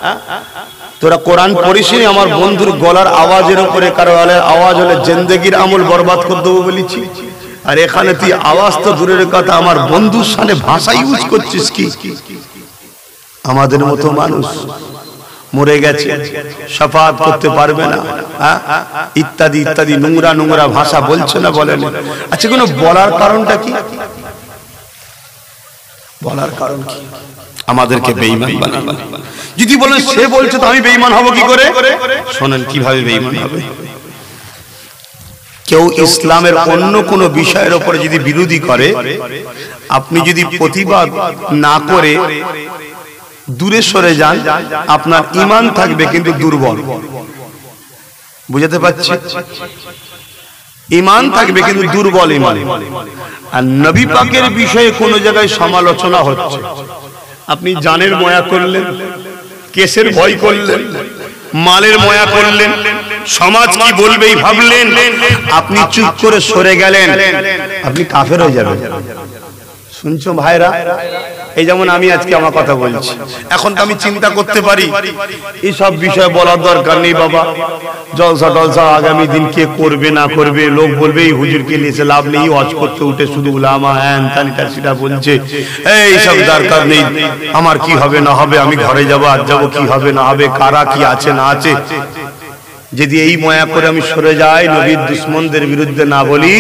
তোরা কোরআন পড়িসনি? আমার বন্ধুর গলার আওয়াজের উপরে কারো আওয়াজ হলে জিন্দেগির আমল বরবাদ করে দেবো বলেছি। আর এখানে তুই আওয়াজ তো দূরের কথা, আমার বন্ধুর সামনে ভাষা ইউজ করছিস কি? আমাদের মতো মানুষ মরে গেছে, শাফাআত করতে পারবে না, ইত্যাদি ইত্যাদি নোংরা নোংরা ভাষা বলছে না, বলেন? আচ্ছা, কোনো বলার কারণটা কি? বলার কারণ কি? আমাদেরকে বেঈমান বানাবে। যদি বলেন সে বলছে তো আমি বেঈমান হব কি করে? শোনেন কিভাবে বেঈমান হবে। কেউ ইসলামের অন্য কোনো বিষয়ের উপরে যদি বিরোধী করে, আপনি যদি প্রতিবাদ না করে দূরে সরে যান, আপনার ঈমান থাকবে কিন্তু দুর্বল। বুঝাতে পারছি? ঈমান থাকবে কিন্তু দুর্বল ঈমান। আর নবী পাকের বিষয়ে কোন জায়গায় সমালোচনা হচ্ছে, আপনি জানের ময়া করলেন, কেসের ভয় করলেন, মালের ময়া করলেন, সমাজ কি বলবেই ভাবলেন, আপনি চুপ করে সরে গেলেন, আপনি কাফের হয়ে যাবেন। শুনছো ভাইরা? এই যেমন আমি আজকে আমার কথা বলছি, এখন তো আমি চিন্তা করতে পারি এই সব বিষয় বলার দরকার নেই বাবা, জলসা টলসা আগামী দিন কে করবে না করবে, লোক বলবে এই হুজুরকে নিয়ে লাভ নেই, ওয়াজ করতে উঠে শুধু উলামা হ্যান তানিটা সেটা বলছে, এই সব দরকার নেই, আমার কি হবে না হবে, আমি ঘরে যাবো আজ যাবো, কি হবে না হবে, কারা কি আছে না আছে। যদি এই ময়া করে আমি সরে যাই, নবীর দুশ্মনদের বিরুদ্ধে না বলি,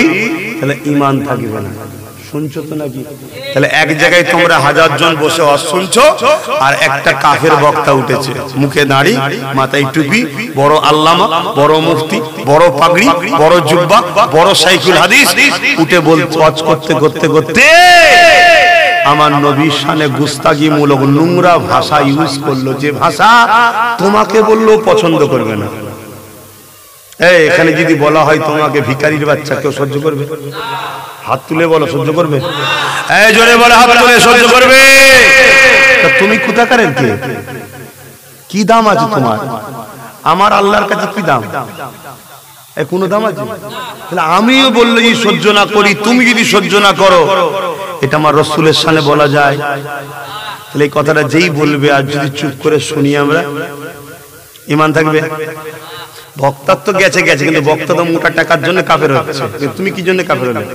তাহলে ঈমান থাকবে না। শুনছো তো নাকি? তাহলে এক জায়গায় তোমরা 1000 জন বসে ওয়াজ শুনছো, আর একটা কাফের বক্তা উঠেছে, মুখে দাড়ি, মাথায় টুপি, বড় আল্লামা, বড় মুফতি, বড় পাগড়ি, বড় জুব্বা, বড় শাইখুল হাদিস, উঠে বলতে ওয়াজ করতে করতে করতে আমার নবীর শানে গুস্তাগিমূলক নোংরা ভাষা ইউজ করলো, যে ভাষা তোমাকে বললেও পছন্দ করবে না। এখানে যদি বলা হয় তোমাকে ভিখারির বাচ্চা, কেউ সহ্য করবে? হাত তুলে বলো, সহ্য করবে? জোরে বলো, হাত তুলে সহ্য করবে? তুমি কোথাকারের কে? কি দাম আছে তোমার? আমার আল্লাহর কাছে কি দাম? কোনো দাম আছে? তাহলে আমিও বললে যে সহ্য না করি, তুমি যদি সহ্য না করো, এটা আমার রাসূলের শানে বলা যায়? তাহলে এই কথাটা যেই বলবে, আর যদি চুপ করে শুনি আমরা, ঈমান থাকবে? বক্তার তো গেছে গেছে, কিন্তু বক্তা তো মোটা টাকার জন্য কাফের হচ্ছে, তুমি কি জন্য কাফের হলে?